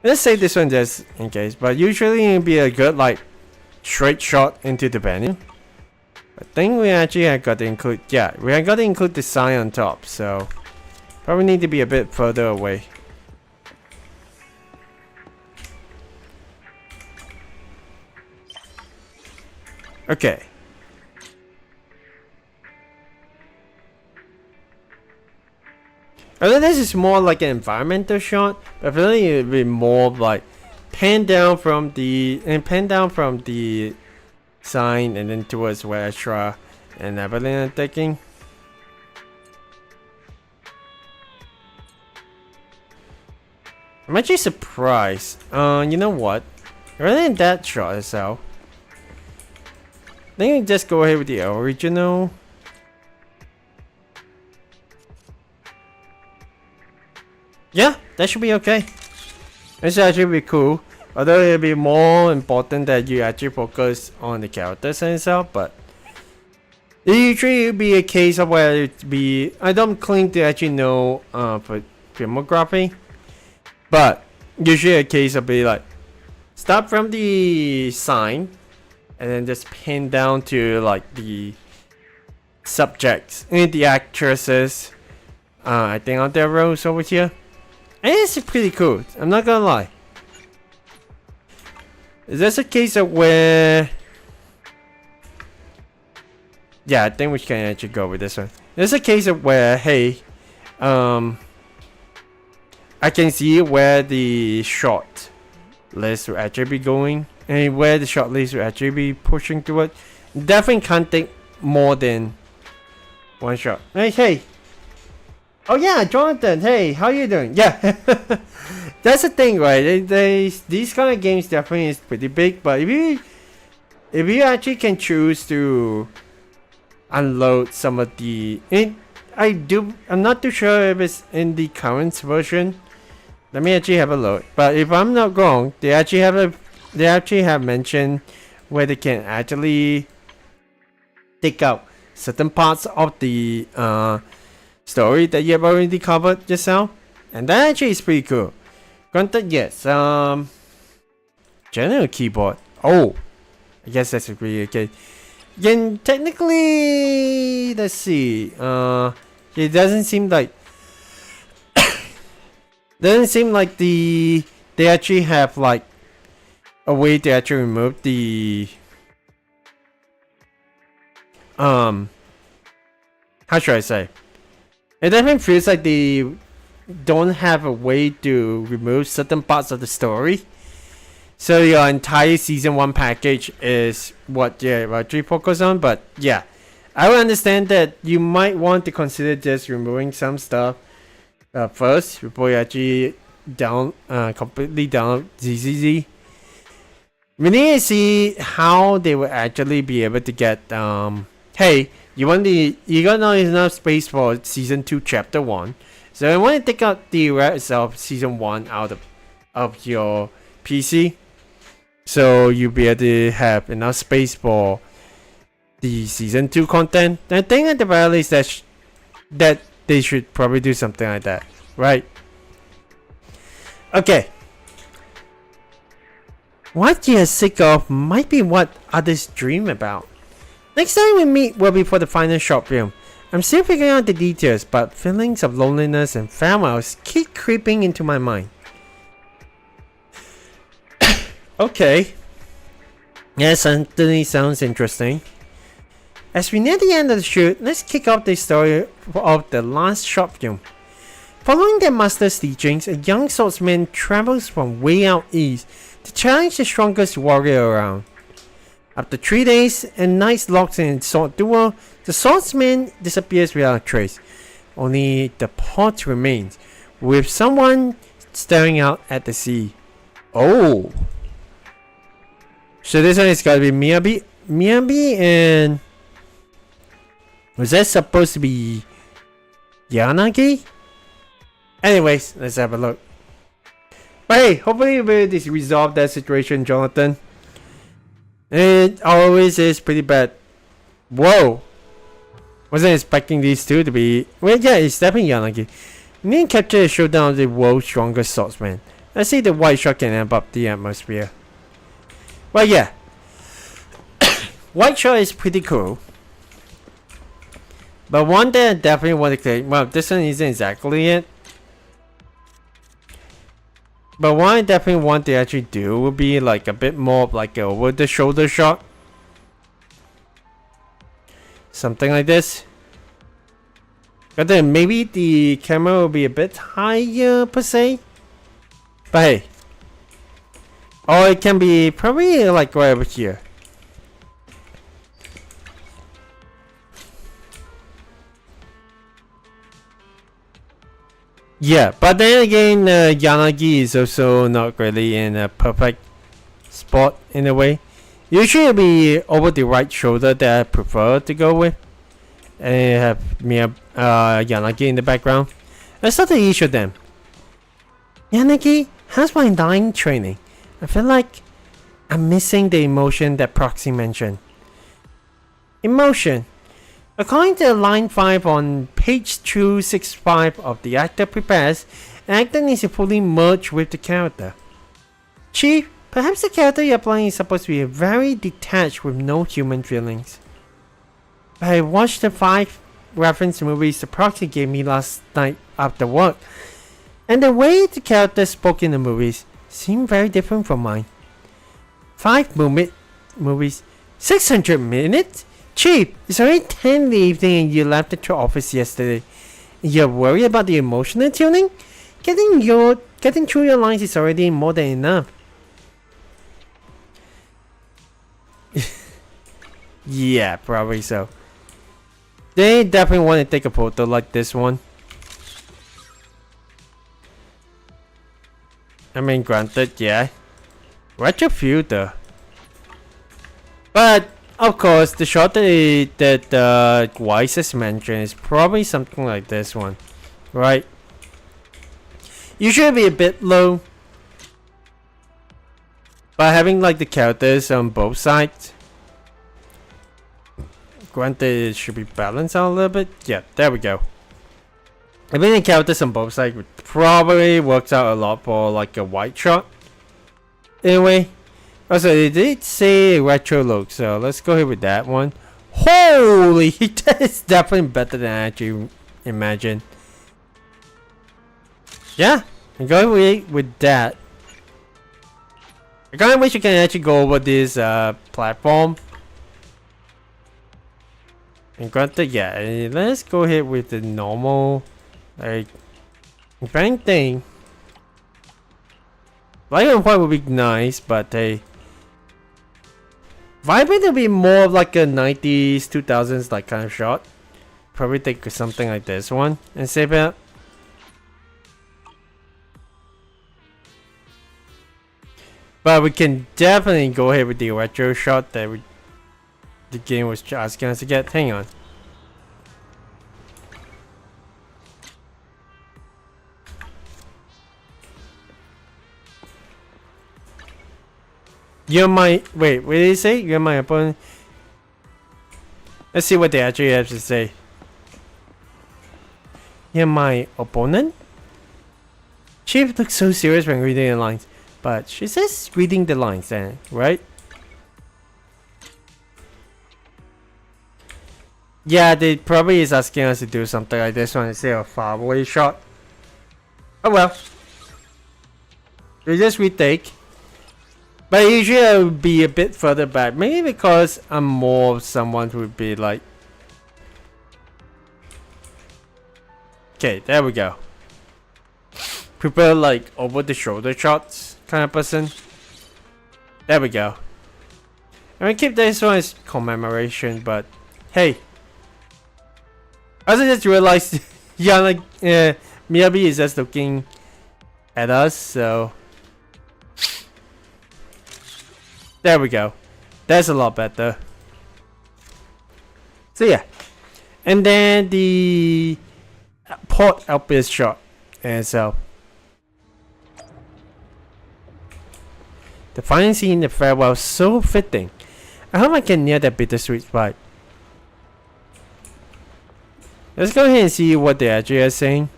[SPEAKER 1] Let's save this one just in case, but usually it'll be a good like straight shot into the venue. I think we actually have got to include, yeah, we have got to include the sign on top, so probably need to be a bit further away. Okay. I think this is more like an environmental shot, but I feel like it would be more like pan down from the sign and then towards where Astra and Evelyn are taking. I'm actually surprised. You know what? Rather than that shot itself, I think we just go ahead with the original. Yeah, that should be okay. This should actually be cool. Although it'll be more important that you actually focus on the characters and stuff, but usually it'll be a case of where it be. I don't claim to actually know for filmography, but usually a case of be like start from the sign and then just pin down to like the subjects and the actresses. I think on their roles over here. And it's pretty cool. I'm not gonna lie. Is this a case of where? Yeah, I think we can actually go with this one. There's a case of where, hey, I can see where the shot list will actually be going and where the shot list will actually be pushing toward. Definitely can't take more than one shot. Hey. Oh yeah, Jonathan. Hey, how you doing? Yeah, that's the thing, right? These kind of games definitely is pretty big, but if you actually can choose to unload some of the, I'm not too sure if it's in the current version. Let me actually have a look. But if I'm not wrong, they actually have mentioned where they can actually take out certain parts of the story that you have already covered just now, and that actually is pretty cool. Granted, yes. General keyboard. Oh, I guess that's really okay. Again, technically, let's see. It doesn't seem like they actually have like a way to actually remove the how should I say? It definitely feels like they don't have a way to remove certain parts of the story. So your entire season 1 package is what you actually focus on. But yeah, I would understand that you might want to consider just removing some stuff first before you actually completely download ZZZ. We need to see how they will actually be able to get hey, you got not enough space for season 2 chapter 1, so I want to take out the rest of season 1 out of your PC, so you'll be able to have enough space for the season 2 content. I think at the very least that they should probably do something like that, right? Okay. What you're sick of might be what others dream about. Next time we meet will be for the final short film. I'm still figuring out the details, but feelings of loneliness and farewells keep creeping into my mind. Okay. Yes, certainly sounds interesting. As we near the end of the shoot, let's kick off the story of the last short film. Following their master's teachings, a young swordsman travels from way out east to challenge the strongest warrior around. After 3 days and nights locked in a sword duel, the swordsman disappears without a trace. Only the pot remains, with someone staring out at the sea. Oh! So this one is gotta be Miyabi and... was that supposed to be Yanagi? Anyways, let's have a look. But hey, hopefully you'll be able to resolve that situation, Jonathan. It always is pretty bad. Whoa! Wasn't expecting these two to be... well, yeah, it's definitely Yanagi. We need to capture the showdown of the world's strongest swordsman. Let's see if the white shot can amp up the atmosphere. Well, yeah. White shot is pretty cool. But one that I definitely want to click... well, this one isn't exactly it. But what I definitely want to actually do would be like a bit more of like a over the shoulder shot. Something like this. But then maybe the camera will be a bit higher per se. But hey. Or it can be probably like right over here. Yeah, but then again, Yanagi is also not really in a perfect spot in a way. Usually it'll be over the right shoulder that I prefer to go with. And have Yanagi in the background. Let's start each of them. Yanagi, how's my dying training? I feel like I'm missing the emotion that Proxy mentioned. Emotion. According to line 5 on page 265 of the actor prepares, an actor needs to fully merge with the character. Chief, Perhaps the character you're playing is supposed to be very detached with no human feelings. But I watched the 5 reference movies the proxy gave me last night after work, and the way the characters spoke in the movies seemed very different from mine. 5 movies, 600 minutes? Chief, it's already 10 in the evening and you left the office yesterday. You're worried about the emotional tuning? Getting through your lines is already more than enough. Yeah, probably so. They definitely want to take a photo like this one. I mean, granted, yeah. Retro filter. But, of course, the shot that Weiss has mentioned is probably something like this one. Right? Usually be a bit low. But having like the characters on both sides. Granted, it should be balanced out a little bit. Yeah, there we go. Having the characters on both sides probably works out a lot for like a wide shot. Anyway, also they did say retro look, so let's go ahead with that one. Holy, that is definitely better than I actually imagined. Yeah, I'm going with that. I kind of wish you can actually go over this platform. And granted, yeah, let's go ahead with the normal, like, bang thing. Black and white would be nice, but hey, vibrant would be more of like a 90s, 2000s like kind of shot. Probably take something like this one and save it. But we can definitely go ahead with the retro shot that the game was asking us to get. Hang on. You're my... Wait, what did he say? You're my opponent? Let's see what they actually have to say. You're my opponent? Chief looks so serious when reading the lines. But she says reading the lines then, right? Yeah, they probably is asking us to do something like this one instead of a far away shot. Oh well. We just retake. But usually I would be a bit further back. Maybe because I'm more someone who would be like... Okay, there we go. Prepare like over the shoulder shots kind of person. There we go. And we keep this one as commemoration, but hey. I also just realized Miyabi is just looking at us, so there we go. That's a lot better. So yeah. And then the port outburst shot. And so the final scene in the farewell is so fitting. I hope I can nail that bittersweet spot. Let's go ahead and see what they actually are saying.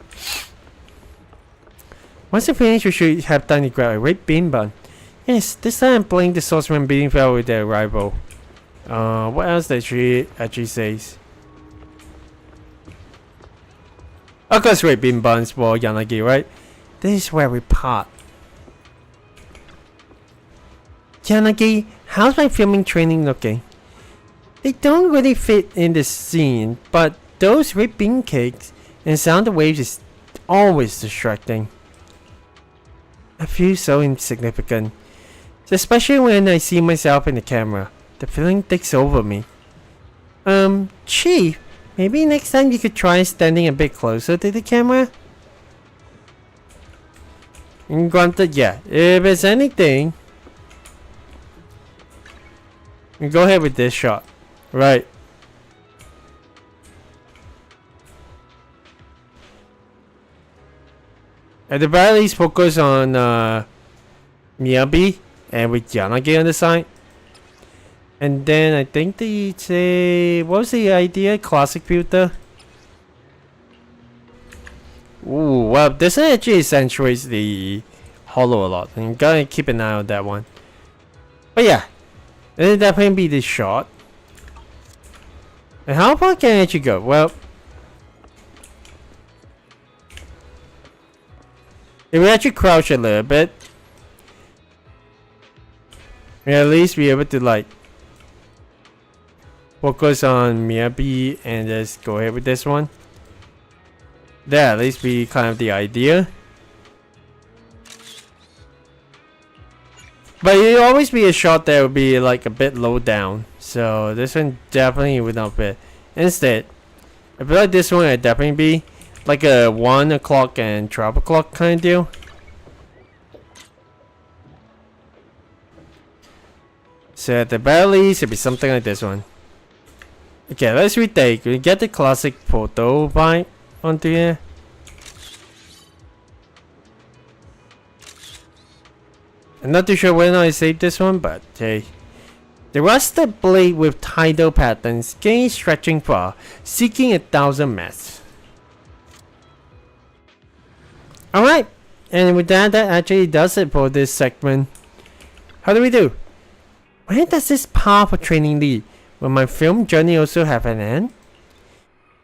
[SPEAKER 1] Once you finish, you should have time to grab a red bean bun. Yes, this time I'm playing the Sorcerer beating fell with their rival. What else that she actually says? Of course, red bean buns for Yanagi, right? This is where we part. Yanagi, how's my filming training looking? They don't really fit in the scene, but those red bean cakes and sound waves is always distracting. I feel so insignificant, especially when I see myself in the camera. The feeling takes over me. Chief, maybe next time you could try standing a bit closer to the camera? And granted, yeah, if it's anything, we go ahead with this shot. Right. At the very least, focus on Miyabi and with Yanagi on the side. And then I think they say, what was the idea? Classic filter? Ooh, well, this actually accentuates the hollow a lot. I'm gonna keep an eye on that one. But yeah, it'll definitely be this shot. And how far can I actually go? Well, if we actually crouch a little bit, we'll at least be able to like focus on Miyabi and just go ahead with this one. That at least be kind of the idea. But it'll always be a shot that will be like a bit low down. So this one definitely would not fit. Instead, I feel like this one would definitely be like a 1 o'clock and 12 o'clock kind of deal. So at the very least, it'll be something like this one. Okay, let's retake. We get the classic photo vibe onto here. I'm not too sure when I saved this one, but hey. The rusted blade with tidal patterns, skinny stretching far, seeking 1,000 mess. Alright, and with that, that actually does it for this segment. How do we do? Where does this path of training lead? Will my film journey also have an end?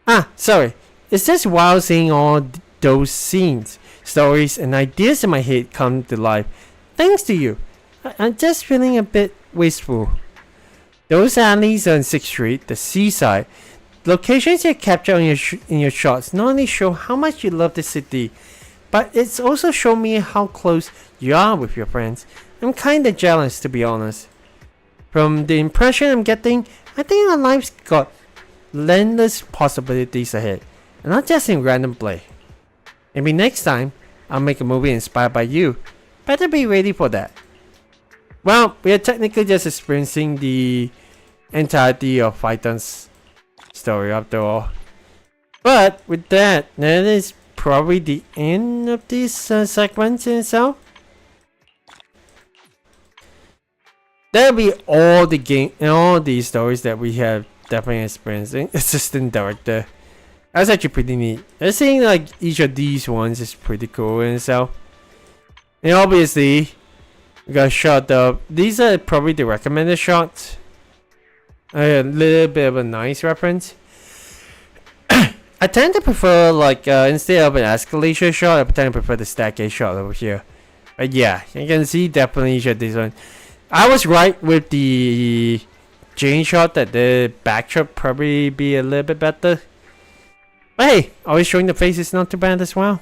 [SPEAKER 1] Ah, sorry. It's just wild seeing all those scenes, stories, and ideas in my head come to life. Thanks to you. I'm just feeling a bit wasteful. Those alleys on 6th Street, the seaside, locations you capture in your shots not only show how much you love the city, but it's also shown me how close you are with your friends. I'm kinda jealous, to be honest. From the impression I'm getting, I think our lives got endless possibilities ahead, and not just in random play. Maybe next time, I'll make a movie inspired by you. Better be ready for that. Well, we are technically just experiencing the entirety of Phaethon's story after all. But with that, that is probably the end of this segment in itself. That'll be all the game and all the stories that we have definitely experienced. Assistant director. That's actually pretty neat. I think like each of these ones is pretty cool in itself. And obviously, we got a shot of these are probably the recommended shots. A little bit of a nice reference. I tend to prefer like instead of an escalation shot, I tend to prefer the staircase shot over here. But yeah, you can see definitely each of these one. I was right with the Jane shot that the backdrop probably be a little bit better. But hey, always showing the face is not too bad as well.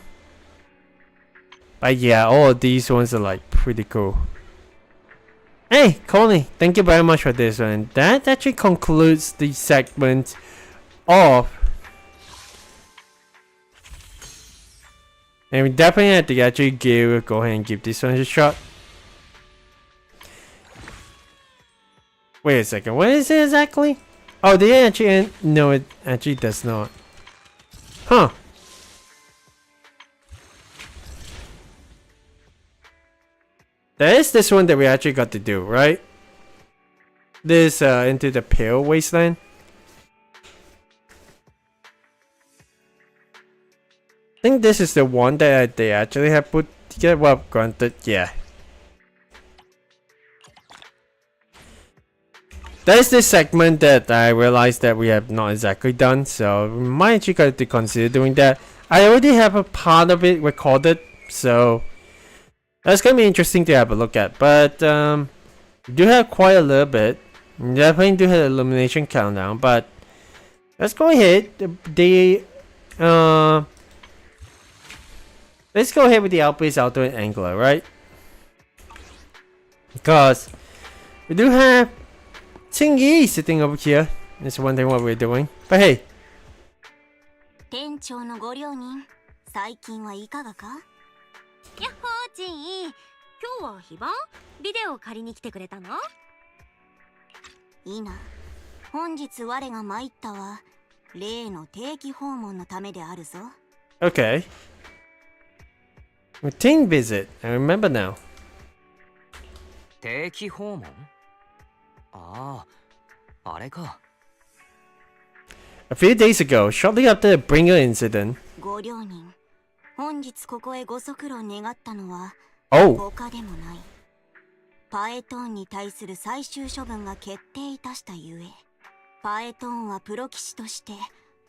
[SPEAKER 1] But yeah, all of these ones are like pretty cool. Hey, Connie, thank you very much for this one. That actually concludes the segment of. And we definitely have to actually go ahead and give this one a shot. Wait a second, what is it exactly? Oh, did it actually end? No, it actually does not. Huh. That is this one that we actually got to do, right? This into the pale wasteland. I think this is the one that they actually have put together. Well, granted, yeah. That is this segment that I realized that we have not exactly done, so we might actually got to consider doing that. I already have a part of it recorded, so that's gonna be interesting to have a look at. But we do have quite a little bit. We definitely do have an illumination countdown, but let's go ahead. Let's go ahead with the outbase, outdoor, and angler, right? Because we do have Qingyi sitting over here. That's one thing what we're doing. But hey.
[SPEAKER 3] 店長のご両人、最近はいかがか？やっほーちん、今日は非番？ビデオ借りに来てくれたの？いいな。本日我が参ったは例の定期訪問のためであるぞ。
[SPEAKER 1] Okay. Routine visit. I remember now.
[SPEAKER 4] 定期訪問？ああ、あれか。
[SPEAKER 1] A few days ago, shortly after the Bringer incident.
[SPEAKER 3] ご両人、本日ここへご足労願ったのは
[SPEAKER 1] Oh.
[SPEAKER 3] 他でもない。パエトーンに対する最終処分が決定いたしたゆえ、パエトーンはプロ騎士として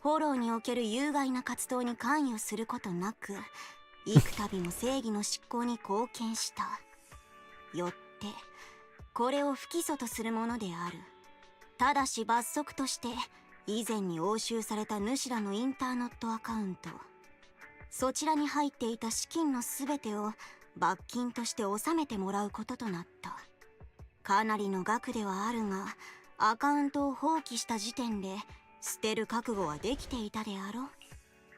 [SPEAKER 3] フォローにおける有害な活動に関与することなく、幾度も正義の執行に貢献した。よってこれを不起訴とするものである。ただし罰則として以前に押収された主らのインターネットアカウント、そちらに入っていた資金のすべてを罰金として納めてもらうこととなった。かなりの額ではあるが、アカウントを放棄した時点で捨てる覚悟はできていたであろ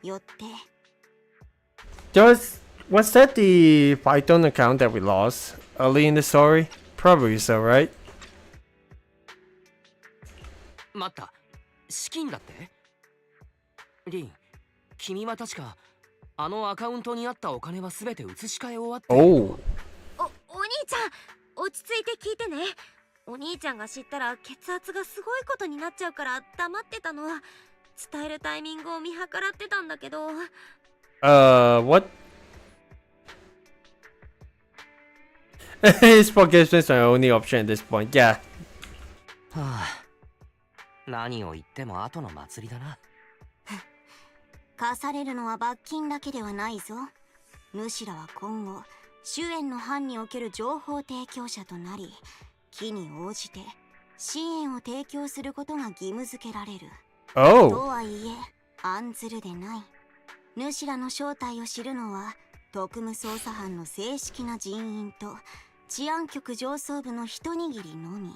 [SPEAKER 3] う。よって
[SPEAKER 1] Was that the Phaethon account that we lost early in the story? Probably so, right?
[SPEAKER 4] 待った、資金だって？リン、君は確かあのアカウントにあったお金は全て移し替え終わって。
[SPEAKER 1] Oh.
[SPEAKER 3] お兄ちゃん、落ち着いて聞いてね。お兄ちゃんが知ったら血圧がすごいことになっちゃうから黙ってたの。伝えるタイミングを見計らってたんだけど。
[SPEAKER 1] What? His forgiveness is my only option at this point. Yeah.
[SPEAKER 4] はあ、何を言っても後の祭りだな。
[SPEAKER 3] 課されるのは罰金だけではないぞ。主らは今後主演の班における情報提供者となり、機に応じて支援を提供することが義務付けられる。と
[SPEAKER 1] Oh.
[SPEAKER 3] はいえ案ずるでない。主らの正体を知るのは特務捜査班の正式な人員と治安局上層部の一握りのみ。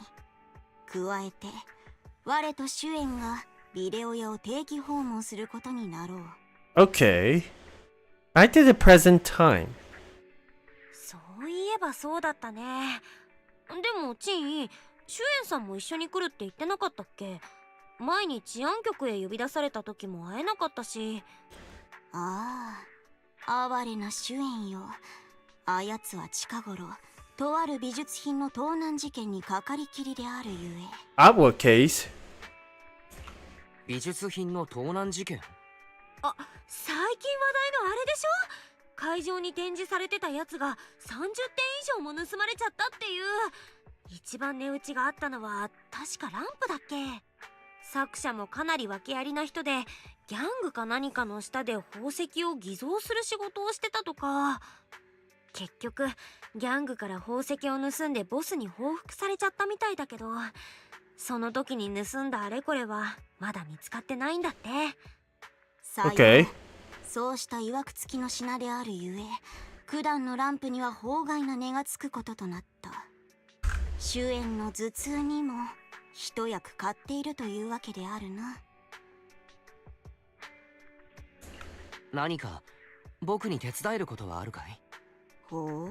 [SPEAKER 3] 加えて我と主演がビデオ屋を定期訪問することになろう。
[SPEAKER 1] Okay. Right to the present time.
[SPEAKER 3] そういえばそうだったね。でもチン、主演さんも一緒に来るって言ってなかったっけ？前に治安局へ呼び出された時も会えなかったし。ああ、哀れな主演よ。あやつは近頃とある美術品の盗難事件にかかりきりであるゆえ。
[SPEAKER 1] Our case.
[SPEAKER 4] 美術品の盗難事件？
[SPEAKER 3] あ、最近話題のあれでしょ？会場に展示されてたやつが30点以上も盗まれちゃったっていう。一番値打ちがあったのは確かランプだっけ？作者もかなり訳ありな人で、ギャングか何かの下で宝石を偽造する仕事をしてたとか。結局ギャングから宝石を盗んでボスに報復されちゃったみたいだけど、その時に盗んだあれこれはまだ見つかってないんだって。
[SPEAKER 1] Okay.
[SPEAKER 3] そうした曰く付きの品であるゆえ、九段のランプには法外な値がつくこととなった。主演の頭痛にも一役買っているというわけであるな。
[SPEAKER 4] 何か僕に手伝えることはあるかい？
[SPEAKER 3] ほう、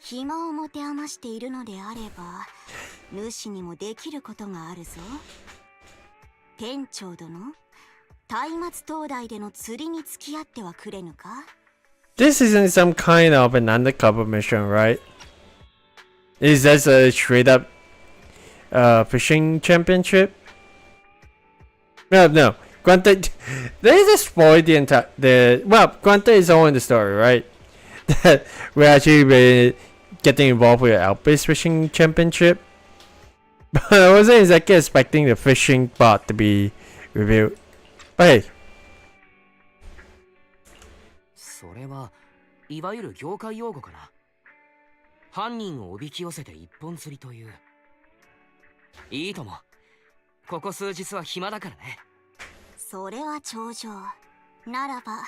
[SPEAKER 3] 暇を持て余しているのであれば主にもできることがあるぞ。店長殿、松明灯台での釣りに付き合ってはくれぬか？
[SPEAKER 1] This isn't some kind of an undercover mission, right? Is this a straight up fishing championship? No. Granted, they just spoiled the entire. Granted, it's all in the story, right? That we're actually getting involved with the Alpes fishing championship. But I wasn't exactly expecting the fishing part to be revealed. But hey.
[SPEAKER 4] それはいわゆる業界用語かな。犯人をおびき寄せて一本釣りという。いいとも。ここ数日は暇だからね。
[SPEAKER 3] それは頂上。ならば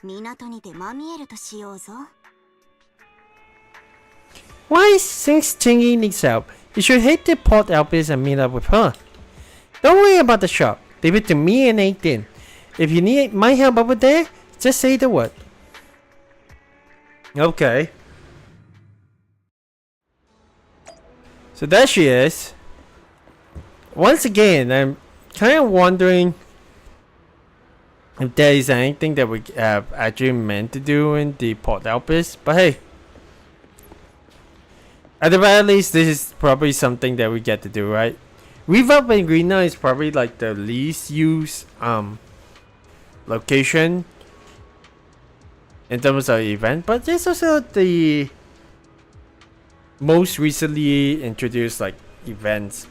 [SPEAKER 3] 港にてまみえるとしようぞ。
[SPEAKER 1] Why since Chingy needs help, you should head to Port Alpes and meet up with her. Don't worry about the shop. Leave it to me and Nathan. If you need my help over there, just say the word. Okay. So there she is. Once again, I'm kind of wondering if there is anything that we have actually meant to do in the Port Alpes, but hey. At the very least, this is probably something that we get to do, right? Reverb and Greener is probably like the least used location in terms of event, but there's also the most recently introduced like events,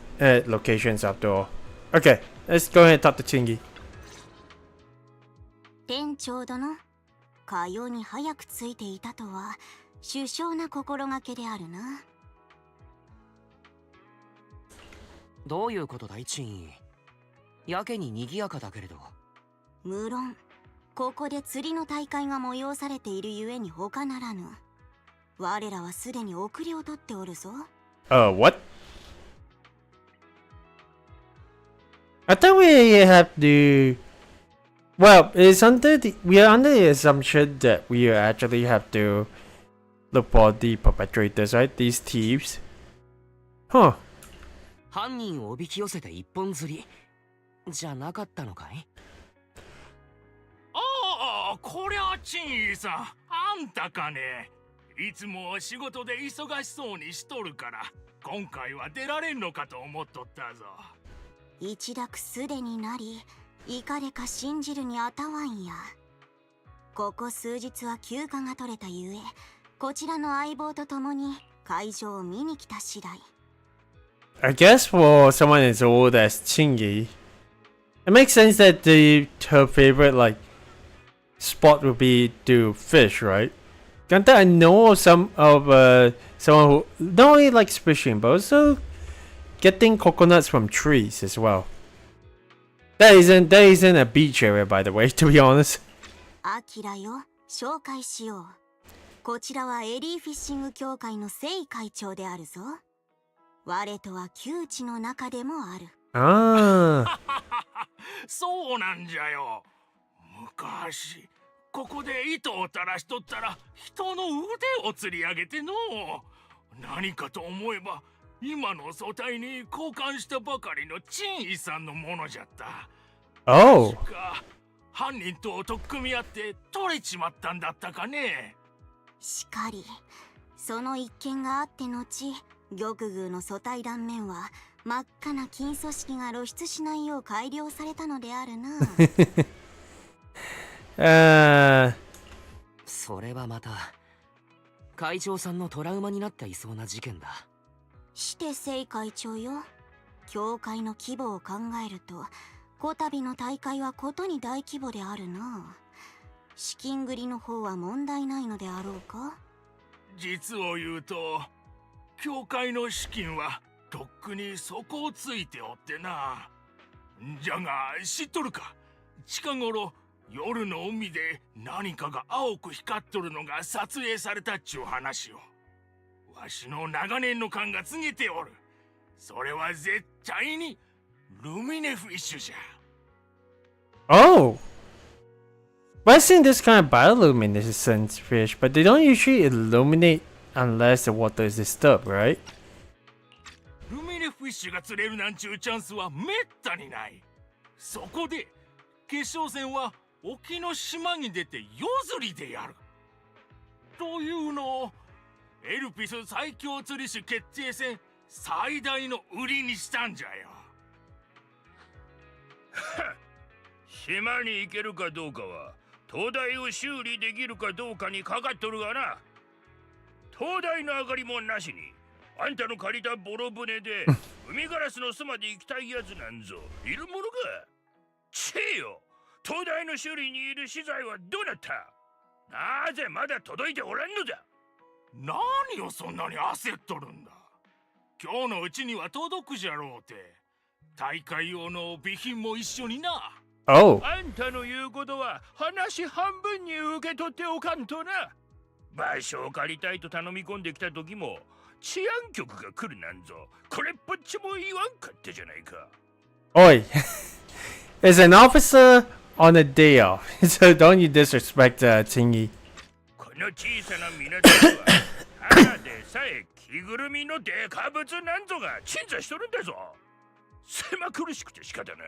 [SPEAKER 1] locations after all. Okay, let's go ahead and talk to Chingy.
[SPEAKER 3] 店長殿、かように早くついていたとは殊勝な心がけであるな。
[SPEAKER 4] どういうことだいチン。やけに賑やかだけれど。
[SPEAKER 3] 無論、ここで釣りの大会が催されているゆえに他ならぬ。我らはすでに遅れをとっておるぞ。
[SPEAKER 1] What? I thought we have to. Well, we are under the assumption that we actually have to look for the perpetrators, right? These thieves. Huh.
[SPEAKER 4] 犯人をおびき寄せて一本釣りじゃなかったのかい？
[SPEAKER 5] ああ、こりゃチンイさん、あんたかね。いつも仕事で忙しそうにしとるから今回は出られんのかと思っとったぞ。
[SPEAKER 3] 一諾すでになり、いかれか信じるにあたわんや。ここ数日は休暇が取れたゆえ、こちらの相棒と共に会場を見に来た次第。
[SPEAKER 1] I guess for someone as old as Chingy, it makes sense that her favorite like spot would be to fish, right? Granted, I know some of someone who not only likes fishing but also getting coconuts from trees as well. That isn't a beach area, by the way, to be honest.
[SPEAKER 3] アキラよ、紹介しよう。こちらはエリーフィッシング協会のセイ会長であるぞ。我とは旧知の中でもある。
[SPEAKER 1] Ah.
[SPEAKER 5] そうなんじゃよ。昔ここで糸を垂らしとったら人の腕を釣り上げての何かと思えば今の素体に交換したばかりのチンイさんのものじゃった。
[SPEAKER 1] Oh.
[SPEAKER 5] 確か犯人と取っ組み合って取れちまったんだったかね。
[SPEAKER 3] しかり、その一件があって後、玉宮の素体断面は真っ赤な金組織が露出しないよう改良されたのであるな。
[SPEAKER 4] それはまた会長さんのトラウマになっていそうな事件だ。
[SPEAKER 3] して聖会長よ、教会の規模を考えるとこたびの大会はことに大規模であるな。資金繰りの方は問題ないのであろうか。
[SPEAKER 5] 実を言うと教会の資金はとっくに底をついておってな。じゃが知っとるか、近頃夜の海で何かが青く光っとるのが撮影されたっちゅう話をわしの長年の勘が告げておる。それは絶対にルミネフィッシュじゃ。
[SPEAKER 1] Oh. But I've seen this kind of bioluminescent fish, but they don't usually illuminate unless the water is disturbed, right?
[SPEAKER 5] ルミネフィッシュが釣れるなんちゅうチャンスはめったにない。そこで決勝戦は沖の島に出て夜釣りでやるというのをエルピス最強釣り師決定戦最大の売りにしたんじゃよ。
[SPEAKER 6] 島に行けるかどうかは灯台を修理できるかどうかにかかっとるがな。灯台の明かりもなしにあんたの借りたボロ船で海ガラスの巣まで行きたいやつなんぞいるものか。チェよ、灯台の修理にいる資材はどうなった。なぜまだ届いておらんのだ。
[SPEAKER 5] 何をそんなに焦っとるんだ。今日のうちには届くじゃろうて。大会用の備品も一緒にな。
[SPEAKER 1] Oh.
[SPEAKER 6] あんたの言うことは話半分に受け取っておかんとな。場所を借りたいと頼み込んできた時も治安局が来るなんぞこれっぽっちも言わんかったじゃないか。
[SPEAKER 1] Oi. As an officer on a day off, so don't you disrespect Chingy.
[SPEAKER 6] この小さな港ではただでさえ着ぐるみのデカブツなんぞが鎮座しとるんだぞ。狭苦しくて仕方ない。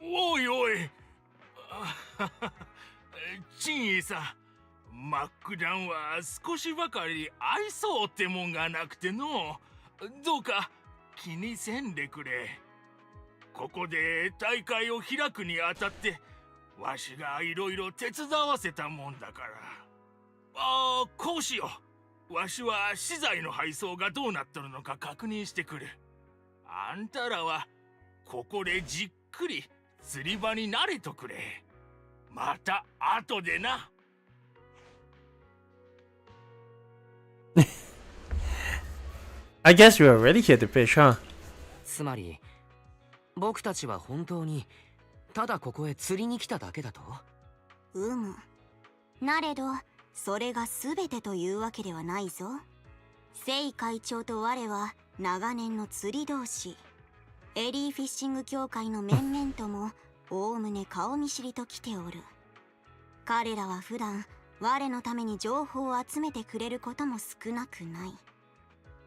[SPEAKER 5] おいおいチンイさん、マックダウンは少しばかり愛そうってもんがなくてのどうか気にせんでくれ。ここで大会を開くにあたってわしがいろいろ手伝わせたもんだから。こうしよう。わしは資材の配送がどうなっとるのか確認してくる。あんたらはここでじっくり釣り場に慣れとくれ。また後でな。
[SPEAKER 1] I guess we're already here to fish, huh?
[SPEAKER 4] つまり僕たちは本当にただここへ釣りに来ただけだと？
[SPEAKER 3] なれどそれが全てというわけではないぞ。聖会長と我は長年の釣り同士。エリーフィッシング協会の面々ともおおむね顔見知りと来ておる。彼らは普段我のために情報を集めてくれることも少なくない。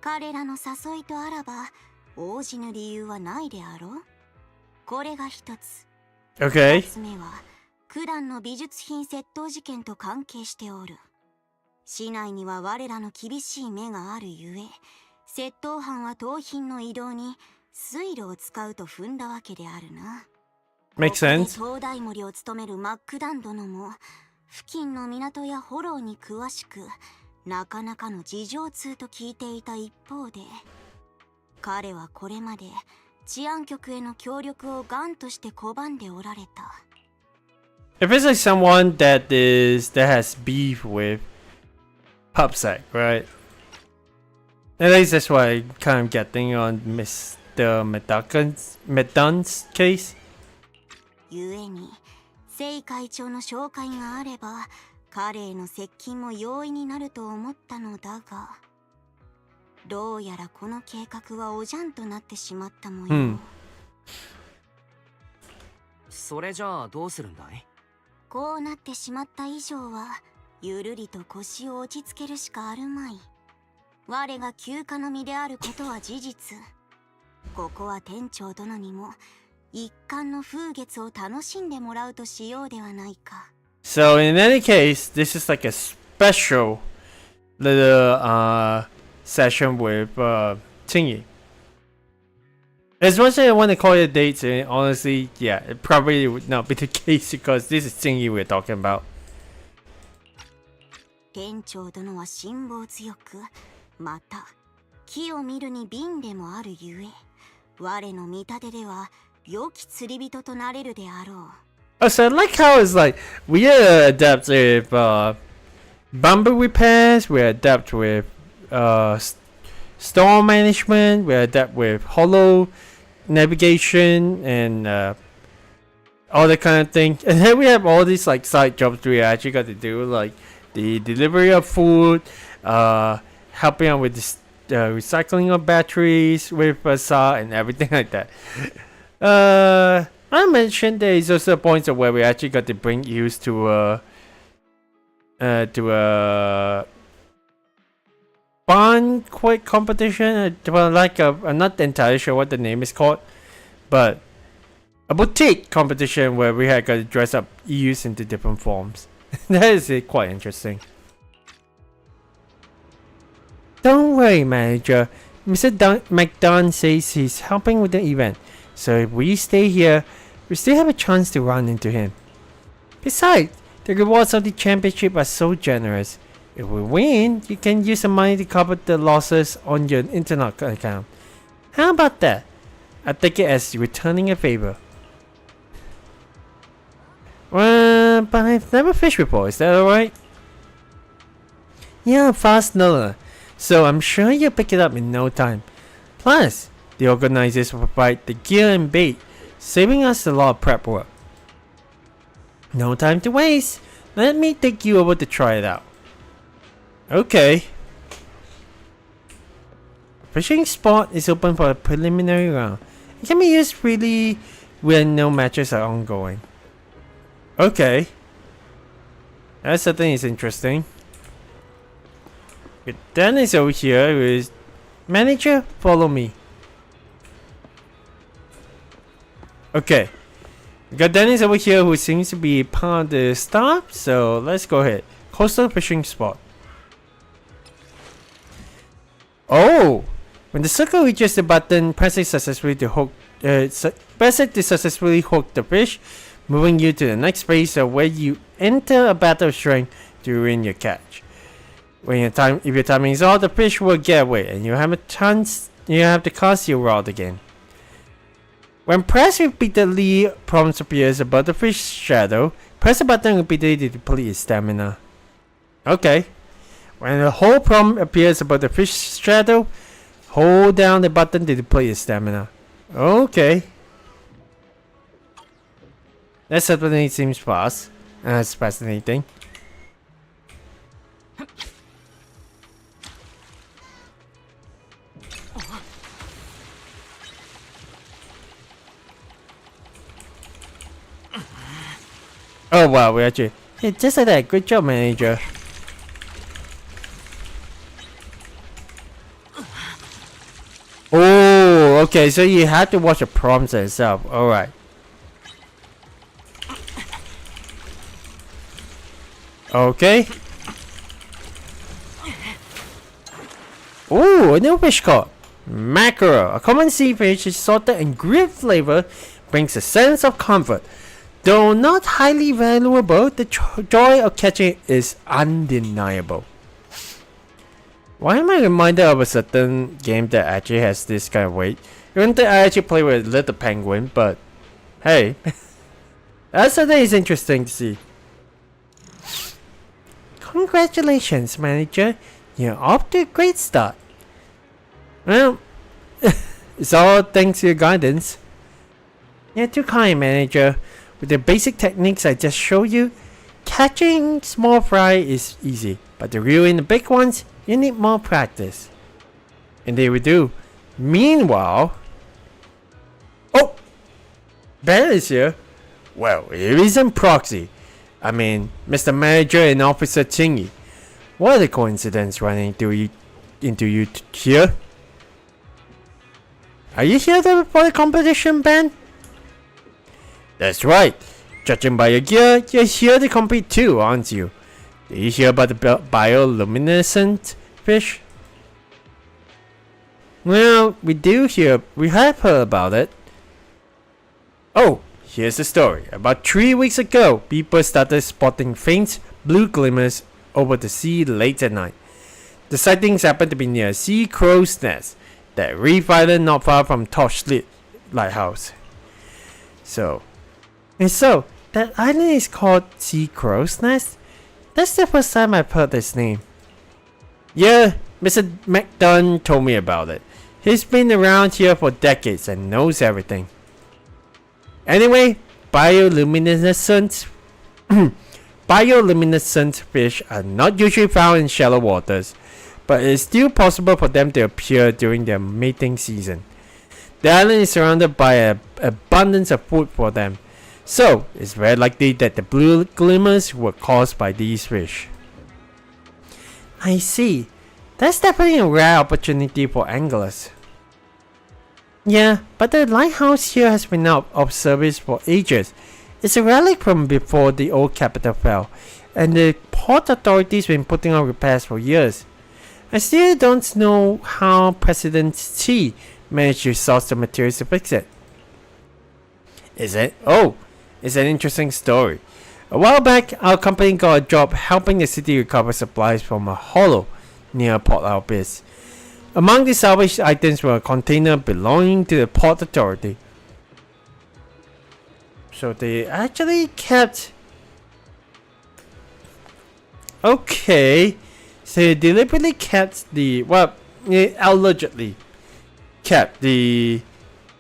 [SPEAKER 3] 彼らの誘いとあらば応じぬ理由はないであろう。これが一つ。
[SPEAKER 1] Okay.
[SPEAKER 3] 二つ目は九段の美術品窃盗事件と関係しておる。市内には我らの厳しい目があるゆえ、窃盗犯は盗品の移動に水路を使うと踏んだわけであるな。
[SPEAKER 1] Makes sense.
[SPEAKER 3] 東大森を務めるマックダン殿も付近の港やフォローに詳しく、なかなかの事情通と聞いていた一方で、彼はこれまで治安局への協力を頑として拒んでおられた。
[SPEAKER 1] If it's like someone that has beef with PubSec, right? At least that's what I kind of getting on Mr. Medun's case.
[SPEAKER 3] ゆえに聖会長の紹介があれば彼への接近も容易になると思ったのだが、どうやらこの計画はおじゃんとなってしまった模様。
[SPEAKER 4] それじゃあどうするんだい？
[SPEAKER 3] こうなってしまった以上はゆるりと腰を落ち着けるしかあるまい。我が休暇の身であることは事実。ここは店長殿にも一貫の風月を楽しんでもらうとしようではないか。
[SPEAKER 1] So in any case, this is like a special little session with Tingy. As much as I want to call it dates, and honestly, yeah, it probably would not be the case because this is Tingy we're talking about.
[SPEAKER 3] 店長殿は辛抱強く、また木を見るに敏でもあるゆえ、我の見立てでは良き釣り人となれるであろう。
[SPEAKER 1] So I like how it's like we are adept with bamboo repairs, we're adept with storm management, we're adept with hollow navigation and all that kind of thing. And then we have all these like side jobs we actually got to do, like the delivery of food, helping out with the recycling of batteries with Bazaar and everything like that. I mentioned there is also points of where we actually got to bring use to a barn quake competition. Well, like I'm not entirely sure what the name is called, but a boutique competition where we had got to dress up ewes into different forms. That is quite interesting. Don't worry, manager. Mr. McDonald says he's helping with the event, so if we stay here, we still have a chance to run into him. Besides, the rewards of the championship are so generous. If we win, you can use the money to cover the losses on your internet account. How about that? I take it as returning a favor. But I've never fished before, is that alright? Yeah, fast learner, so I'm sure you'll pick it up in no time. Plus, the organizers will provide the gear and bait, saving us a lot of prep work. No time to waste. Let me take you over to try it out. Okay. Fishing spot is open for a preliminary round. It can be used freely when no matches are ongoing. Okay. That certainly is interesting. But Dennis over here is manager, follow me. Okay. We got Dennis over here who seems to be part of the staff, so let's go ahead. Coastal fishing spot. Oh! When the circle reaches the button, press it successfully to hook the fish, moving you to the next phase of where you enter a battle of strength to ruin your catch. When if your timing is off, the fish will get away, and you have a chance. You have to cast your rod again. When pressed repeatedly, prompts appears above the fish shadow. Press the button repeatedly to deplete its stamina. Okay. When the whole prompt appears above the fish shadow, hold down the button to deplete its stamina. Okay. That certainly seems fast. That's fascinating. Oh wow, we actually... Hey, just like that. Good job, manager. Oh, okay, so you have to watch the prompts itself. Alright. Okay. Ooh, a new fish caught. Mackerel. A common sea fish is salted and grilled flavor brings a sense of comfort. Though not highly valuable, the joy of catching it is undeniable. Why am I reminded of a certain game that actually has this kind of weight? Even though I actually play with Little Penguin, but hey. That's something is interesting to see. Congratulations, manager. You're off to a great start. Well, it's all thanks to your guidance. You're too kind, manager. With the basic techniques I just showed you, catching small fry is easy, but to reel in the big ones, you need more practice. And they will do. Meanwhile... Oh! Ben is here. Well, here isn't Proxy. I mean, Mr. Manager and Officer Chingy. What a coincidence running into you here. Are you here for the competition, Ben? That's right. Judging by your gear, you're here to compete too, aren't you? Did you hear about the bioluminescent fish? Well, we have heard about it. Oh, here's the story. About 3 weeks ago, people started spotting faint blue glimmers over the sea late at night. The sightings happened to be near a sea crow's nest, that reef island not far from Torchlit Lighthouse. So, that island is called Sea Crow's Nest? That's the first time I've heard this name. Yeah, Mr. McDunn told me about it. He's been around here for decades and knows everything. Anyway, bioluminescent fish are not usually found in shallow waters, but it is still possible for them to appear during their mating season. The island is surrounded by an abundance of food for them, so it's very likely that the blue glimmers were caused by these fish. I see. That's definitely a rare opportunity for anglers. Yeah, but the lighthouse here has been out of service for ages. It's a relic from before the old capital fell, and the port authority's been putting on repairs for years. I still don't know how President T managed to source the materials to fix it. Is it? Oh, it's an interesting story. A while back, our company got a job helping the city recover supplies from a hollow near Port Albis. Among the salvaged items were a container belonging to the port authority. So they actually kept... Okay. So they deliberately kept the... Well, allegedly kept the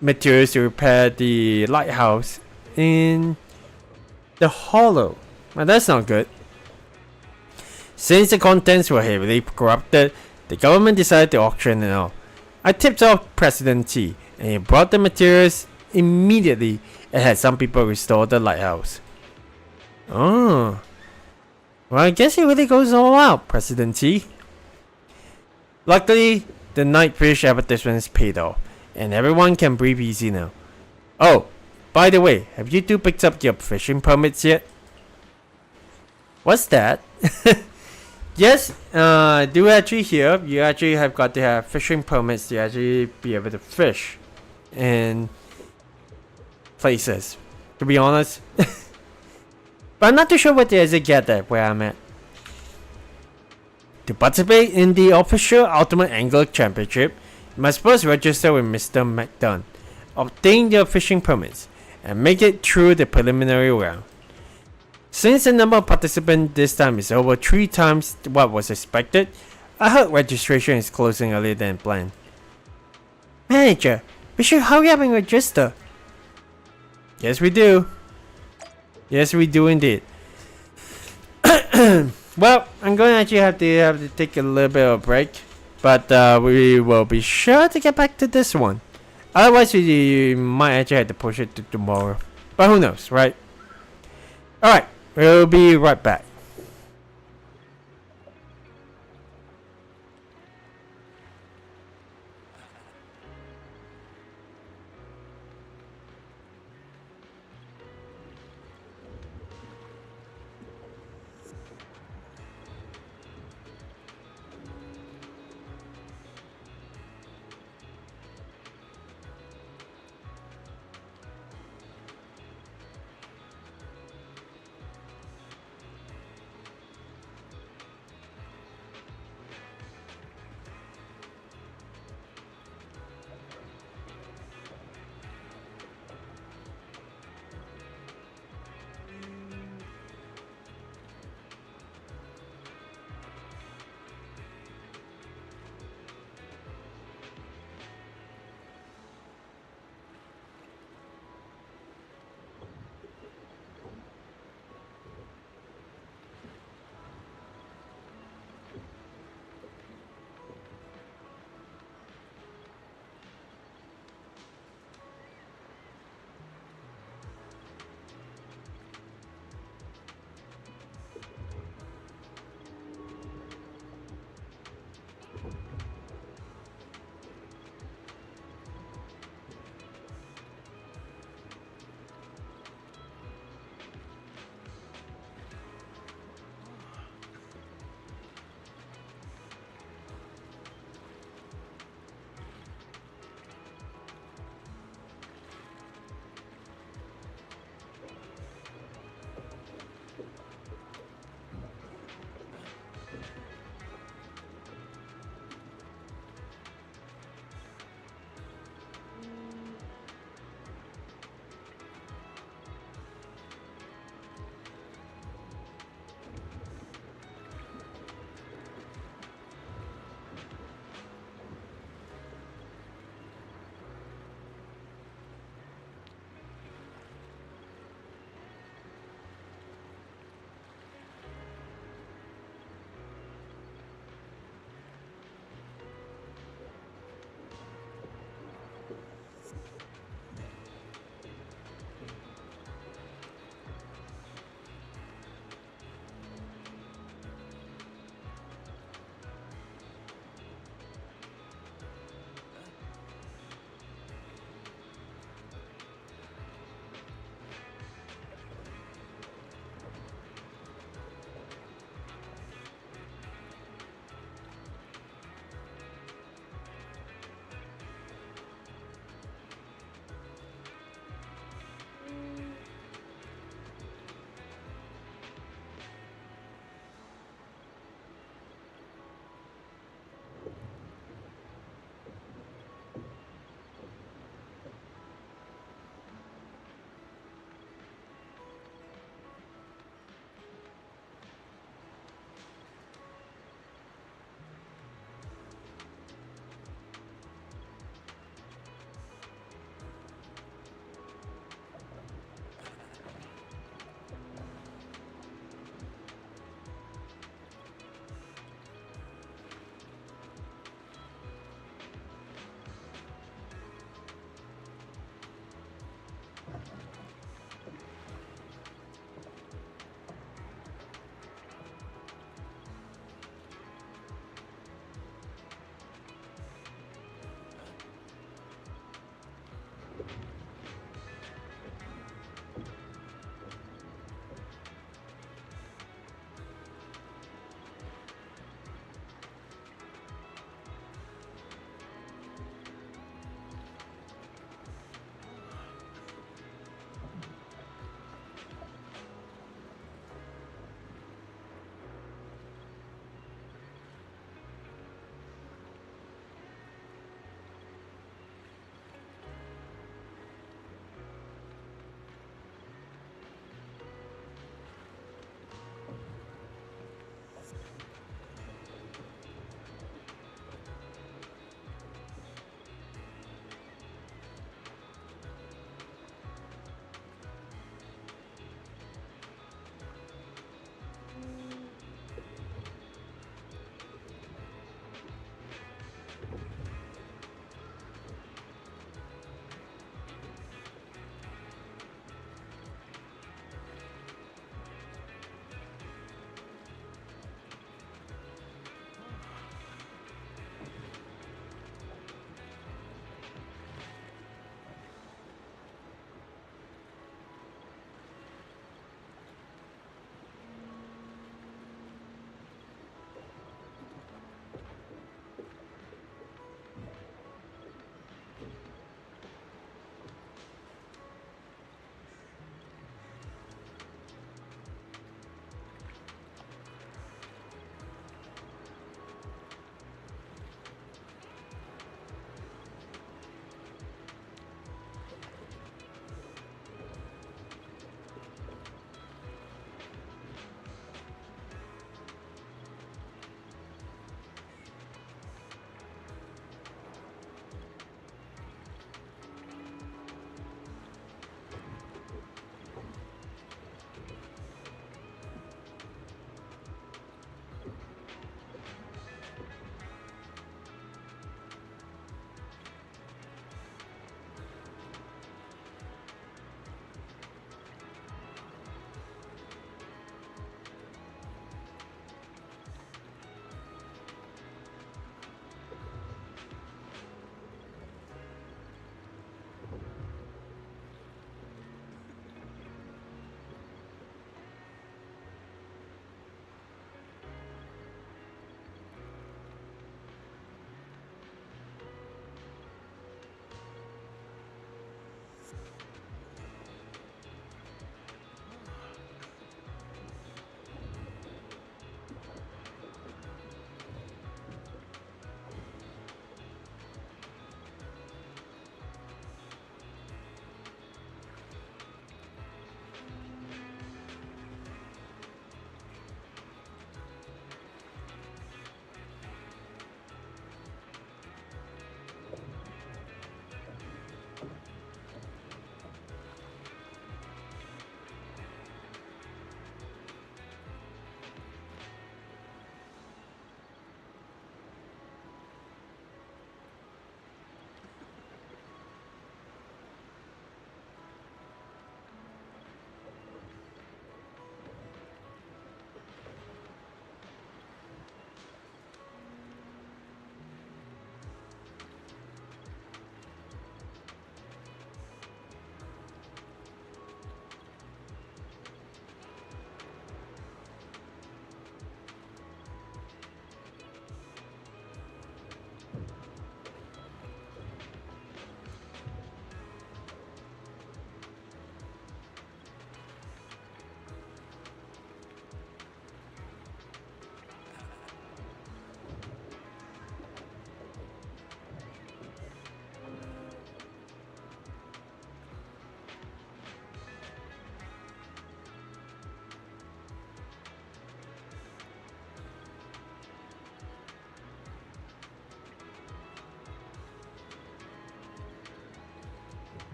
[SPEAKER 1] materials to repair the lighthouse in the hollow. Well, that's not good. Since the contents were heavily corrupted, the government decided to auction it off. I tipped off President T, and he brought the materials immediately and had some people restore the lighthouse. Oh. Well, I guess he really goes all out, President T. Luckily, the Nightfish advertisements paid off, and everyone can breathe easy now. Oh, by the way, have you two picked up your fishing permits yet? What's that? Yes, do actually here, you actually have got to have fishing permits to actually be able to fish in places, to be honest. But I'm not too sure what there is to get there where I'm at. To participate in the official Ultimate Angler Championship, you must first register with Mr. McDunn, obtain your fishing permits, and make it through the preliminary round. Since the number of participants this time is over 3 times what was expected, I heard registration is closing earlier than planned. Manager, we should hurry up and register. Yes, we do. Yes, we do indeed. Well, I'm going to actually have to take a little bit of a break, but we will be sure to get back to this one. Otherwise, we might actually have to push it to tomorrow. But who knows, right? Alright, we'll be right back.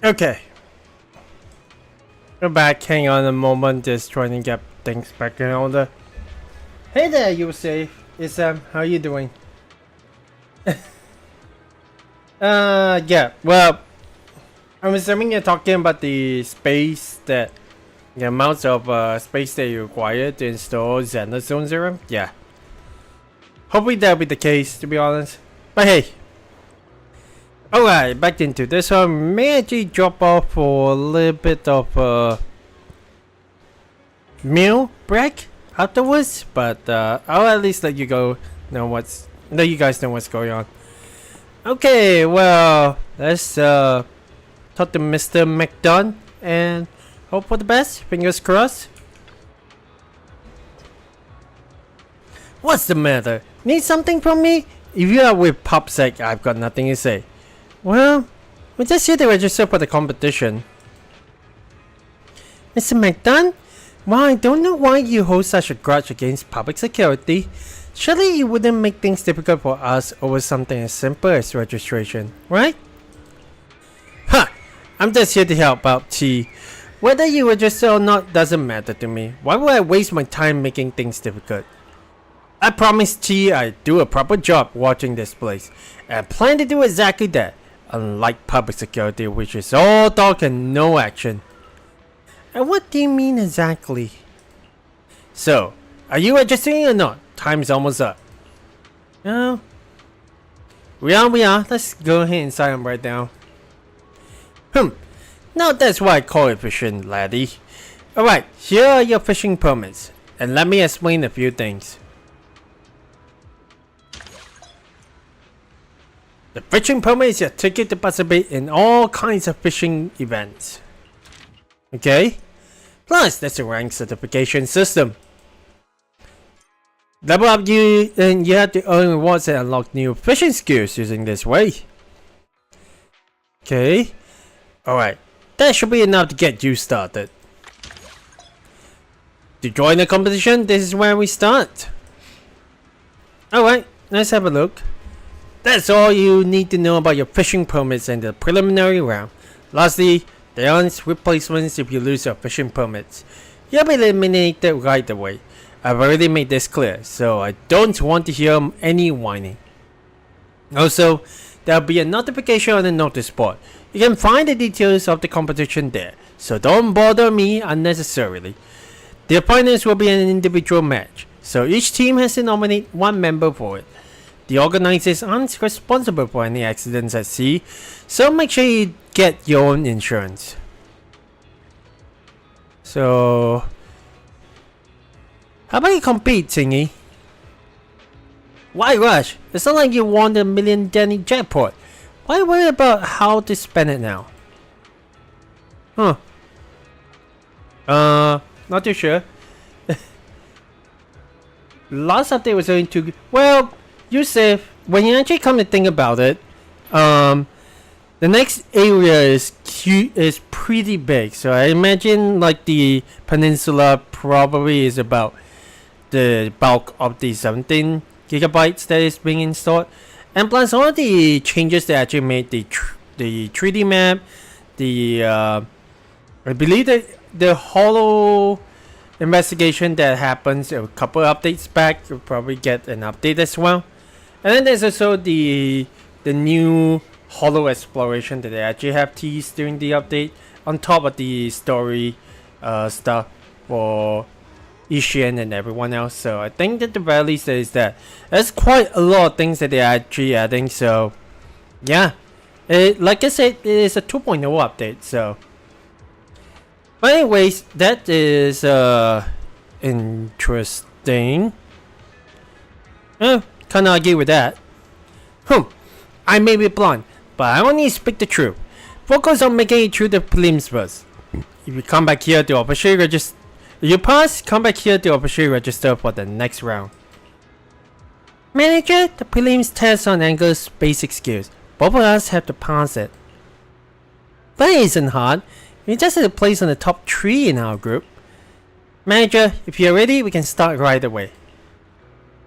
[SPEAKER 1] Okay. Go back, hang on a moment, just trying to get things back in order. Hey there, you safe. It's how you doing? Yeah, well, I'm assuming you're talking about the space that, the amount of space that you require to install Zenless Zone Zero? Yeah. Hopefully that'll be the case, to be honest. But hey. Alright, back into this one. May actually drop off for a little bit of meal break afterwards, but I'll at least let you go let you guys know what's going on. Okay, well, let's talk to Mr. McDonald and hope for the best. Fingers crossed. What's the matter? Need something from me? If you are with PopSec, I've got nothing to say. Well, we're just here to register for the competition. Mr. McDonald? Well, I don't know why you hold such a grudge against public security. Surely you wouldn't make things difficult for us over something as simple as registration, right? Ha! I'm just here to help out, T. Whether you register or not doesn't matter to me. Why would I waste my time making things difficult? I promise T I do a proper job watching this place, and I plan to do exactly that, unlike public security, which is all talk and no action. And what do you mean exactly? So, are you registering or not? Time's almost up. No. We are. Let's go ahead and sign up right now. Now that's why I call it fishing, laddie. Alright, here are your fishing permits, and let me explain a few things. The fishing permit is your ticket to participate in all kinds of fishing events. Okay? Plus, there's a rank certification system. Level up and you have to earn rewards and unlock new fishing skills using this way. Okay? Alright, that should be enough to get you started. To join the competition, this is where we start. Alright, let's have a look. That's all you need to know about your fishing permits and the preliminary round. Lastly, there aren't replacements if you lose your fishing permits. You'll be eliminated right away. I've already made this clear, so I don't want to hear any whining. Also, there'll be a notification on the notice board. You can find the details of the competition there, so don't bother me unnecessarily. The opponents will be an individual match, so each team has to nominate one member for it. The organizers aren't responsible for any accidents at sea, so make sure you get your own insurance. So, how about you compete, Tingy? Why rush? It's not like you won the $1 million Danny jackpot. Why worry about how to spend it now? Huh. Not too sure. Last update was going to... Well, Yusuf, when you actually come to think about it, the next area is pretty big. So I imagine like the peninsula probably is about the bulk of the 17 gigabytes that is being installed. And plus all the changes they actually made, the 3D map, I believe that the hollow investigation that happens a couple updates back, you'll probably get an update as well. And then there's also the new hollow exploration that they actually have teased during the update, on top of the story stuff for Ishian and everyone else. So I think that the very least is that there's quite a lot of things that they're actually adding. So yeah, like I said, it is a 2.0 update. So but anyways, that is interesting. Can't argue with that. I may be blunt, but I only speak the truth. Focus on making it through the prelims first. If you come back here to officially register, if you pass, come back here to officially register for the next round. Manager, the prelims test on Angler's basic skills. Both of us have to pass it. But it isn't hard. We just have to place on the top 3 in our group. Manager, if you're ready, we can start right away.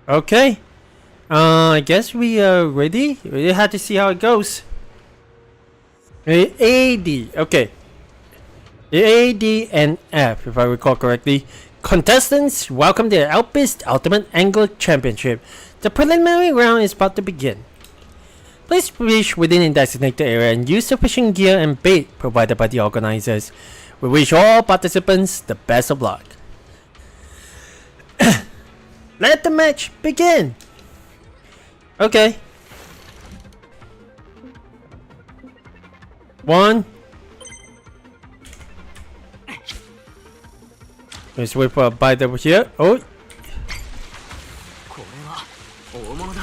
[SPEAKER 1] Okay. I guess we are ready. We have to see how it goes. A, D. Okay. A, D, and F, if I recall correctly. Contestants, welcome to the Outbeast Ultimate Angler Championship. The preliminary round is about to begin. Please fish within the designated area and use the fishing gear and bait provided by the organizers. We wish all participants the best of luck. Let the match begin! Okay. 1. Let's wait for a bite over here. Oh!
[SPEAKER 4] これは大物だ。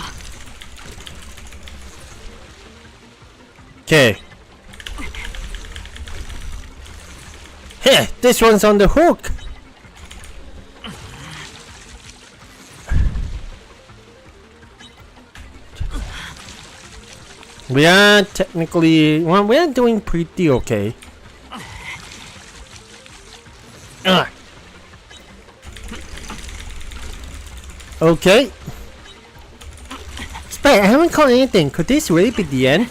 [SPEAKER 1] Okay. Hey, this one's on the hook. We are technically, well, we are doing pretty okay. Okay. Spike, I haven't caught anything. Could this really be the end?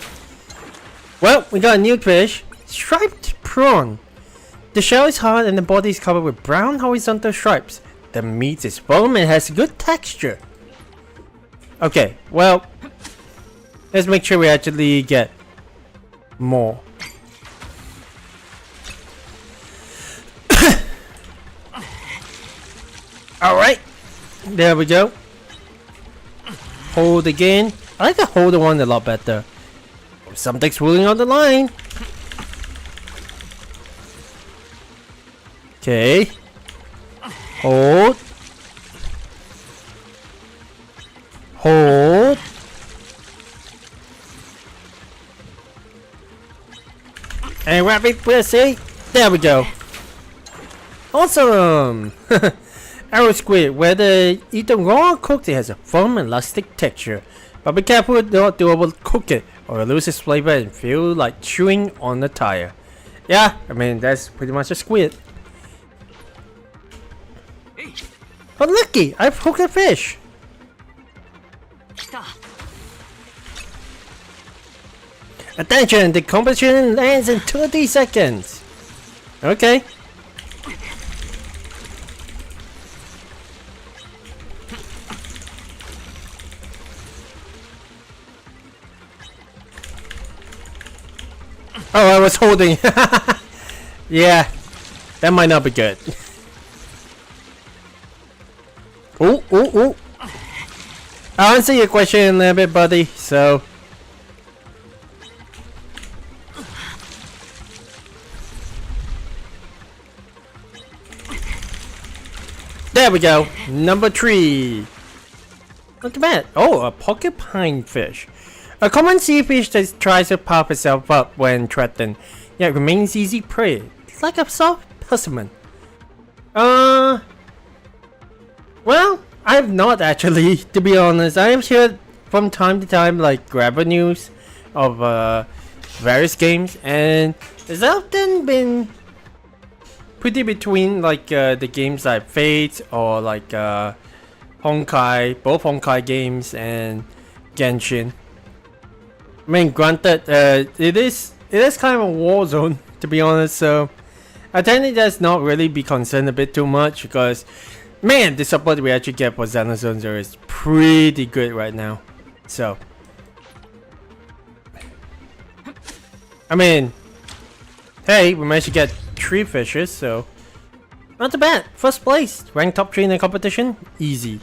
[SPEAKER 1] Well, we got a new fish. Striped prawn. The shell is hard and the body is covered with brown horizontal stripes. The meat is firm and has good texture. Okay, well, let's make sure we actually get more. Alright, there we go. Hold again. I like the holder one a lot better. Something's rolling on the line. Okay. Hold. Hold. And rapid pressing. There we go. Awesome. Arrow squid, whether eaten raw or cooked, it has a firm and elastic texture. But be careful not to overcook it, or it'll lose its flavor and feel like chewing on a tire. Yeah, I mean, that's pretty much a squid. But lucky, I've hooked a fish.
[SPEAKER 4] 来た。
[SPEAKER 1] Attention, the competition ends in 30 seconds. Okay. Oh, I was holding. Yeah, that might not be good. Oh, oh, oh. I'll answer your question in a little bit, buddy. So. There we go. Number 3. Look at that. Oh, a porcupine fish. A common sea fish that tries to pop itself up when threatened, yet remains easy prey. It's like a soft specimen. Well, I've not actually, to be honest. I am sure from time to time, like, grabber news of various games, and it's often been pretty between like the games like Fate or like Honkai, both Honkai games and Genshin. I mean, granted, it is kind of a war zone, to be honest. So I tend to just not really be concerned a bit too much because, man, the support we actually get for Zenless Zone Zero is pretty good right now. So, I mean, hey, we managed to get 3 fishes, so not too bad. First place, ranked top 3 in the competition, easy.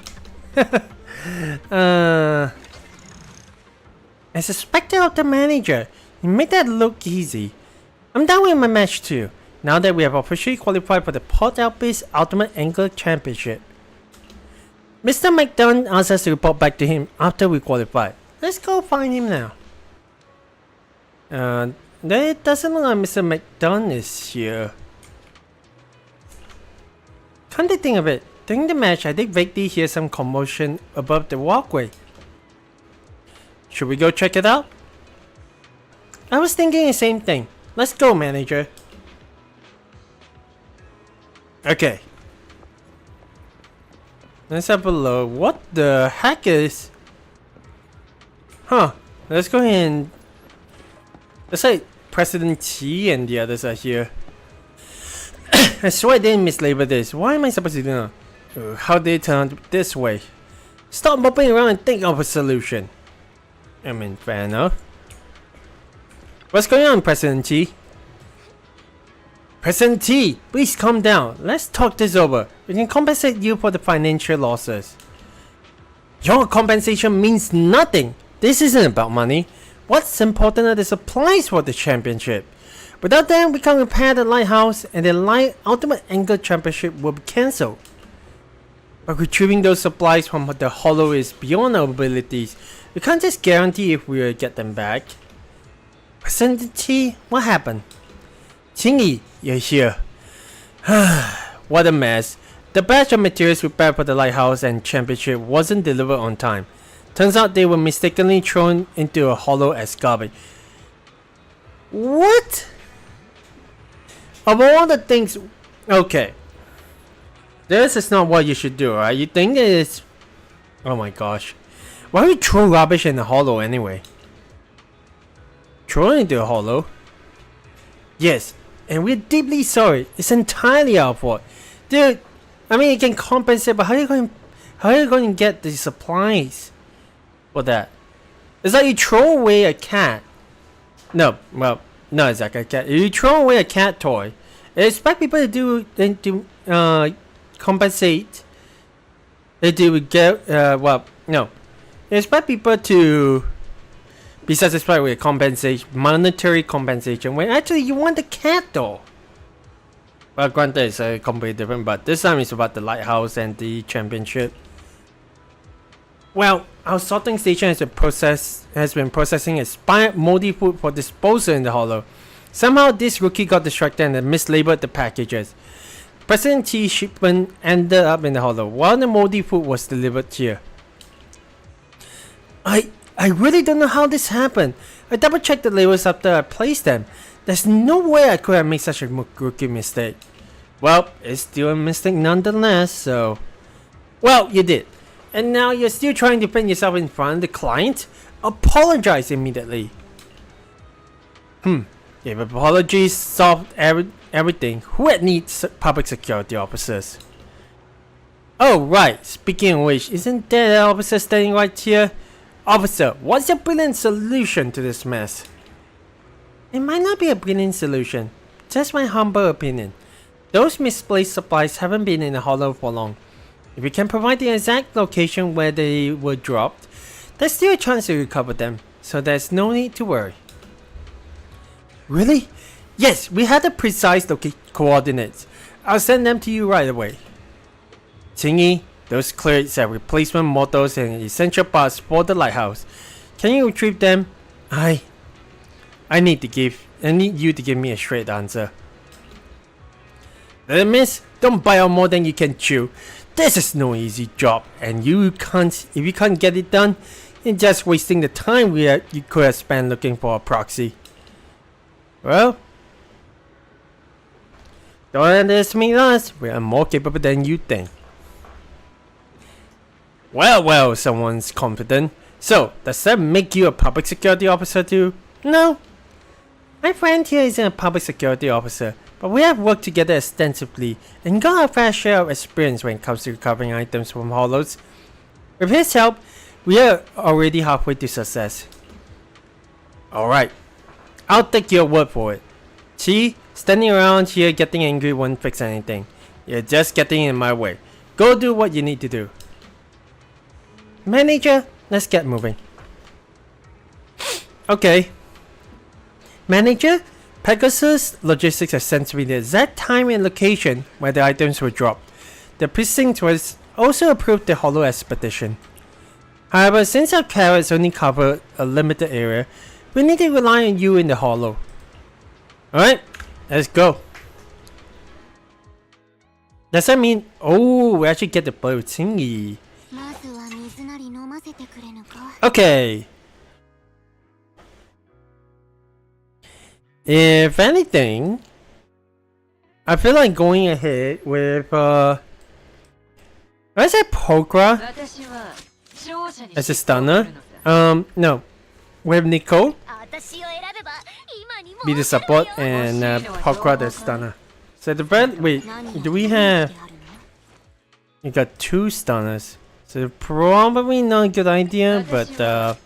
[SPEAKER 1] As a specter of the manager, you made that look easy. I'm done with my match too, now that we have officially qualified for the Port Outbeast Ultimate Angler Championship. Mr. McDunn asked us to report back to him after we qualified. Let's go find him now. It doesn't look like Mr. McDunn is here. Come to think of it, during the match I did vaguely hear some commotion above the walkway. Should we go check it out? I was thinking the same thing. Let's go, manager. Okay. Let's have a look. What the heck is... Huh. Let's go ahead and... Let's say... President T and the others are here. I swear I didn't mislabel this. Why am I supposed to do that? How did it turn out this way? Stop moping around and think of a solution. I mean, fair enough. What's going on, President T? President T, please calm down. Let's talk this over. We can compensate you for the financial losses. Your compensation means nothing. This isn't about money. What's important are the supplies for the championship. Without them, we can't repair the lighthouse, and the Ultimate Angle Championship will be cancelled. But retrieving those supplies from the hollow is beyond our abilities. We can't just guarantee if we will get them back. President T, what happened? Chingy, you're here. What a mess. The batch of materials prepared for the lighthouse and championship wasn't delivered on time. Turns out they were mistakenly thrown into a hollow as garbage. What? Of all the things... Okay. This is not what you should do, right? You think it's... Oh my gosh. Why would you throw rubbish in the hollow anyway? Throw it into a hollow? Yes, and we're deeply sorry. It's entirely our fault. Dude, I mean you can compensate, but how are you going to get the supplies for that? It's like you throw away a cat. No, well, not exactly a cat. You throw away a cat toy. You expect people to compensate. They do get well, no. You expect people to be satisfied with compensation, monetary compensation, when actually you want the cat doll. Well, granted, it's completely different, but this time it's about the lighthouse and the championship. Well, our sorting station has been processing expired moldy food for disposal in the hollow. Somehow this rookie got distracted and mislabeled the packages. President T's shipment ended up in the hollow while the moldy food was delivered here. I really don't know how this happened. I double checked the labels after I placed them. There's no way I could have made such a rookie mistake. Well, it's still a mistake nonetheless, so... Well, you did. And now you're still trying to defend yourself in front of the client? Apologize immediately. If apologies solved everything, who would need public security officers? Oh right, speaking of which, isn't there an officer standing right here? Officer, what's your brilliant solution to this mess? It might not be a brilliant solution, just my humble opinion. Those misplaced supplies haven't been in the hollow for long. If we can provide the exact location where they were dropped, there's still a chance to recover them, so there's no need to worry. Really? Yes, we had the precise coordinates. I'll send them to you right away. Chingy, those crates are replacement motors and essential parts for the lighthouse. Can you retrieve them? I need you to give me a straight answer. Miss, don't bite out more than you can chew. This is no easy job, and if you can't get it done, you're just wasting the time you could have spent looking for a proxy. Well, don't underestimate us. We are more capable than you think. Well, someone's confident. So, does that make you a public security officer too? No. My friend here isn't a public security officer, but we have worked together extensively and got our fair share of experience when it comes to recovering items from hollows. With his help, we are already halfway to success. Alright, I'll take your word for it. See, standing around here getting angry won't fix anything. You're just getting in my way. Go do what you need to do. Manager, let's get moving. Okay. Manager, Pegasus Logistics has sent me the exact time and location where the items were dropped. The precinct was also approved the hollow expedition. However, since our carrots only cover a limited area, we need to rely on you in the hollow. Alright, let's go. Does that mean... Oh, we actually get the blue thingy. Okay. If anything, I feel like going ahead with I say Pokra as a stunner. No, with Nicole. be the support and Hawkra the stunner. So the red, wait, do we have? You got 2 stunners, so probably not a good idea. But the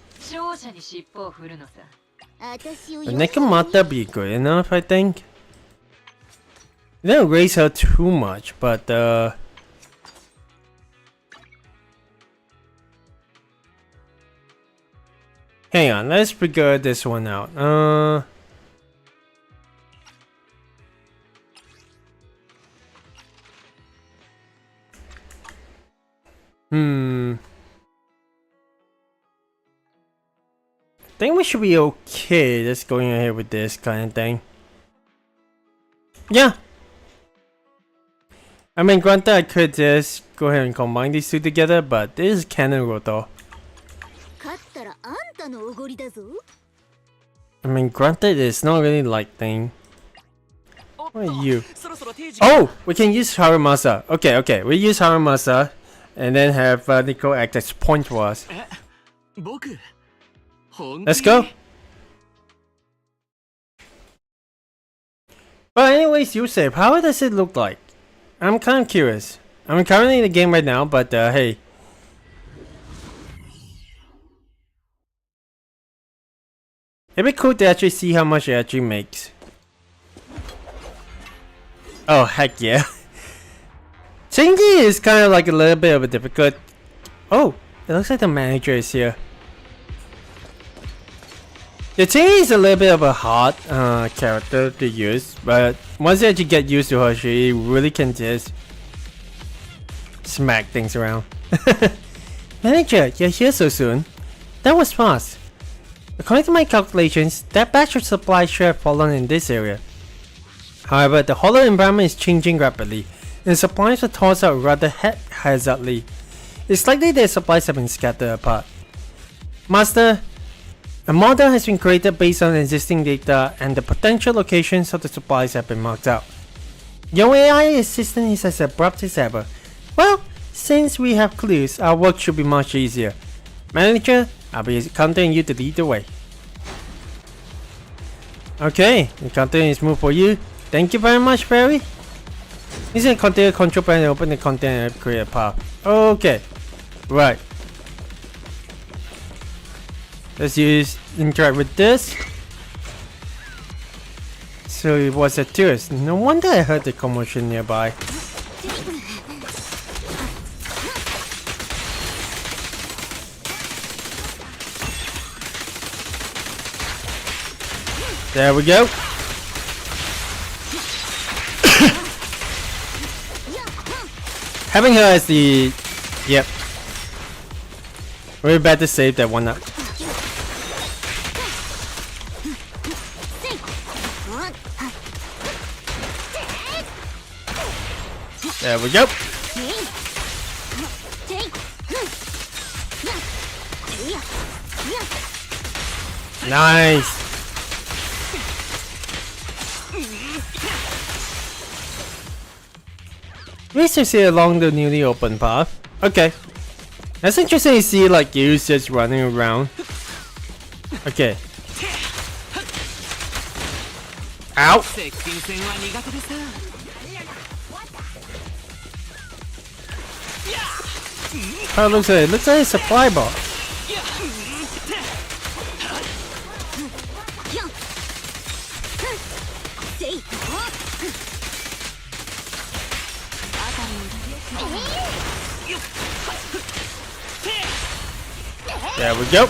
[SPEAKER 1] Nekomata be good enough, I think. They don't raise her too much, but hang on, let's figure this one out. I think we should be okay just going ahead with this kind of thing. Yeah. I mean, granted, I could just go ahead and combine these 2 together, but this is Cannon Roto. I mean, granted, it's not really lightning. What are you? Oh! We can use Haramasa. Okay, we use Haramasa and then have Nico act as point for us. Let's go! But anyways, Yusef, how does it look like? I'm kind of curious. I'm currently in the game right now, but hey. It'd be cool to actually see how much it actually makes. Oh, heck yeah. Chingy is kind of like a little bit of a difficult... Oh, it looks like the manager is here. The Chingy is a little bit of a hard character to use, but once you actually get used to her, she really can just smack things around. Manager, you're here so soon? That was fast. According to my calculations, that batch of supplies should have fallen in this area. However, the hollow environment is changing rapidly, and supplies were tossed out rather haphazardly. It's likely that supplies have been scattered apart. Master, a model has been created based on existing data, and the potential locations of the supplies have been marked out. Your AI assistant is as abrupt as ever. Well, since we have clues, our work should be much easier. Manager, I'll be counting you to lead the way. Okay, the container is moved for you. Thank you very much, Fairy. Use a container control panel to open the container and create a path. Okay, right. Let's interact with this. So it was a tourist. No wonder I heard the commotion nearby. There we go. Having her as the... Yep. We're about to save that one up. There we go. Nice. We should see along the newly opened path. Okay. That's interesting to see like you just running around. Okay. Ow! Oh, it looks like a supply box. There we go.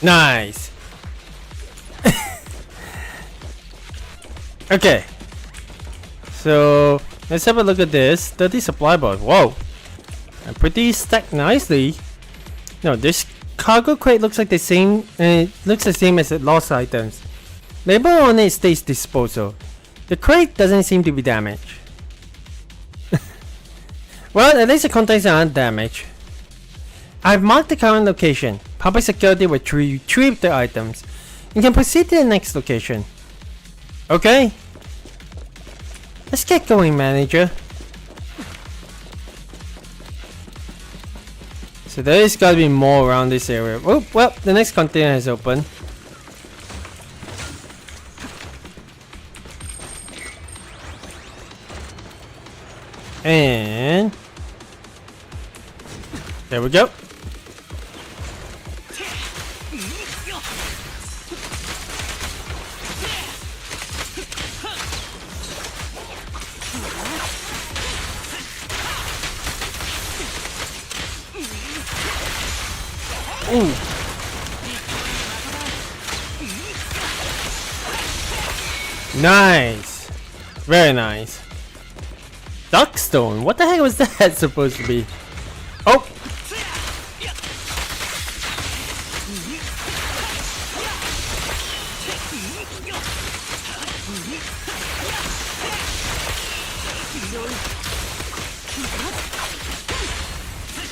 [SPEAKER 1] Nice. Okay. So let's have a look at this. 30 supply box. Whoa. And pretty stacked nicely. No, this cargo crate looks like the same. It looks the same as the lost items. Label on it states disposal. The crate doesn't seem to be damaged. Well, at least the contents aren't damaged. I've marked the current location. Public security will retrieve the items. You can proceed to the next location. Okay. Let's get going, manager. So there is gotta be more around this area. Oh, well, the next container is open. And there we go. Ooh. Nice. Very nice. Duckstone? What the heck was that supposed to be? Oh!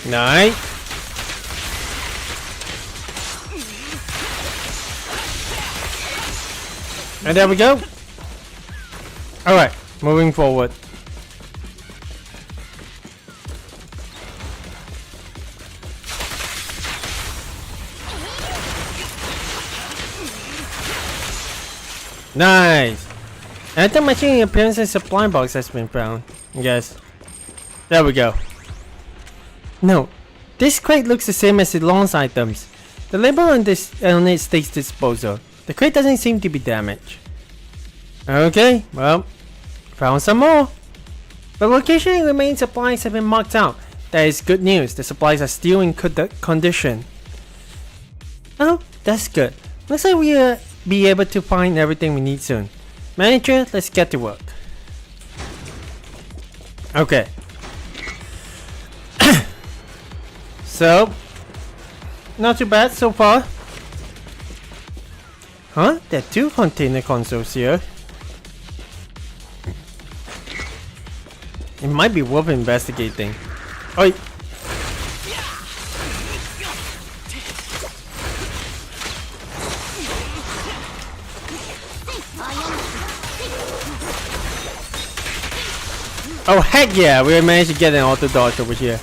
[SPEAKER 1] Nice. And there we go. Alright, moving forward. Nice. Item matching appearance and supply box has been found. Yes. There we go. No, this crate looks the same as the launch items. The label on it states disposal. The crate doesn't seem to be damaged. Okay, well, found some more. The location and remaining supplies have been marked out. That is good news. The supplies are still in good condition. Oh, that's good. Looks like we'll be able to find everything we need soon. Manager, let's get to work. Okay. So, not too bad so far. Huh? There are 2 container consoles here. It might be worth investigating. Oi! Oh heck yeah! We managed to get an auto dodge over here.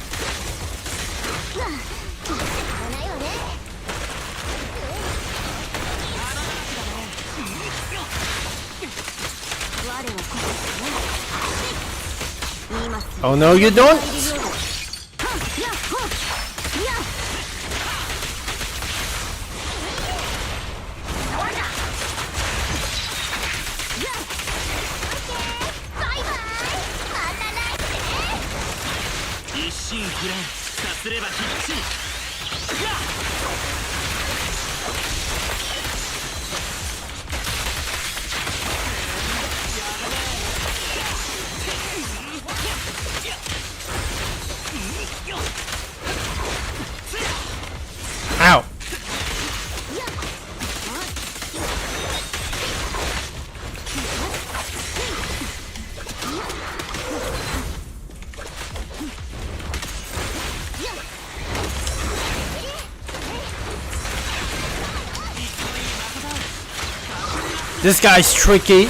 [SPEAKER 1] Oh no, you don't! Ow! This guy's tricky.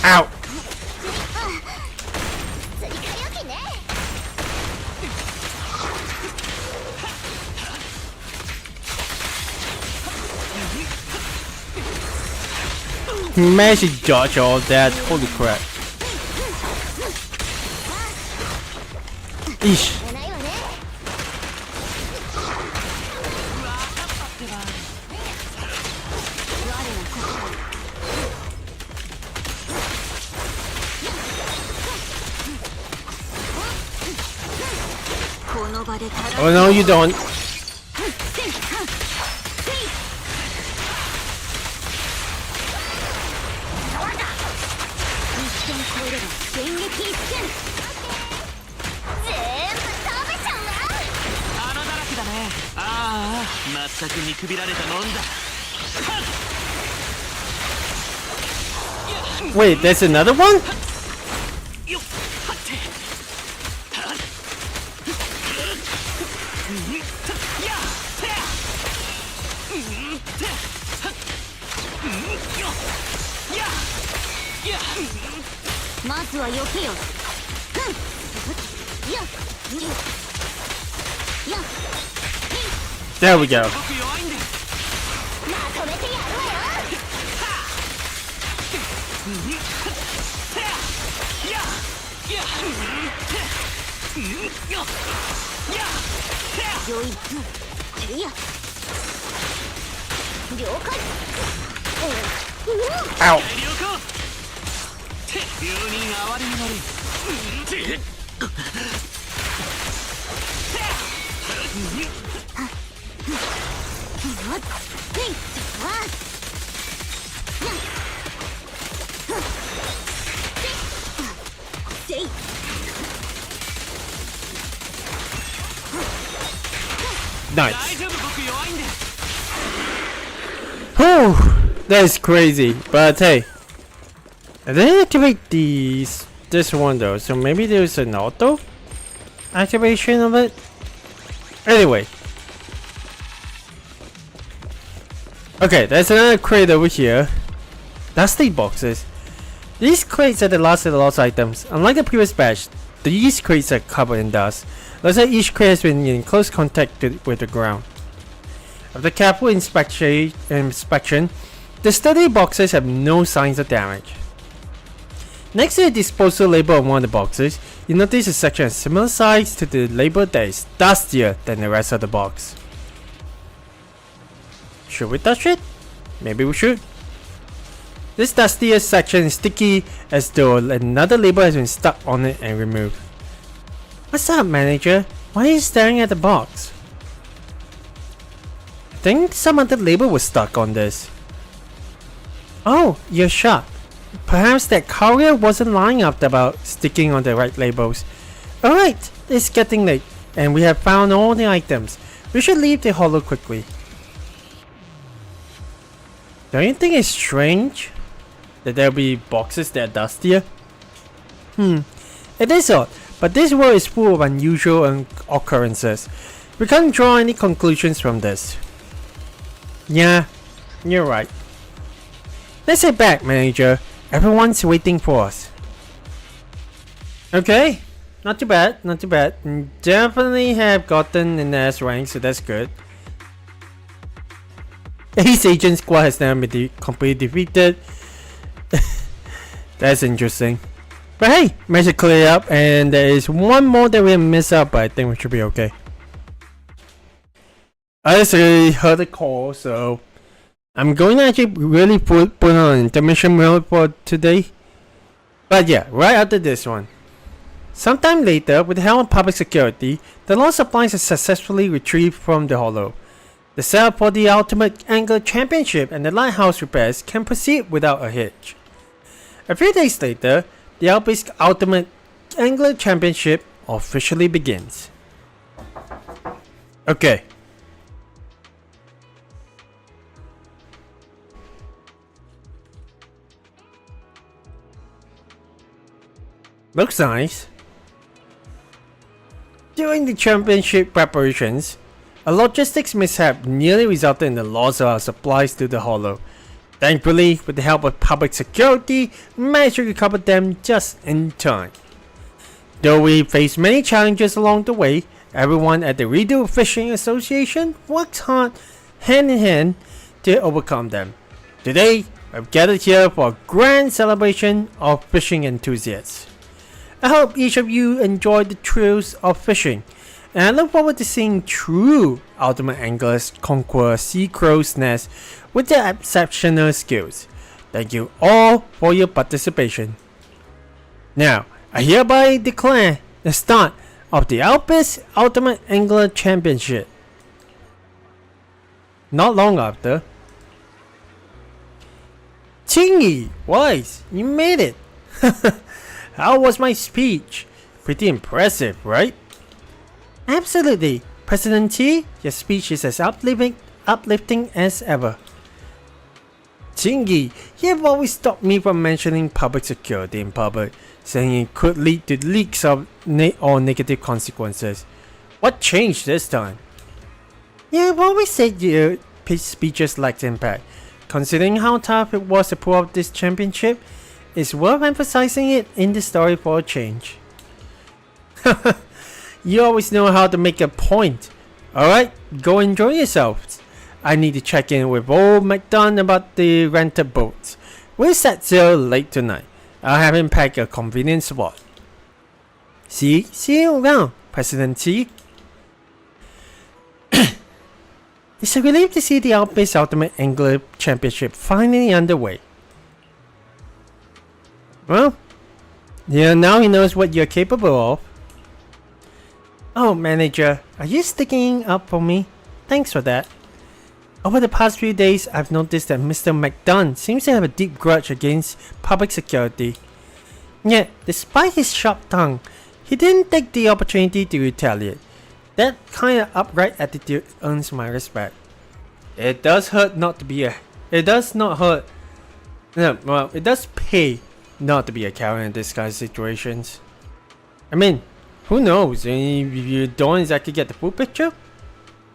[SPEAKER 1] Ow! Managed to dodge all that. Holy crap. Eesh. Oh no, you don't. Wait, there's another one? There we go. Ow. Nice. Whew, that is crazy. But hey, I didn't activate this one though, so maybe there's an auto activation of it. Anyway, okay, there's another crate over here. Dusty boxes. These crates are the last of the lost items. Unlike the previous batch, these crates are covered in dust. Looks like each crate has been in close contact with the ground. After careful inspection, the sturdy boxes have no signs of damage. Next to the disposal label on one of the boxes, you notice a section of similar size to the label that is dustier than the rest of the box. Should we touch it? Maybe we should. This dustier section is sticky as though another label has been stuck on it and removed. What's up, manager? Why are you staring at the box? I think some other label was stuck on this. Oh, you're shocked. Perhaps that courier wasn't lying up about sticking on the right labels. Alright, it's getting late, and we have found all the items. We should leave the hollow quickly. Don't you think it's strange that there'll be boxes that are dustier? It is odd, but this world is full of unusual occurrences. We can't draw any conclusions from this. Yeah, you're right. Let's head back, manager. Everyone's waiting for us. Okay, not too bad, not too bad. Definitely have gotten an S rank, so that's good. Ace Agent Squad has now been completely defeated. That's interesting. But hey, managed to clear up, and there is one more that we missed out, but I think we should be okay. I just really heard the call, so I'm going to actually really put on intermission mode for today. But yeah, right after this one. Sometime later, with the help of public security, the lost supplies are successfully retrieved from the hollow. The setup for the Ultimate Angler Championship and the Lighthouse repairs can proceed without a hitch. A few days later, the Ultimate Angler Championship officially begins. Okay. Looks nice. During the championship preparations, a logistics mishap nearly resulted in the loss of our supplies to the hollow. Thankfully, with the help of public security, we managed to recover them just in time. Though we faced many challenges along the way, everyone at the Redo Fishing Association worked hard hand in hand to overcome them. Today, we've gathered here for a grand celebration of fishing enthusiasts. I hope each of you enjoyed the thrills of fishing, and I look forward to seeing true ultimate anglers conquer Sea Crow's nest with their exceptional skills. Thank you all for your participation. Now, I hereby declare the start of the Alpes Ultimate Angler Championship. Not long after, Chingy, Wise, you made it! How was my speech? Pretty impressive, right? Absolutely. President T, your speech is as uplifting as ever. Chingy, you have always stopped me from mentioning public security in public, saying it could lead to leaks or negative consequences. What changed this time? You have always said your speeches lacked impact. Considering how tough it was to pull off this championship, it's worth emphasizing it in the story for a change. You always know how to make a point. Alright, go enjoy yourselves. I need to check in with old MacDon about the rented boats. We'll set sail late tonight. I'll have him pack a convenient spot. See you around, President T. It's a relief to see the Alpes Ultimate Angler Championship finally underway. Well, yeah, now he knows what you're capable of. Oh, manager, are you sticking up for me? Thanks for that. Over the past few days, I've noticed that Mr. MacDon seems to have a deep grudge against public security. Yet, despite his sharp tongue, he didn't take the opportunity to retaliate. That kind of upright attitude earns my respect. It does hurt not to be a... It does not hurt... No, well, it does pay not to be a coward in these kind of situations. I mean, who knows? If you don't exactly get the full picture,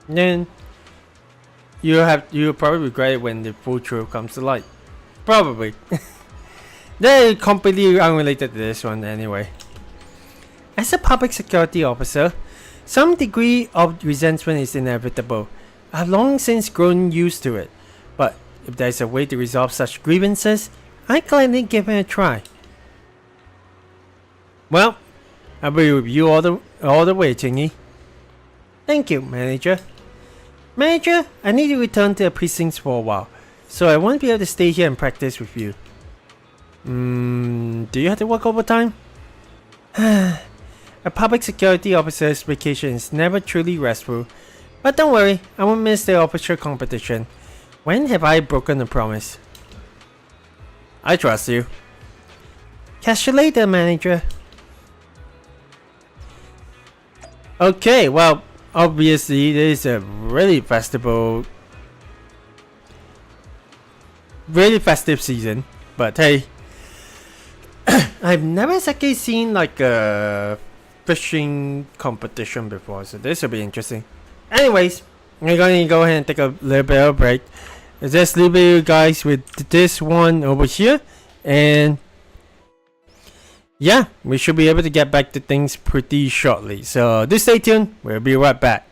[SPEAKER 1] then you'll probably regret it when the full truth comes to light. Probably. They're completely unrelated to this one anyway. As a public security officer, some degree of resentment is inevitable. I've long since grown used to it, but if there's a way to resolve such grievances, I'd gladly give it a try. Well, I'll be with you all the way, Chingy. Thank you, manager. Manager, I need to return to the precincts for a while, so I won't be able to stay here and practice with you. Do you have to work overtime? A public security officer's vacation is never truly restful, but don't worry, I won't miss the official competition. When have I broken a promise? I trust you. Catch you later, manager. Okay, well, obviously this is a really festive season, but hey, I've never exactly seen like a fishing competition before, so this will be interesting. Anyways, we're going to go ahead and take a little bit of a break. I'll just leave you guys with this one over here, and yeah, we should be able to get back to things pretty shortly. So do stay tuned, we'll be right back.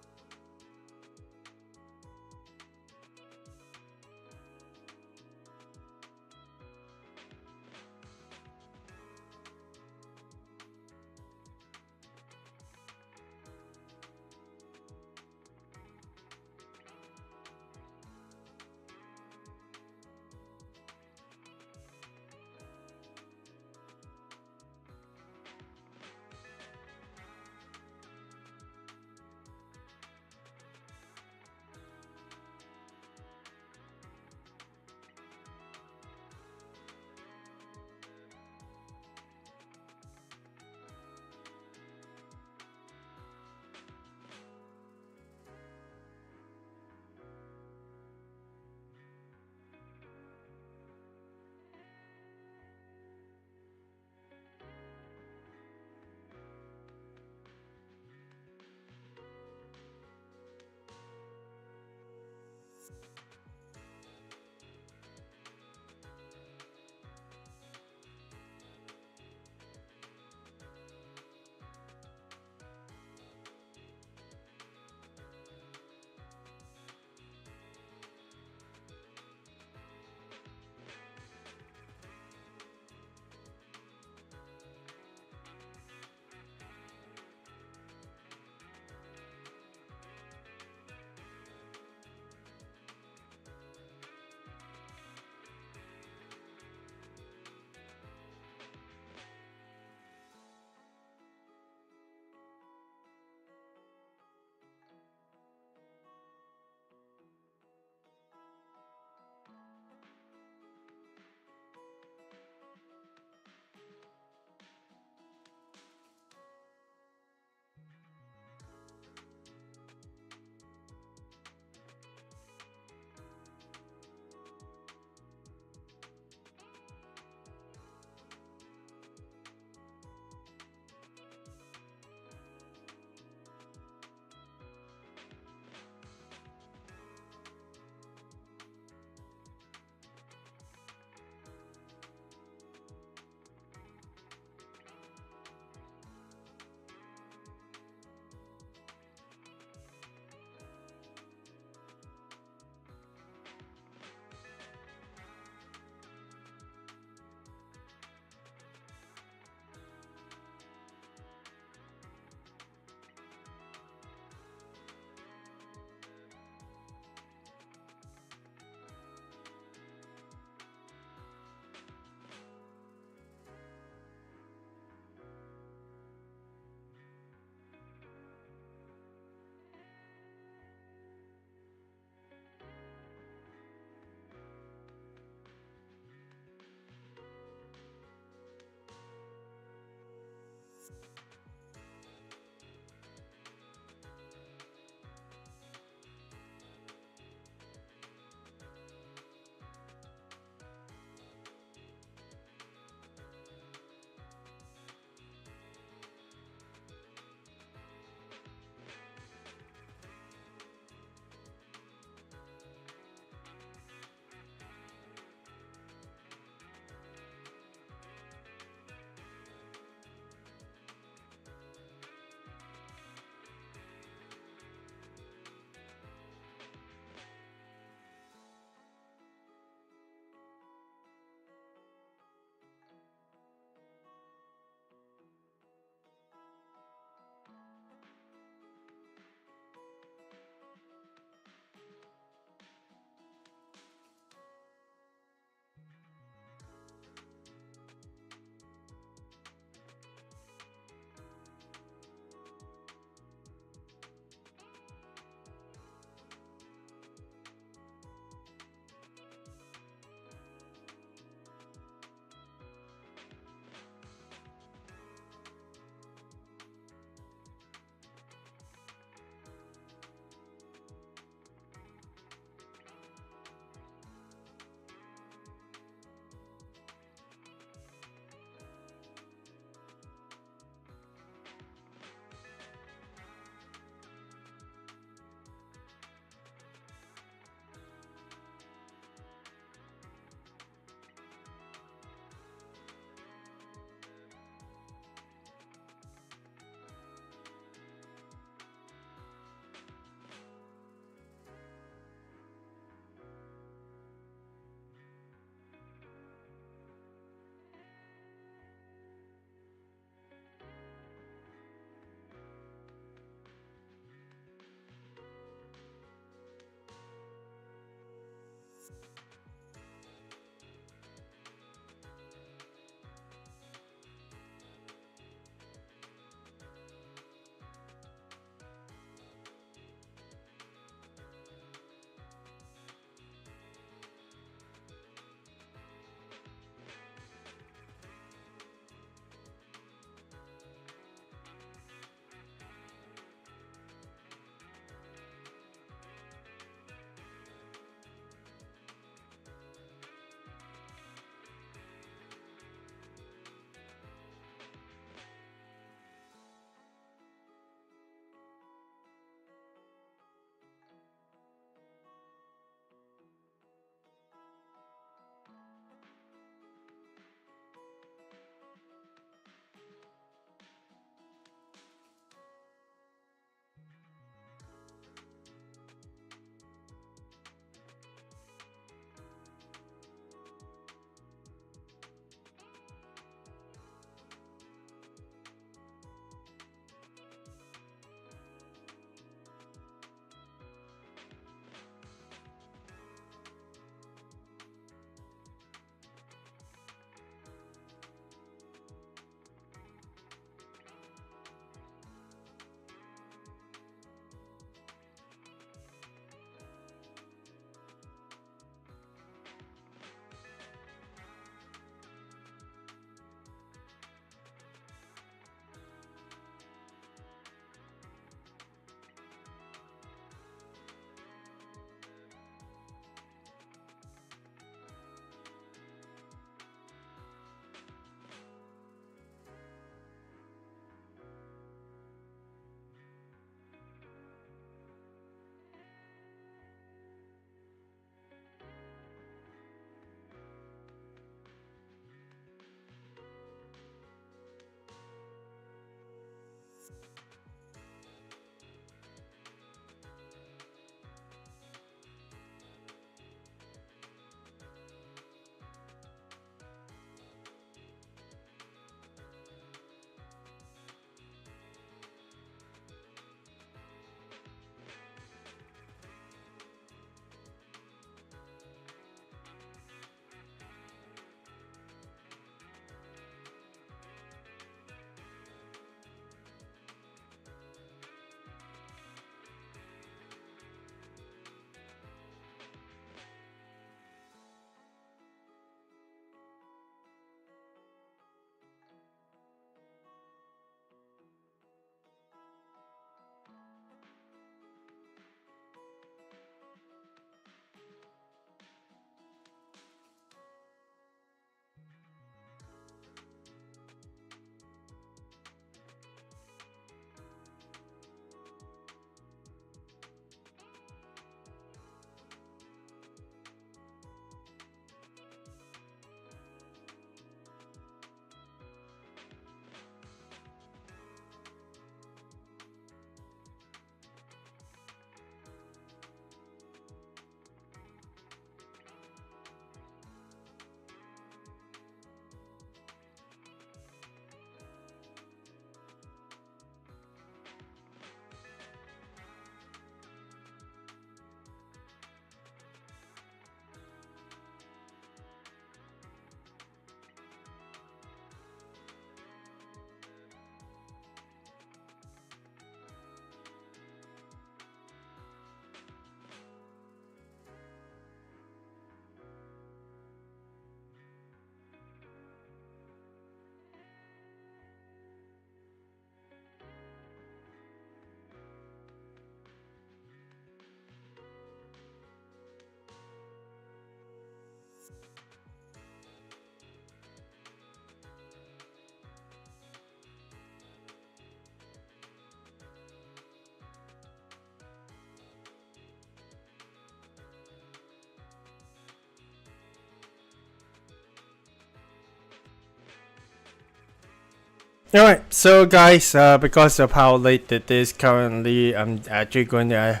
[SPEAKER 1] Alright, so guys, because of how late it is currently, I'm actually going to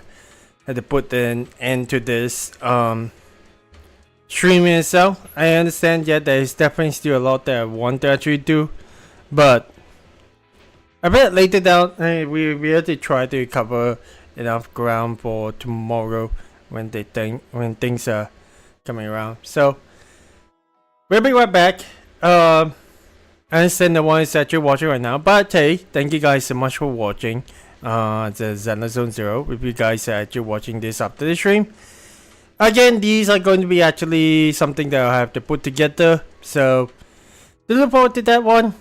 [SPEAKER 1] have to put an end to this stream itself. I understand, yeah, there is definitely still a lot that I want to actually do, but a bit later down, we have to try to cover enough ground for tomorrow when things are coming around. So we'll be right back. I understand the one is actually watching right now, but hey, thank you guys so much for watching the Zenless Zone Zero. If you guys are actually watching this after the stream, again, these are going to be actually something that I have to put together, so look forward to that one.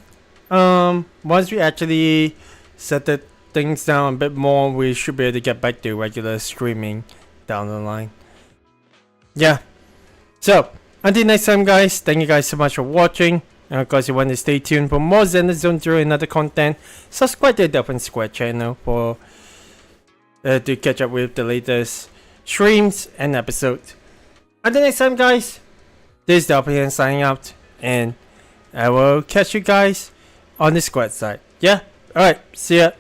[SPEAKER 1] Once we actually set the things down a bit more, we should be able to get back to regular streaming down the line. Yeah, so until next time guys, thank you guys so much for watching. And of course, you want to stay tuned for more Zenless Zone Zero and other content. Subscribe to the Delphin Square channel for to catch up with the latest streams and episodes. Until next time, guys, this is Delphin signing out, and I will catch you guys on the squad side. Yeah, alright, see ya.